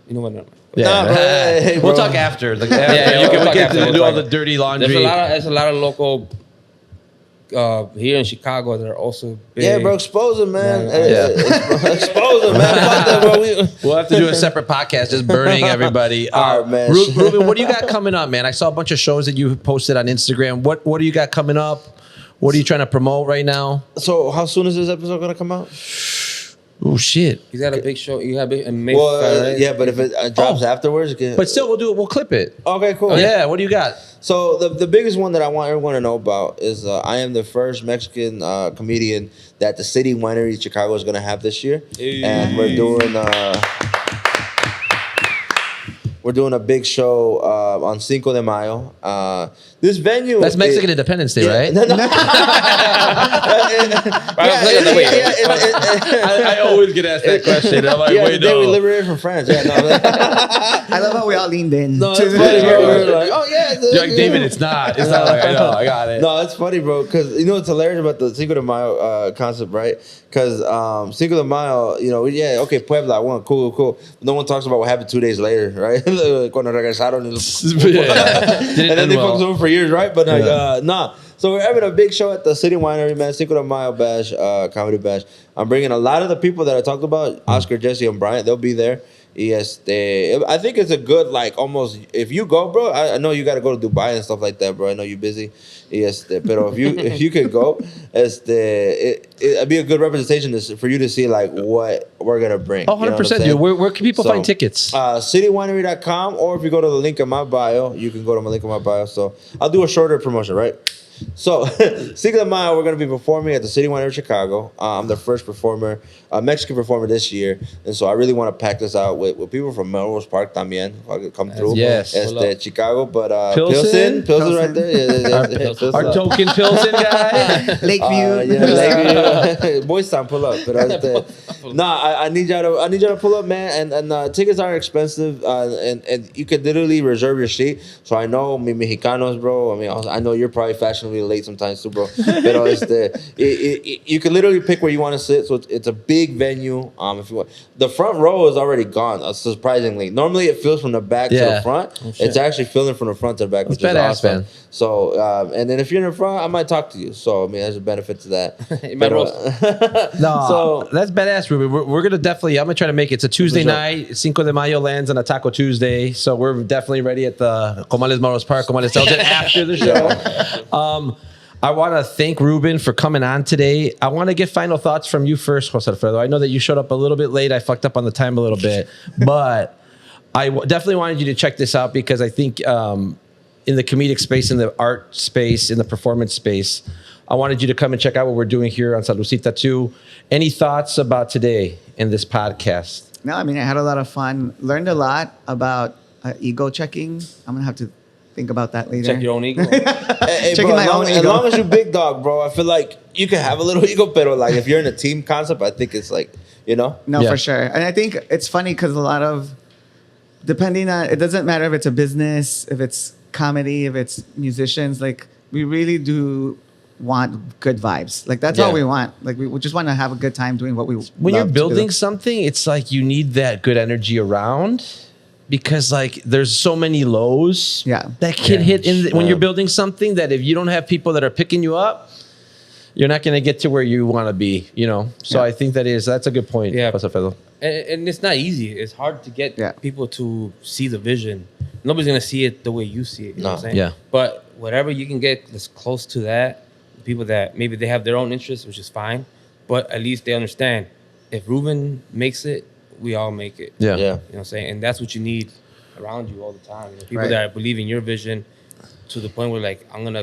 you know what? Never mind. Yeah. Nah, bro, hey, We'll bro. talk after. Like, yeah, you can we'll talk get after, to we'll do all talk. the dirty laundry. There's a lot of local here in Chicago that are also big. Yeah, bro, expose him, man. Yeah. Expose him, man. Fuck that, bro. We'll have to do a separate podcast just burning everybody. All right, man. Ruben, what do you got coming up, man? I saw a bunch of shows that you posted on Instagram. What do you got coming up? What are you trying to promote right now? So, how soon is this episode gonna come out? Oh, shit. He's got a big show. You have a big Well, right? yeah, but if it drops afterwards, it can... But still, we'll do it. We'll clip it. Okay, cool. Yeah, what do you got? So the biggest one that I want everyone to know about is I am the first Mexican comedian that the City Winery Chicago is going to have this year, and we're doing a big show on Cinco de Mayo. This venue That's Mexican Independence Day, right? No, no. I always get asked that question. I'm like, Yeah, wait, the day we no. liberated from France. Yeah, no, I love how we all leaned in. no, to it's the- funny, bro. We're like, oh yeah, You're like, David, it's not. It's not like, I know, I got it. No, it's funny, bro, because you know what's hilarious about the Cinco de Mayo concept, right? Because Cinco de Mayo, you know, yeah, okay, Puebla, one, cool. No one talks about what happened 2 days later, right? Cuando regresaron. Yeah. And then they fucked over for years, right? But like, Yeah. nah. So we're having a big show at the City Winery, man. Cinco de Mayo bash, comedy bash. I'm bringing a lot of the people that I talked about, Oscar, Jesse, and Bryant. They'll be there. Yes, I think it's a good, like, almost, if you go, bro, I know you got to go to Dubai and stuff like that, bro. I know you're busy. Yes, pero if you could go, it'd be a good representation for you to see, like, what we're going to bring. Oh, You know what I'm 100%, saying? dude. Where can people So, find tickets? citywinery.com, or if you go to the link in my bio, you can go to my link in my bio. So I'll do a shorter promotion, right? So, Cinco de Mayo, we're going to be performing at the City Winery Chicago. I'm the first performer, Mexican performer this year. And so I really want to pack this out with people from Melrose Park también. Come through. Yes. Chicago. But Pilsen? Pilsen right there. Yeah, Our token Pilsen guy. Lakeview. Lakeview. Boys Town, pull up. But I need y'all to pull up, man. And tickets aren't expensive. And you can literally reserve your seat. So I know me Mexicanos, bro. I mean, I know you're probably fashionably late sometimes too, bro. But you can literally pick where you want to sit. So it's a big venue. If you want, the front row is already gone. Surprisingly, normally it fills from the back to the front. It's actually filling from the front to the back, which is badass, awesome. man. So and then if you're in the front, I might talk to you. So I mean, there's a benefit to that. No, So- that's badass, Ruben. We're gonna definitely. I'm gonna try to make it. It's a Tuesday night. Cinco de Mayo lands on a Taco Tuesday, so we're definitely ready at the Comales Moros Park, Comales Elgin after the show. I want to thank Ruben for coming on today. I want to get final thoughts from you first, Jose Alfredo. I know that you showed up a little bit late. I fucked up on the time a little bit, but I definitely wanted you to check this out because I think in the comedic space, in the art space, in the performance space, I wanted you to come and check out what we're doing here on Salucita too. Any thoughts about today in this podcast? No, I mean, I had a lot of fun. Learned a lot about ego checking. I'm going to have to think about that later. Check your own ego. Hey, Checking bro, my own as ego. long as you big dog, bro, I feel like you can have a little ego, but like if you're in a team concept, I think it's like, you know? No, Yeah. for sure. And I think it's funny because a lot of, depending on, it doesn't matter if it's a business, if it's comedy, if it's musicians, like we really do want good vibes. Like that's all we want. Like we just want to have a good time doing what we When you're love to building do. something, it's like you need that good energy around because like there's so many lows that can hit when you're building something that if you don't have people that are picking you up, you're not going to get to where you want to be, you know? So I think that's a good point. Yeah. Jose Alfredo. And it's not easy. It's hard to get people to see the vision. Nobody's going to see it the way you see it. You know what I'm saying? Yeah. But whatever you can get that's close to that, people that maybe they have their own interests, which is fine, but at least they understand if Ruben makes it, we all make it. Yeah. You know what I'm saying? And that's what you need around you all the time. You know, people that believe in your vision to the point where like, I'm going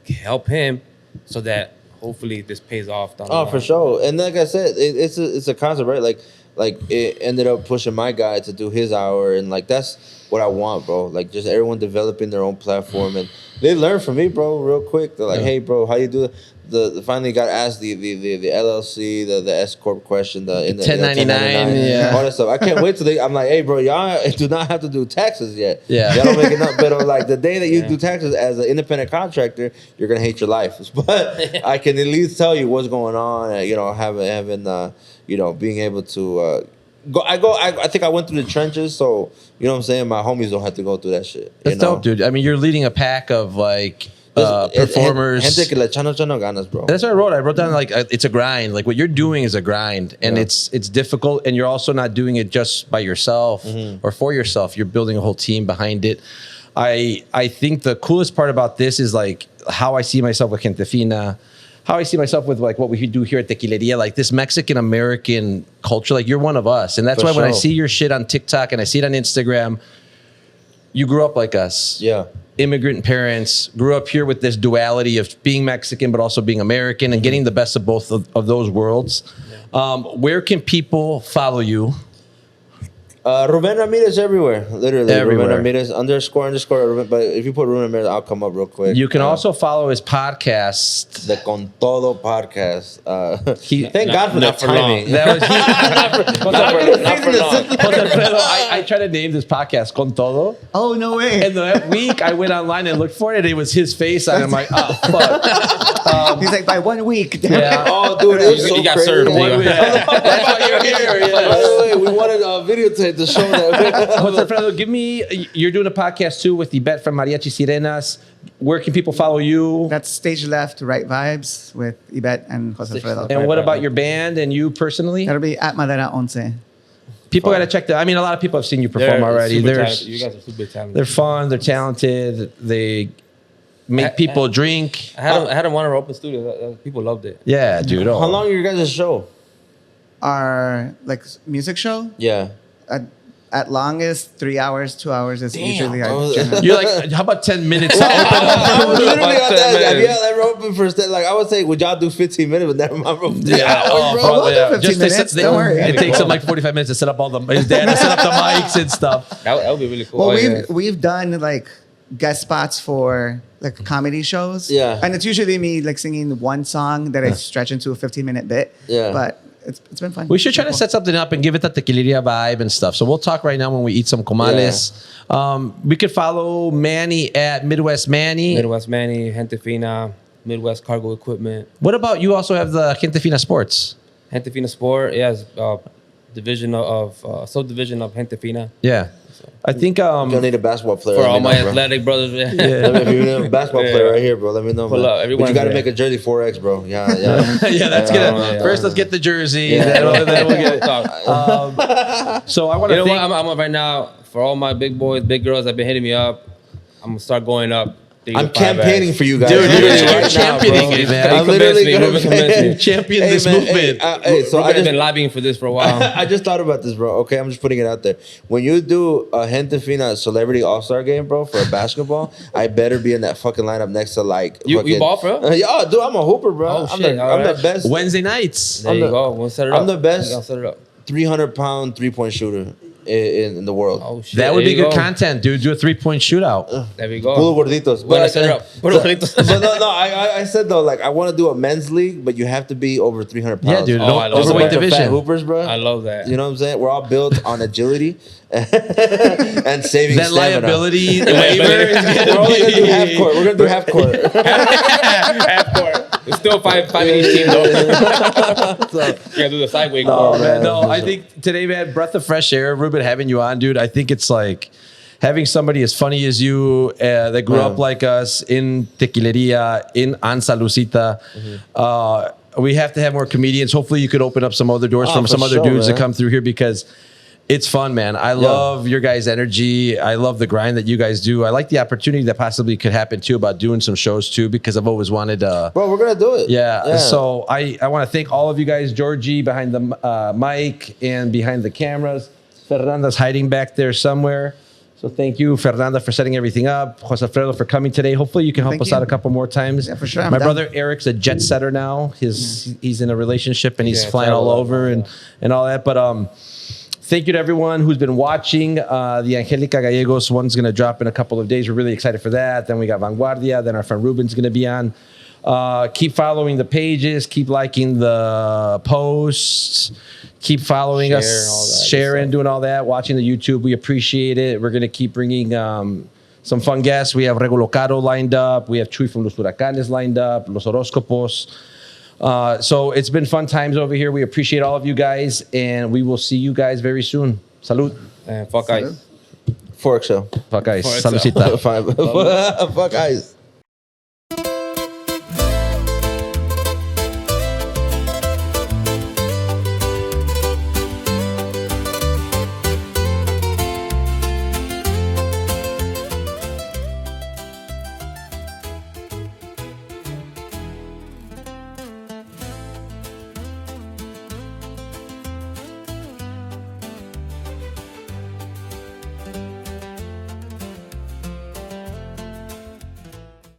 to help him so that hopefully this pays off down the line. For sure. And like I said, it's a concept, right? Like like it ended up pushing my guy to do his hour, and like that's what I want, bro. Like just everyone developing their own platform, and they learn from me, bro, real quick. They're like, hey, bro, how you do it? The finally got asked the LLC, the S corp question, the 1099, all that stuff. I can't wait till I'm like, hey, bro, y'all do not have to do taxes yet. Yeah, y'all don't make enough. But like the day that you do taxes as an independent contractor, you're gonna hate your life. But I can at least tell you what's going on. You know, having being able to. I think I went through the trenches, so you know what I'm saying. My homies don't have to go through that shit. That's dope, dude. I mean, you're leading a pack of like performers. Gente que le echan ganas, bro. That's what I wrote. I wrote down like it's a grind. Like what you're doing is a grind, and it's difficult, and you're also not doing it just by yourself or for yourself. You're building a whole team behind it. I think the coolest part about this is like how I see myself with Gente Fina. How I see myself with like what we do here at Tequileria, like this Mexican American culture, like you're one of us. And that's why when I see your shit on TikTok and I see it on Instagram, you grew up like us. Yeah. Immigrant parents, grew up here with this duality of being Mexican, but also being American and getting the best of both of those worlds. Yeah. Where can people follow you? Ruben Ramirez everywhere, literally. Everywhere. Ruben Ramirez __. But if you put Ruben Ramirez, I'll come up real quick. You can also follow his podcast, the Con Todo Podcast. Thank God for that timing. That was not for long. Jose Alfredo, I tried to name this podcast Con Todo. Oh, no way. And that week I went online and looked for it, and it was his face, and I'm like, oh fuck. He's like, by 1 week. Yeah. Oh, dude, it was so got crazy. served. That's why you're here. By the way, we wanted a videotape to show that. Jose Alfredo, you're doing a podcast too with Yvette from Mariachi Sirenas. Where can people follow you? That's Stage Left, Right Vibes with Yvette and Jose Alfredo. And what about your band and you personally? That'll be at Madera 11. People got to check that. I mean, a lot of people have seen you perform already. You guys are super talented. They're fun. They're talented. They make people drink. I had them on our open studio. People loved it. Yeah, dude. How long are your guys' show? Our music show? Yeah. At longest, 3 hours, 2 hours is usually our general. You're like, how about 10 minutes? I was literally on that. Yeah, ever open for like I would say, would y'all do 15 minutes? But never mind, bro. We'll do 15 minutes. Don't worry. It takes them like 45 minutes to set up his dad to set up the mics and stuff. That would be really cool. Well, we've done like guest spots for like comedy shows. Yeah. And it's usually me like singing one song that I stretch into a 15-minute bit. Yeah. But it's been fun. We should try to set something up and give it that tequileria vibe and stuff. So we'll talk right now when we eat some comales. Yeah. We could follow Manny at Midwest Manny. Midwest Manny, Gente Fina, Midwest Cargo Equipment. What about you also have the Gente Fina Sports? Gente Fina Sport, subdivision of Gente Fina. Yeah. I think you'll need a basketball player. For all my athletic brothers. Yeah. If you need a basketball player right here, bro, let me know. Pull up. But you got to make a jersey 4X, bro. Yeah. Yeah, that's good. First, let's get the jersey. Then we'll get so I want to. You know what? I'm right now for all my big boys, big girls that have been hitting me up. I'm gonna start going up. I'm campaigning for you guys. Dude, you're championing it, man. I'm literally going to champion this movement. So I've been lobbying for this for a while. I just thought about this, bro. Okay, I'm just putting it out there. When you do a Gente Fina Celebrity All-Star game, bro, for a basketball, I better be in that fucking lineup next to like... You ball, bro? Yeah, dude, I'm a hooper, bro. Oh, I'm shit. the best. Wednesday nights. There you go. We'll set it up. I'm the best I'll set it up. 300-pound three-point shooter in the world. Oh, shit. That would be good content, dude. Do a 3-point shootout. There we go. Puro gorditos. But I set it up. Puro gorditos. I said though, like I want to do a men's league, but you have to be over 300 pounds. Yeah, dude. I love Overweight Fat division. hoopers, bro. I love that. You know what I'm saying? We're all built on agility and saving That stamina. liability waiver. We're only gonna do half court. We're gonna do half court. Half court. It's still five in each team though. You gotta do the sideway court. Man, no, I think today, man, breath of fresh air. Ruben, having you on, dude. I think it's like having somebody as funny as you that grew up like us in Tequileria, on Salucita. We have to have more comedians. Hopefully, you could open up some other doors from some other dudes that come through here because it's fun, man. I love your guys' energy. I love the grind that you guys do. I like the opportunity that possibly could happen too about doing some shows too because I've always wanted to. Bro, we're gonna do it. Yeah. So I want to thank all of you guys, Georgie behind the mic and behind the cameras. Fernanda's hiding back there somewhere. So So thank you, Fernanda, for setting everything up. Jose Alfredo for coming today. Hopefully you can help Thank us you. out a couple more times. Yeah, for sure. I'm My down. brother Eric's a jet setter now. He's in a relationship and he's Yeah, flying all travel. over and all that. But thank you to everyone who's been watching. The Angelica Gallegos one's going to drop in a couple of days. We're really excited for that. Then we got Vanguardia. Then our friend Ruben's going to be on. Keep following the pages. Keep liking the posts. Keep following Share, us, all that sharing, stuff. doing all that, watching the YouTube. We appreciate it. We're going to keep bringing some fun guests. We have Regulo Caro lined up. We have Chuy from Los Huracanes lined up, Los Horóscopos. So it's been fun times over here. We appreciate all of you guys, and we will see you guys very soon. Salud. And fuck ice. Fork show. Fuck guys. Fuck Salucita. Fuck ice.